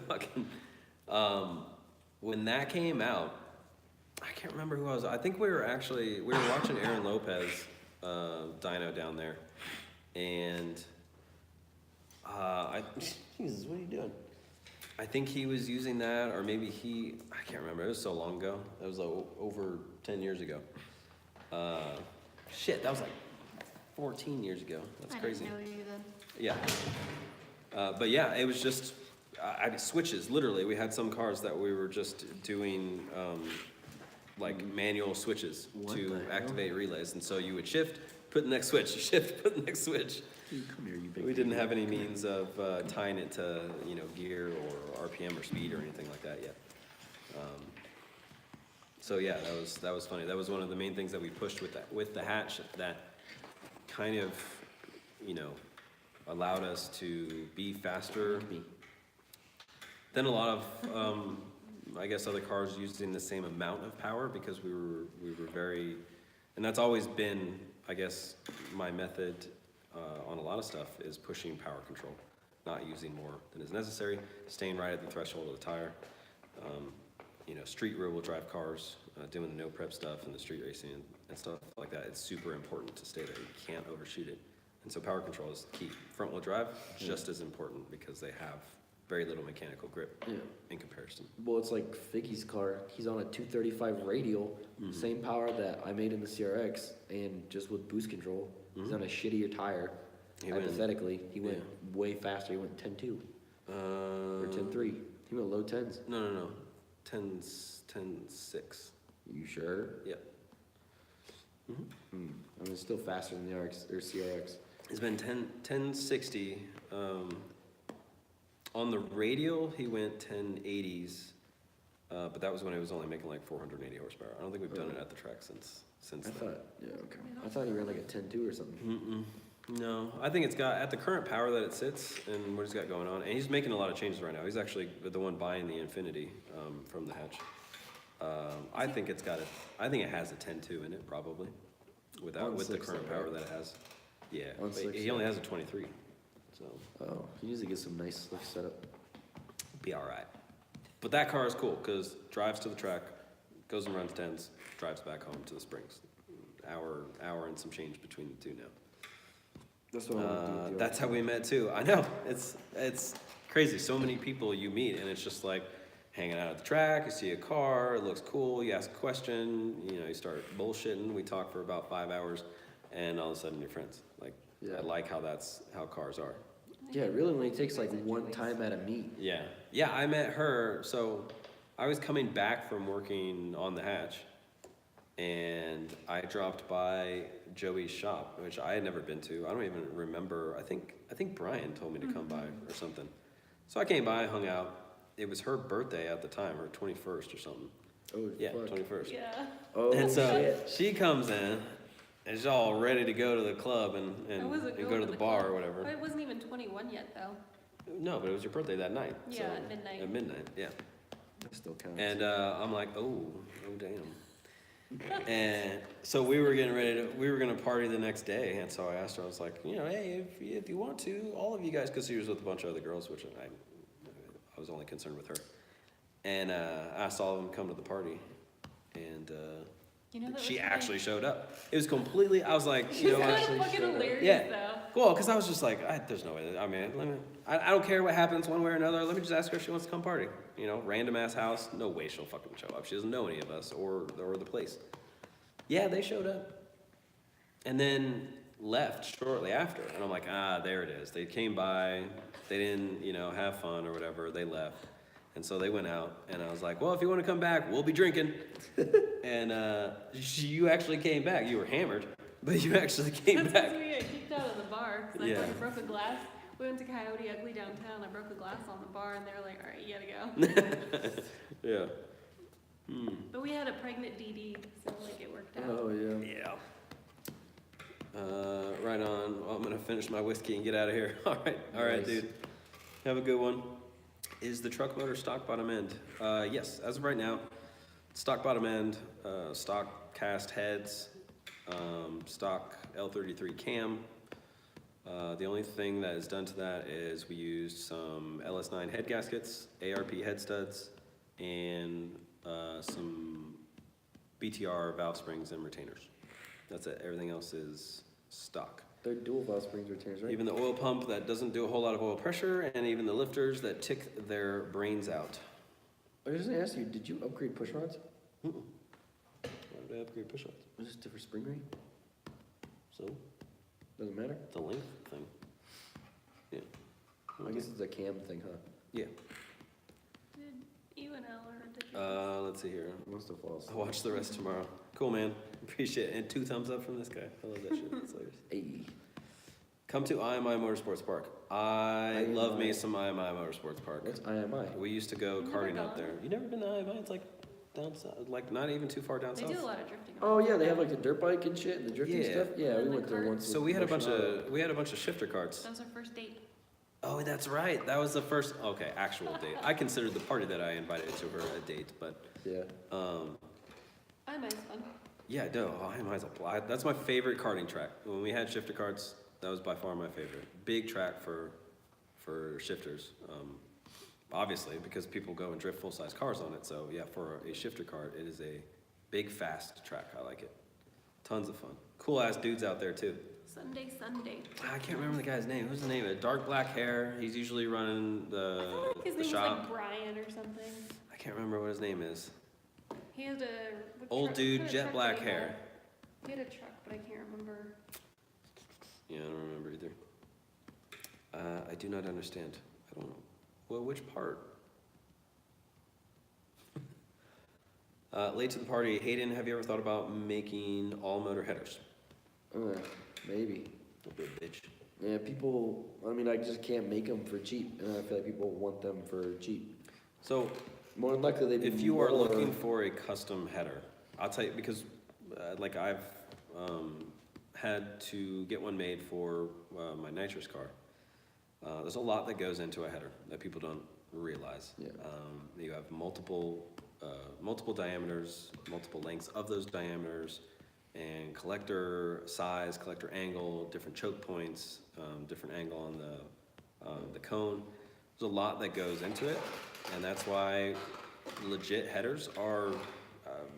fucking. When that came out, I can't remember who I was. I think we were watching Aaron Lopez dyno down there, and Jesus, what are you doing? I think he was using that, or maybe I can't remember. It was so long ago. That was over 10 years ago. That was like 14 years ago. That's crazy. I didn't know you then. Yeah. But yeah, it was just, switches, literally. We had some cars that we were just doing, like manual switches What to the hell? activate relays. And so you would shift, put the next switch, shift, put the next switch. Dude, come here, you big We didn't baby. have any means of tying it to, gear or RPM or speed or anything like that yet. So yeah, that was funny. That was one of the main things that we pushed with the hatch that kind of, allowed us to be faster than a lot of, I guess, other cars using the same amount of power, because we were very, and that's always been, I guess, my method on a lot of stuff is pushing power control, not using more than is necessary, staying right at the threshold of the tire. Street rear-wheel drive cars, doing the no prep stuff and the street racing and stuff like that, it's super important to stay there. You can't overshoot it. And so power control is key. Front wheel drive, just as important, because they have very little mechanical grip in comparison. Well, it's like Figgy's car. He's on a 235 radial, same power that I made in the CRX, and just with boost control. He's on a shittier tire. Hypothetically, he went way faster. He went 10.2 or 10.3. He went low 10s. No. 10.6. You sure? Yeah. I mean, it's still faster than the RX or CRX. It's been 1060. On the radial, he went 1080s, but that was when it was only making like 480 horsepower. I don't think we've done it at the track since I then. I thought he ran like a 10.2 or something. No, I think it's got, at the current power that it sits and what he's got going on, and he's making a lot of changes right now. He's actually the one buying the Infinity from the hatch. I think it has a 10.2 in it probably, with the current power that it has. Yeah, but he only has a 23, so. Oh, he needs to get some nice slick setup. Be all right. But that car is cool because drives to the track, goes and runs 10s, drives back home to the Springs. Hour and some change between the two now. That's what I want to do with the That's how we met too. I know, it's crazy. So many people you meet, and it's just like hanging out at the track. You see a car, it looks cool. You ask a question, you start bullshitting. We talk for about 5 hours, and all of a sudden you're friends. Like, I like how that's how cars are. Yeah, it really only takes like one time at a meet. Yeah. I met her. So I was coming back from working on the hatch, and I dropped by Joey's shop, which I had never been to. I don't even remember. I think Brian told me to come by or something. So I came by, hung out. It was her birthday at the time, her 21st or something. Oh, Yeah, fuck. 21st. Yeah. Oh, And so shit. she comes in, and she's all ready to go to the club and I wasn't go going to the bar club. or whatever. I wasn't even 21 yet, though. No, but it was your birthday that night. Yeah, so- at midnight. At midnight, yeah. That still counts. And I'm like, oh damn. And so we were gonna party the next day, and so I asked her, I was like, hey, if you want to, all of you guys, because she was with a bunch of other girls, which I was only concerned with her, and I asked all of them to come to the party, and That she was actually showed up. It was completely, I was like, She's kind actually of fucking showed up. hilarious, Yeah. though. well, because I was just like, there's no way. I mean, I don't care what happens one way or another. Let me just ask her if she wants to come party. Random ass house. No way she'll fucking show up. She doesn't know any of us or the place. Yeah, they showed up, and then left shortly after. And I'm like, there it is. They came by. They didn't, have fun or whatever. They left, and so they went out. And I was like, well, if you want to come back, we'll be drinking. And you actually came back. You were hammered, but you actually came That's back. because we got kicked out of the bar. Because Yeah. I fucking broke a glass. We went to Coyote Ugly downtown. I broke a glass on the bar, and they were like, all right, you gotta go. Yeah. But we had a pregnant DD, so it worked out. Oh, yeah. Yeah. Right on. Well, I'm gonna finish my whiskey and get out of here. All right, Nice. dude. Have a good one. Is the truck motor stock bottom end? Yes, as of right now, stock bottom end, stock cast heads, stock L33 cam. The only thing that is done to that is we used some LS9 head gaskets, ARP head studs, and some BTR valve springs and retainers. That's it. Everything else is stock. They're dual valve springs retainers, right? Even the oil pump that doesn't do a whole lot of oil pressure, and even the lifters that tick their brains out. I was just gonna ask you, did you upgrade push rods? Why did I upgrade push rods? Was this different spring rate? So, Doesn't matter? the length thing. Yeah. I guess it's a cam thing, huh? Yeah. Did you and Al or did you? Let's see here. Must have fallen I'll watch the rest tomorrow. Cool, man. Appreciate it. And 2 thumbs up from this guy. I love that shit. That's hilarious. Hey. Come to IMI Motorsports Park. I love me IMI. some IMI Motorsports Park. What's IMI? We used to go You've never karting out gone? there. You never been to IMI? It's like down south, like not even too far down They south. do a lot of drifting. Oh yeah, they have like the dirt bike and shit, and the drifting Yeah. stuff. Yeah, And we the went there cart. once. So with we had a bunch Motion of shifter carts. That was our first date. Oh, that's right. That was the first actual date. I considered the party that I invited to her a date, but Yeah. IMI's fun. yeah, no, IMI's that's my favorite karting track. When we had shifter carts, that was by far my favorite. Big track for shifters. Obviously, because people go and drift full-size cars on it. So yeah, for a shifter cart, it is a big, fast track. I like it. Tons of fun. Cool ass dudes out there too. Sunday. I can't remember the guy's name. Who's the name? Dark black hair. He's usually running I feel like his the name shop. was like Brian or something. I can't remember what his name is. He had what Old truck- dude, what jet truck black did he have? hair. He had a truck, but I can't remember. Yeah, I don't remember either. I do not understand. I don't know. Well, which part? Late to the party. Hayden, have you ever thought about making all motor headers? Maybe. Don't be a bitch. Yeah, people. I mean, I just can't make them for cheap, and I feel like people want them for cheap. So, More than likely, they'd be if you are more- looking for a custom header, I'll tell you because, like I've had to get one made for my nitrous car. There's a lot that goes into a header that people don't realize. Yeah. You have multiple diameters, multiple lengths of those diameters, and collector size, collector angle, different choke points, different angle on the cone. There's a lot that goes into it, and that's why legit headers are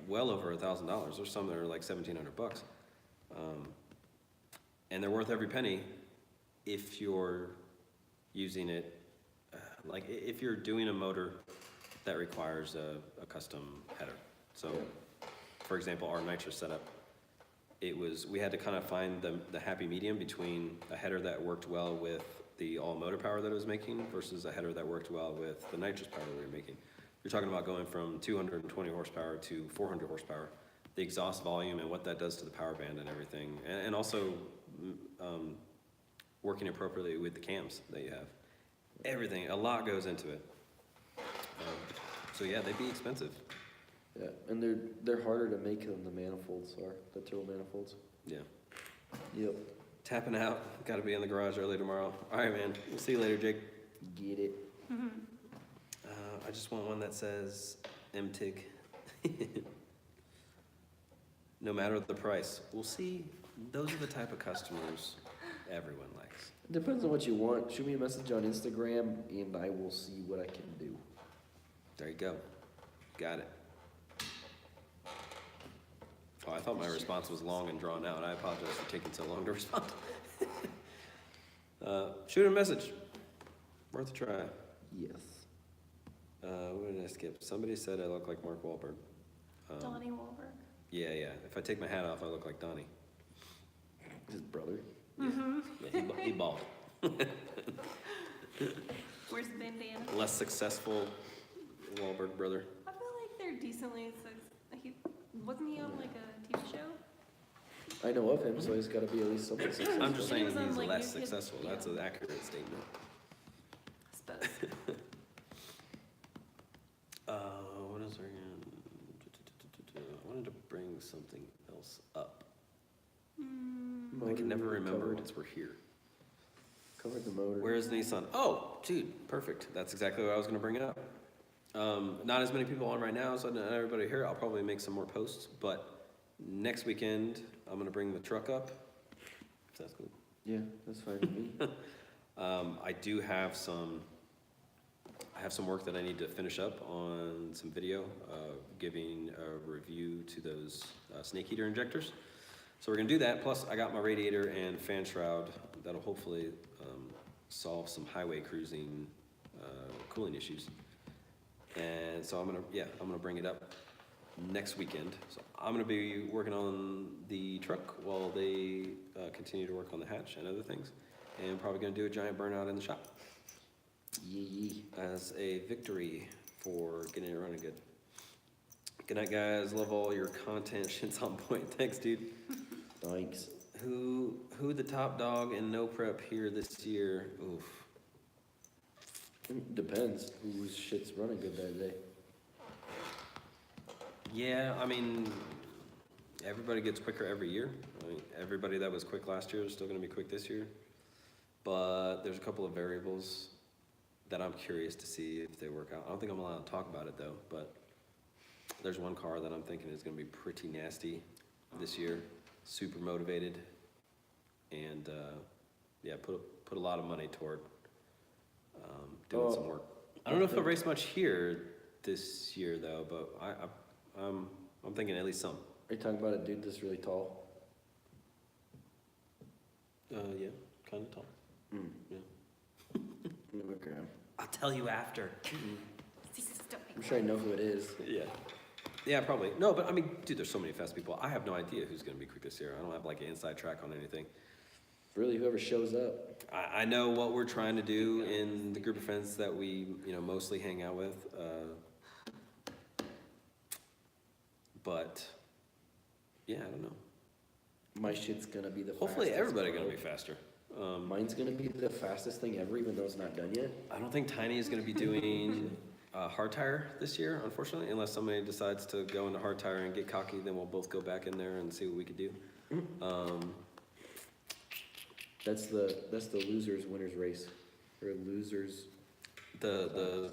well over $1,000. There's some that are like $1,700, and they're worth every penny if you're using it. Like if you're doing a motor that requires a custom header. So, for example, our nitrous setup, we had to kind of find the happy medium between a header that worked well with the all motor power that it was making versus a header that worked well with the nitrous power that we were making. You're talking about going from 220 horsepower to 400 horsepower, the exhaust volume and what that does to the power band and everything, and also working appropriately with the cams that you have. Everything, a lot goes into it. So yeah, they'd be expensive. Yeah, and they're harder to make than the manifolds are, the turbo manifolds. Yeah. Yep. Tapping out. Got to be in the garage early tomorrow. All right, man. We'll see you later, Jake. Get it. I just want one that says MTIG. No matter the price. We'll see. Those are the type of customers everyone likes. It depends on what you want. Shoot me a message on Instagram, and I will see what I can do. There you go. Got it. Oh, I thought my response was long and drawn out. I apologize for taking so long to respond. Shoot a message. Worth a try. Yes. What did I skip? Somebody said I look like Mark Wahlberg. Donnie Wahlberg. Yeah. If I take my hat off, I look like Donnie. His brother. Mm-hmm. Yeah, he bald. Where's the bandana? Less successful Wahlberg brother. I feel like they're decently. Wasn't he on like a TV show? I know of him, so he's got to be at least somewhat successful. I'm just saying was on, he's like, less New Kids- successful. yeah. That's an accurate statement. I suppose. What is there again? I wanted to bring something else up. I can never remember once we're here. Covered the motor. Where is Nissan? Oh, dude, perfect. That's exactly what I was going to bring up. Not as many people on right now, so not everybody here. I'll probably make some more posts, but next weekend I'm going to bring the truck up. If that's cool. Yeah, that's fine with me. I do have some. I have some work that I need to finish up on some video, giving a review to those snake heater injectors. So we're gonna do that. Plus, I got my radiator and fan shroud that'll hopefully solve some highway cruising cooling issues. And so I'm gonna bring it up next weekend. So I'm gonna be working on the truck while they continue to work on the hatch and other things, and probably gonna do a giant burnout in the shop. Yee. as a victory for getting it running good. Good night, guys. Love all your content. Shit's on point. Thanks, dude. Thanks. Who the top dog in no prep here this year? Oof. It depends whose shit's running good that day. Yeah, I mean, everybody gets quicker every year. I mean, everybody that was quick last year is still going to be quick this year. But there's a couple of variables that I'm curious to see if they work out. I don't think I'm allowed to talk about it though, but there's one car that I'm thinking is going to be pretty nasty this year. Super motivated, and yeah, put a lot of money toward doing some work. I don't know if he'll race much here this year though, but I'm thinking at least some. Are you talking about a dude that's really tall? Yeah, kind of tall. Mm. Yeah. Okay. I'll tell you after. I'm sure I know who it is. Yeah. Yeah, probably. No, but I mean, dude, there's so many fast people. I have no idea who's going to be quick this year. I don't have like an inside track on anything. Really, whoever shows up. I know what we're trying to do in the group of friends that we, mostly hang out with. But yeah, I don't know. My shit's gonna be the Hopefully fastest. everybody bro. going to be faster. Mine's gonna be the fastest thing ever, even though it's not done yet. I don't think Tiny is going to be doing hard tire this year, unfortunately, unless somebody decides to go into hard tire and get cocky. Then we'll both go back in there and see what we could do. That's the losers winners race, or losers. The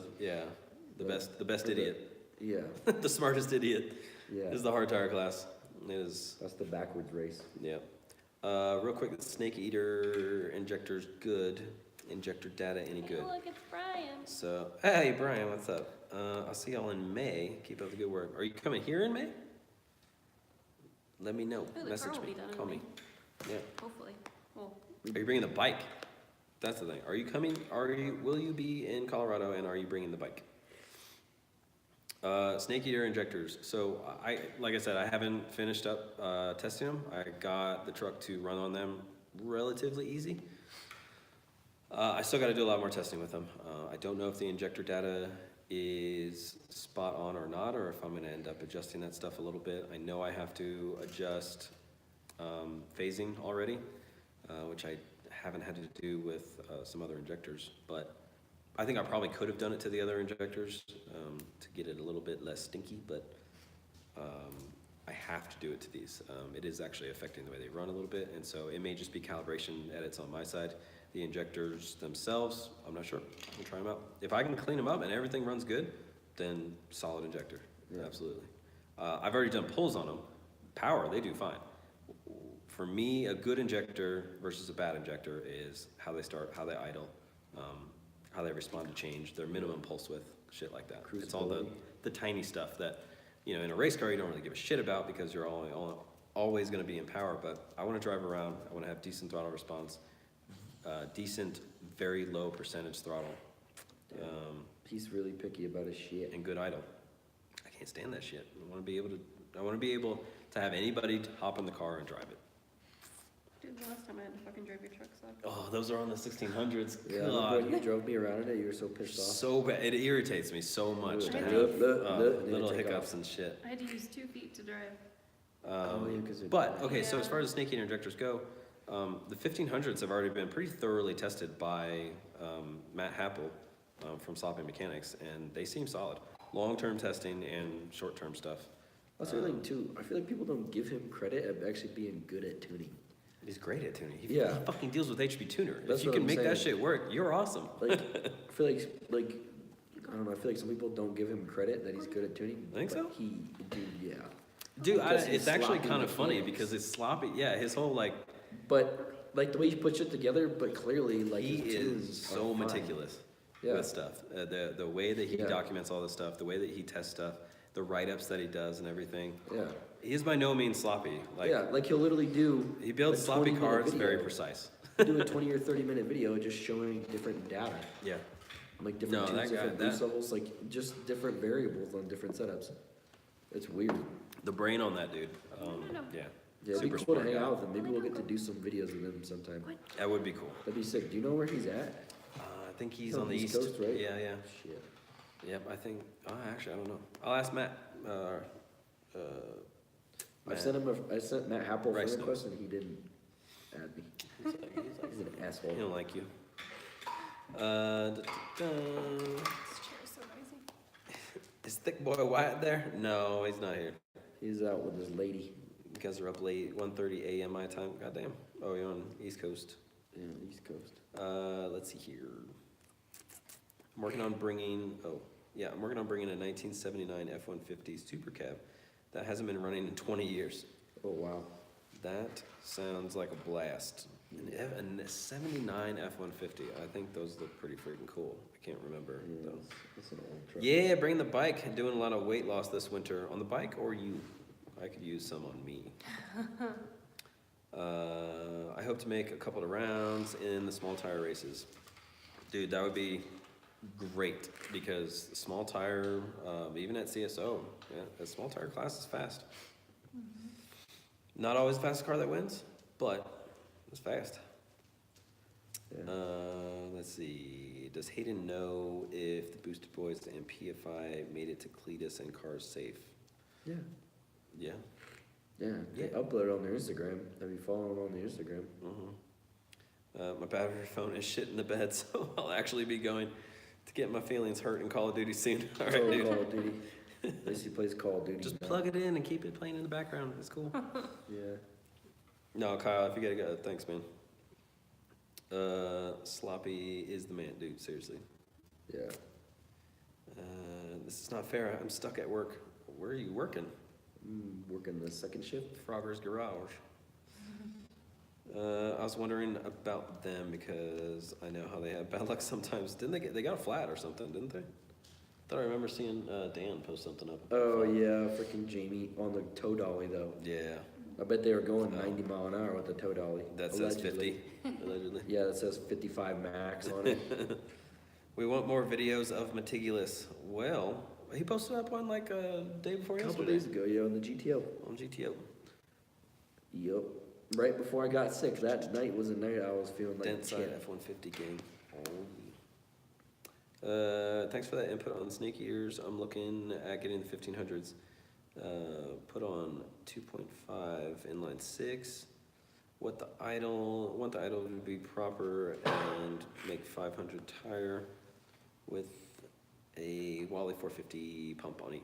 best idiot, Yeah, the smartest idiot yeah. is the hard tire class. That's the backwards race. Yeah. Real quick, the snake eater injector's good. Injector data any Hey, good? look, it's Brian. So, hey Brian, what's up? I'll see y'all in May. Keep up the good work. Are you coming here in May? Let me know. Oh, the Message car will me. be done in Call me. May. Yeah. Hopefully. Well, Are you bringing the bike? That's the thing. Are you coming? Will you be in Colorado, and are you bringing the bike? Snake eater injectors. So like I said, I haven't finished up testing them. I got the truck to run on them relatively easy. I still got to do a lot more testing with them. I don't know if the injector data is spot on or not, or if I'm going to end up adjusting that stuff a little bit. I know I have to adjust phasing already, which I haven't had to do with some other injectors, but I think I probably could have done it to the other injectors to get it a little bit less stinky, but I have to do it to these. It is actually affecting the way they run a little bit, and so it may just be calibration edits on my side. The injectors themselves, I'm not sure. I'll try them out. If I can clean them up and everything runs good, then solid injector, Yeah. absolutely. I've already done pulls on them. Power, they do fine. For me, a good injector versus a bad injector is how they start, how they idle, how they respond to change, their minimum pulse width, shit like that. It's all the tiny stuff that, in a race car you don't really give a shit about because you're always going to be in power, but I want to drive around, I want to have decent throttle response, decent, very low percentage throttle, He's really picky about his shit. and good idle. I can't stand that shit. I want to be able to have anybody hop in the car and drive it. dude, the last time I had to fucking drive your truck sucked. Oh, those are on the 1600s. Yeah, God. remember when you drove me around in it, you were so pissed off. So bad. It irritates me so much to Look, have look, and then little take hiccups off. and shit. I had to use 2 feet to drive. Oh, yeah, 'cause it- But, okay, so Yeah. as far as snake eater injectors go, the 1500s have already been pretty thoroughly tested by Matt Happel from Sloppy Mechanics, and they seem solid. Long-term testing and short-term stuff. That's the other thing too. I feel like people don't give him credit at actually being good at tuning. He's great at tuning. He Yeah. fucking deals with HB Tuner. That's If you what can I'm make that saying. shit work, you're awesome. Like, I feel like I don't know. I feel like some people don't give him credit that he's good at tuning. Think so? but dude, yeah. Dude, Because he's it's actually sloppy kind of with funny wheels. because it's sloppy. Yeah, his whole like, But like the way he puts it together, but clearly like he his is tunes so are fine. meticulous Yeah. with stuff. The way that he Yeah. documents all this stuff, the way that he tests stuff, the write-ups that he does and everything. Yeah. He is by no means sloppy. Like, yeah, like he'll literally do. he builds a sloppy 20-minute cards very video. precise. He'll do a 20 or 30-minute video just showing different data, Yeah. like different No, tunes, that guy- different that- boost levels, like just different variables on different setups. It's weird. The brain on that dude. No. Yeah. Yeah, it'd Super be cool to smart hang guy. out with him. Maybe we'll get to do some videos with him sometime. That would be cool. That'd be sick. Do you know where he's at? I think he's Oh, on the East east. Coast, right? Yeah, yeah. Shit. Yep, I think, actually, I don't know. I'll ask Matt. I sent Matt Happel Rice friend knows. request and he didn't add me. He's like, He's an he asshole. don't like you. Da-da-da. This chair is so noisy. Is Thick Boy Wyatt there? No, he's not here. He's out with his lady. You guys are up late, 1:30 a.m. my time. Goddamn. Oh, you're on East Coast. Yeah, East Coast. Let's see here. I'm working on bringing a 1979 F-150 Super Cab that hasn't been running in 20 years. Oh, wow. That sounds like a blast. A 79 F-150. I think those look pretty freaking cool. I can't remember Yeah, though. that's an old truck. Yeah, bring the bike. Doing a lot of weight loss this winter. On the bike or you? I could use some on me. I hope to make a couple of rounds in the small tire races. Dude, that would be great because the small tire, even at CSO, yeah, the small tire class is fast. Not always the fastest car that wins, but it's fast. Yeah. Let's see. Does Hayden know if the Boosted Boys and PFI made it to Cletus and Cars Safe? Yeah. Yeah. Yeah. They Yeah. upload it on their Instagram. Have you followed them on the Instagram? My battery phone is shit in the bed, so I'll actually be going to get my feelings hurt in Call of Duty soon. All right, So dude. Call of Duty. At least he plays Call of Duty. Just now. plug it in and keep it playing in the background. It's cool. Yeah. No, Kyle, if you gotta go, thanks, man. Sloppy is the man, dude. Seriously. Yeah. This is not fair. I'm stuck at work. Where are you working? Working the second shift. Frogger's Garage. I was wondering about them because I know how they have bad luck sometimes. Didn't they got a flat or something, didn't they? Thought I remember seeing Dan post something up. Oh yeah, freaking Jamie on the tow dolly though. Yeah, I bet they were going 90 mile an hour with the tow dolly. that says Allegedly. 50, allegedly. Yeah, that says 55 max on it. We want more videos of Meticulous. Well, he posted up one like a day before A couple yesterday days ago, yeah, on the GTO. on GTO. Yup. Right before I got sick, that night was a night I was feeling like Dent side shit. F-150 game. Thanks for that input on Snake Ears. I'm looking at getting the 1500s. Put on 2.5 inline 6. Want the idle to be proper and make 500 tire with a Wally 450 pump on it.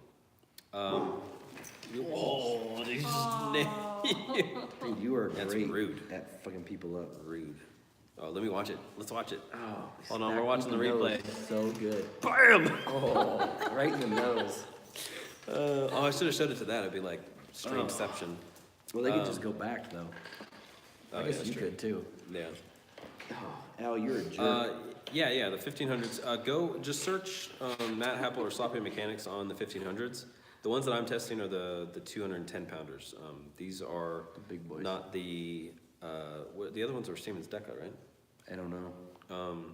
Oh, these Dude, you are That's great rude. at fucking people up. Rude. Oh, let me watch it. Let's watch it. Oh, Hold on, smack we're watching the me in replay. nose. So good. Bam! Oh, right in the nose. I should have showed it to that. It'd be like streamception. Well, they could just go back though. Oh, I yeah, guess that's you true. could too. Yeah. Al, you're a jerk. Yeah, the 1500s. Go just search Matt Happel or Sloppy Mechanics on the 1500s. The ones that I'm testing are the 210 pounders. These are The big boys. not the the other ones are Siemens Deca, right? I don't know.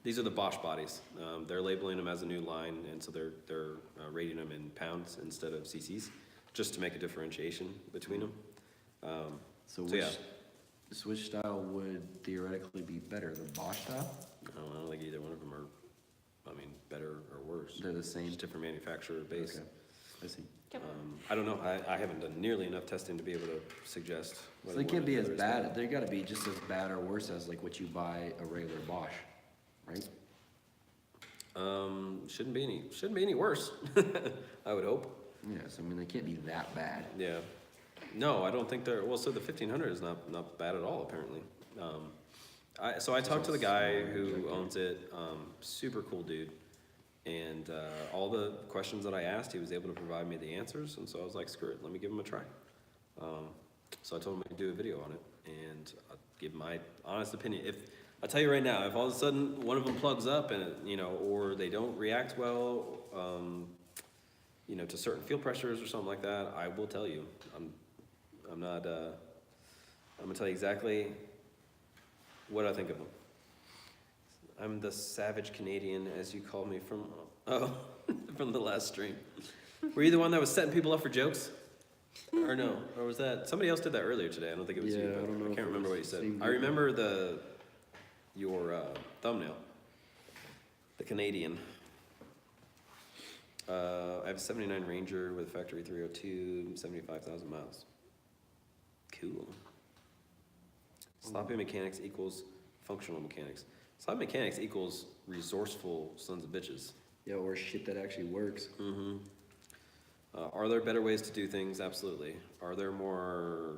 These are the Bosch bodies. They're labeling them as a new line, and so they're rating them in pounds instead of cc's, just to make a differentiation between them. So yeah. which style would theoretically be better? The Bosch style? I don't think either one of them are, better or worse. They're the same. Just different manufacturer base. Okay. I see. I don't know. I haven't done nearly enough testing to be able to suggest. So whether they one can't be is as better or bad. They gotta be just as bad or worse as like what you buy a regular Bosch, right? Shouldn't be any worse. I would hope. Yes, I mean they can't be that bad. Yeah. No, I don't think they're. Well, so the 1500 is not bad at all apparently. I talked to the guy who owns it. Super cool dude. And all the questions that I asked, he was able to provide me the answers, and so I was like, screw it, let me give him a try. So I told him I'd do a video on it, and I'll give my honest opinion. If I'll tell you right now, if all of a sudden one of them plugs up and or they don't react well, to certain fuel pressures or something like that, I will tell you. I'm not. I'm gonna tell you exactly what I think of them. I'm the savage Canadian, as you called me from from the last stream. Were you the one that was setting people up for jokes? Or no? Or was that somebody else did that earlier today? I don't think it was you. Yeah, But I don't know I if can't it remember was what you said. same I group. remember your thumbnail. The Canadian. I have a 79 Ranger with a factory 302, 75,000 miles. Cool. Sloppy mechanics equals functional mechanics. Sloppy mechanics equals resourceful sons of bitches. Yeah, or shit that actually works. Mm-hmm. Are there better ways to do things? Absolutely. Are there more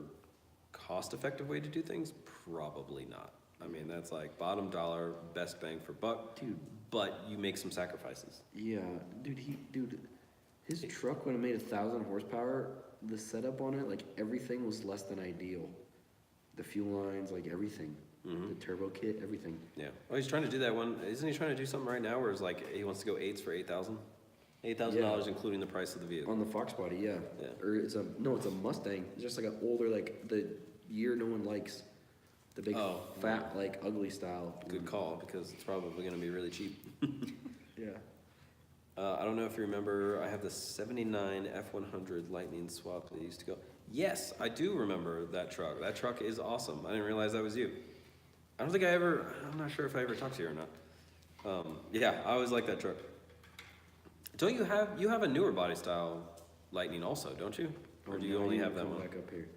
cost-effective way to do things? Probably not. I mean, that's like bottom dollar, best bang for buck. Dude. But you make some sacrifices. Yeah, dude, his truck when it made 1,000 horsepower, the setup on it, like everything was less than ideal. The fuel lines, like everything. Mm-hmm. The turbo kit, everything. Yeah. Well, he's trying to do that one. Isn't he trying to do something right now where it's like he wants to go 8s for 8,000? $8,000 including the price of the vehicle. On the Fox body, yeah. Yeah. Or it's a Mustang. It's just like an older, like the year no one likes. The big fat, like ugly style. Good call, because it's probably going to be really cheap. Yeah. I don't know if you remember, I have the 79 F100 Lightning swap that used to go. Yes, I do remember that truck. That truck is awesome. I didn't realize that was you. I'm not sure if I ever talked to you or not. Yeah, I always like that truck. Don't you have a newer body style Lightning also, don't you? Or do you only have that one? Back up here.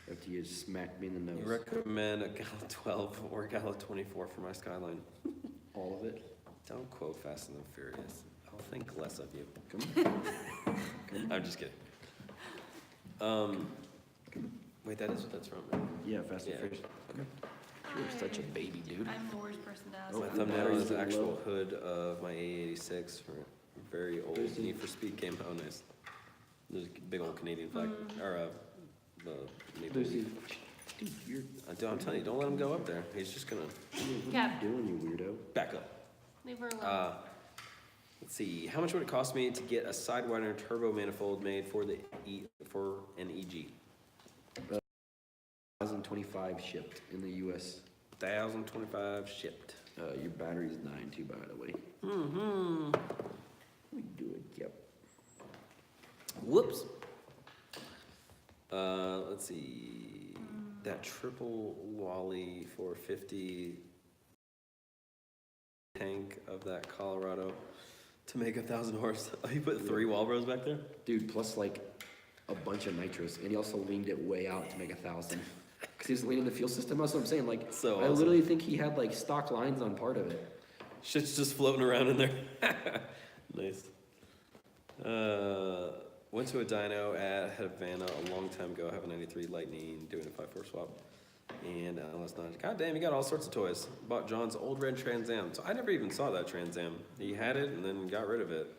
After you smack me in the nose. You recommend a Gala 12 or a Gala 24 for my Skyline? All of it. Don't quote Fast and the Furious. I'll think less of you. Come on. I'm just kidding. Wait, that is what that's from, right? Yeah, Fast and Yeah. Furious. You're such a baby, dude. I'm the worst person to ask. Oh, My that. thumbnail battery's is the low. actual hood of my A86 for a very old There's the- Need for Speed game. Oh, nice. There's a big old Canadian flag, or the maple There's leaf. Dude, you're. I'm telling you, don't let him go up there. He's just gonna What Cap. are you doing, you weirdo? back up. Leave her alone. Let's see. How much would it cost me to get a Sidewinder turbo manifold made for the for an EG? 1,025 shipped in the U.S. 1,025 shipped. Your battery's 9 too, by the way. Mm-hmm. We do it, yep. Whoops. Let's see. That triple Wally 450 tank of that Colorado to make 1,000 horse. Oh, you put 3 Walbros back there? Dude, plus like a bunch of nitrous, and he also leaned it way out to make 1,000. Cause he was leaning the fuel system. That's what I'm saying. Like, So I awesome. literally think he had like stock lines on part of it. Shit's just floating around in there. Nice. Went to a dyno at Havana a long time ago. I have a 93 Lightning doing a 5.4 swap. And last night, god damn, you got all sorts of toys. Bought John's old red Trans Am. So I never even saw that Trans Am. He had it and then got rid of it.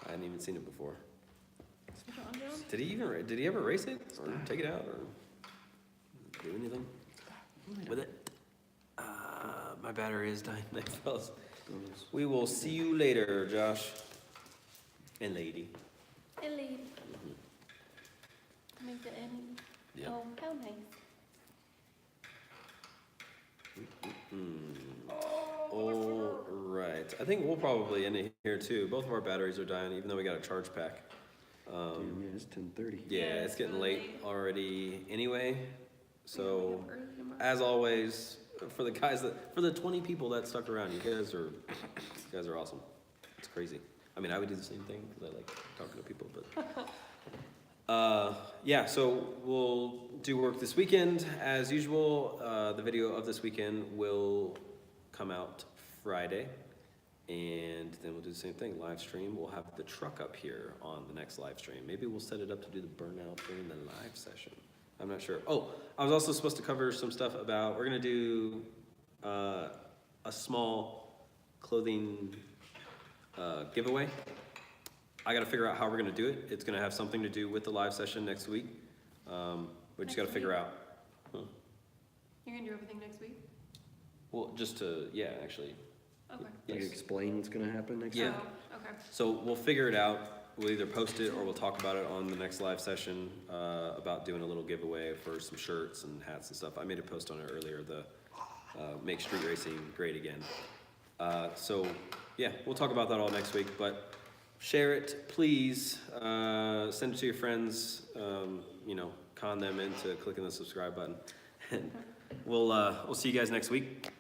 I hadn't even seen it before. John Jones? Did he ever race it? Or take it out? Or do anything with it? My battery is dying. Thanks, fellas. We will see you later, Josh. And lady. Hey, lady. Make the end. Yeah. Oh, how nice. All right. I think we'll probably end it here too. Both of our batteries are dying, even though we got a charge pack. Damn, yeah, it's 10:30. Yeah, Yeah, it's it's getting really late late. already anyway. So, Early tomorrow. as always, for the 20 people that stuck around, you guys are awesome. It's crazy. I mean, I would do the same thing because I like talking to people, but yeah. So we'll do work this weekend as usual. The video of this weekend will come out Friday, and then we'll do the same thing. Live stream. We'll have the truck up here on the next live stream. Maybe we'll set it up to do the burnout during the live session. I'm not sure. Oh, I was also supposed to cover some stuff about. We're gonna do a small clothing giveaway. I got to figure out how we're going to do it. It's going to have something to do with the live session next week. We just got to figure out. Huh? You're gonna do everything next week? Well, just to, yeah, actually. Okay. Like Yes. explain what's gonna happen next Yeah. week. Oh, okay. So we'll figure it out. We'll either post it or we'll talk about it on the next live session about doing a little giveaway for some shirts and hats and stuff. I made a post on it earlier, the Make Street Racing Great Again. So yeah, we'll talk about that all next week, but share it, please. Send it to your friends, con them into clicking the subscribe button. And we'll see you guys next week.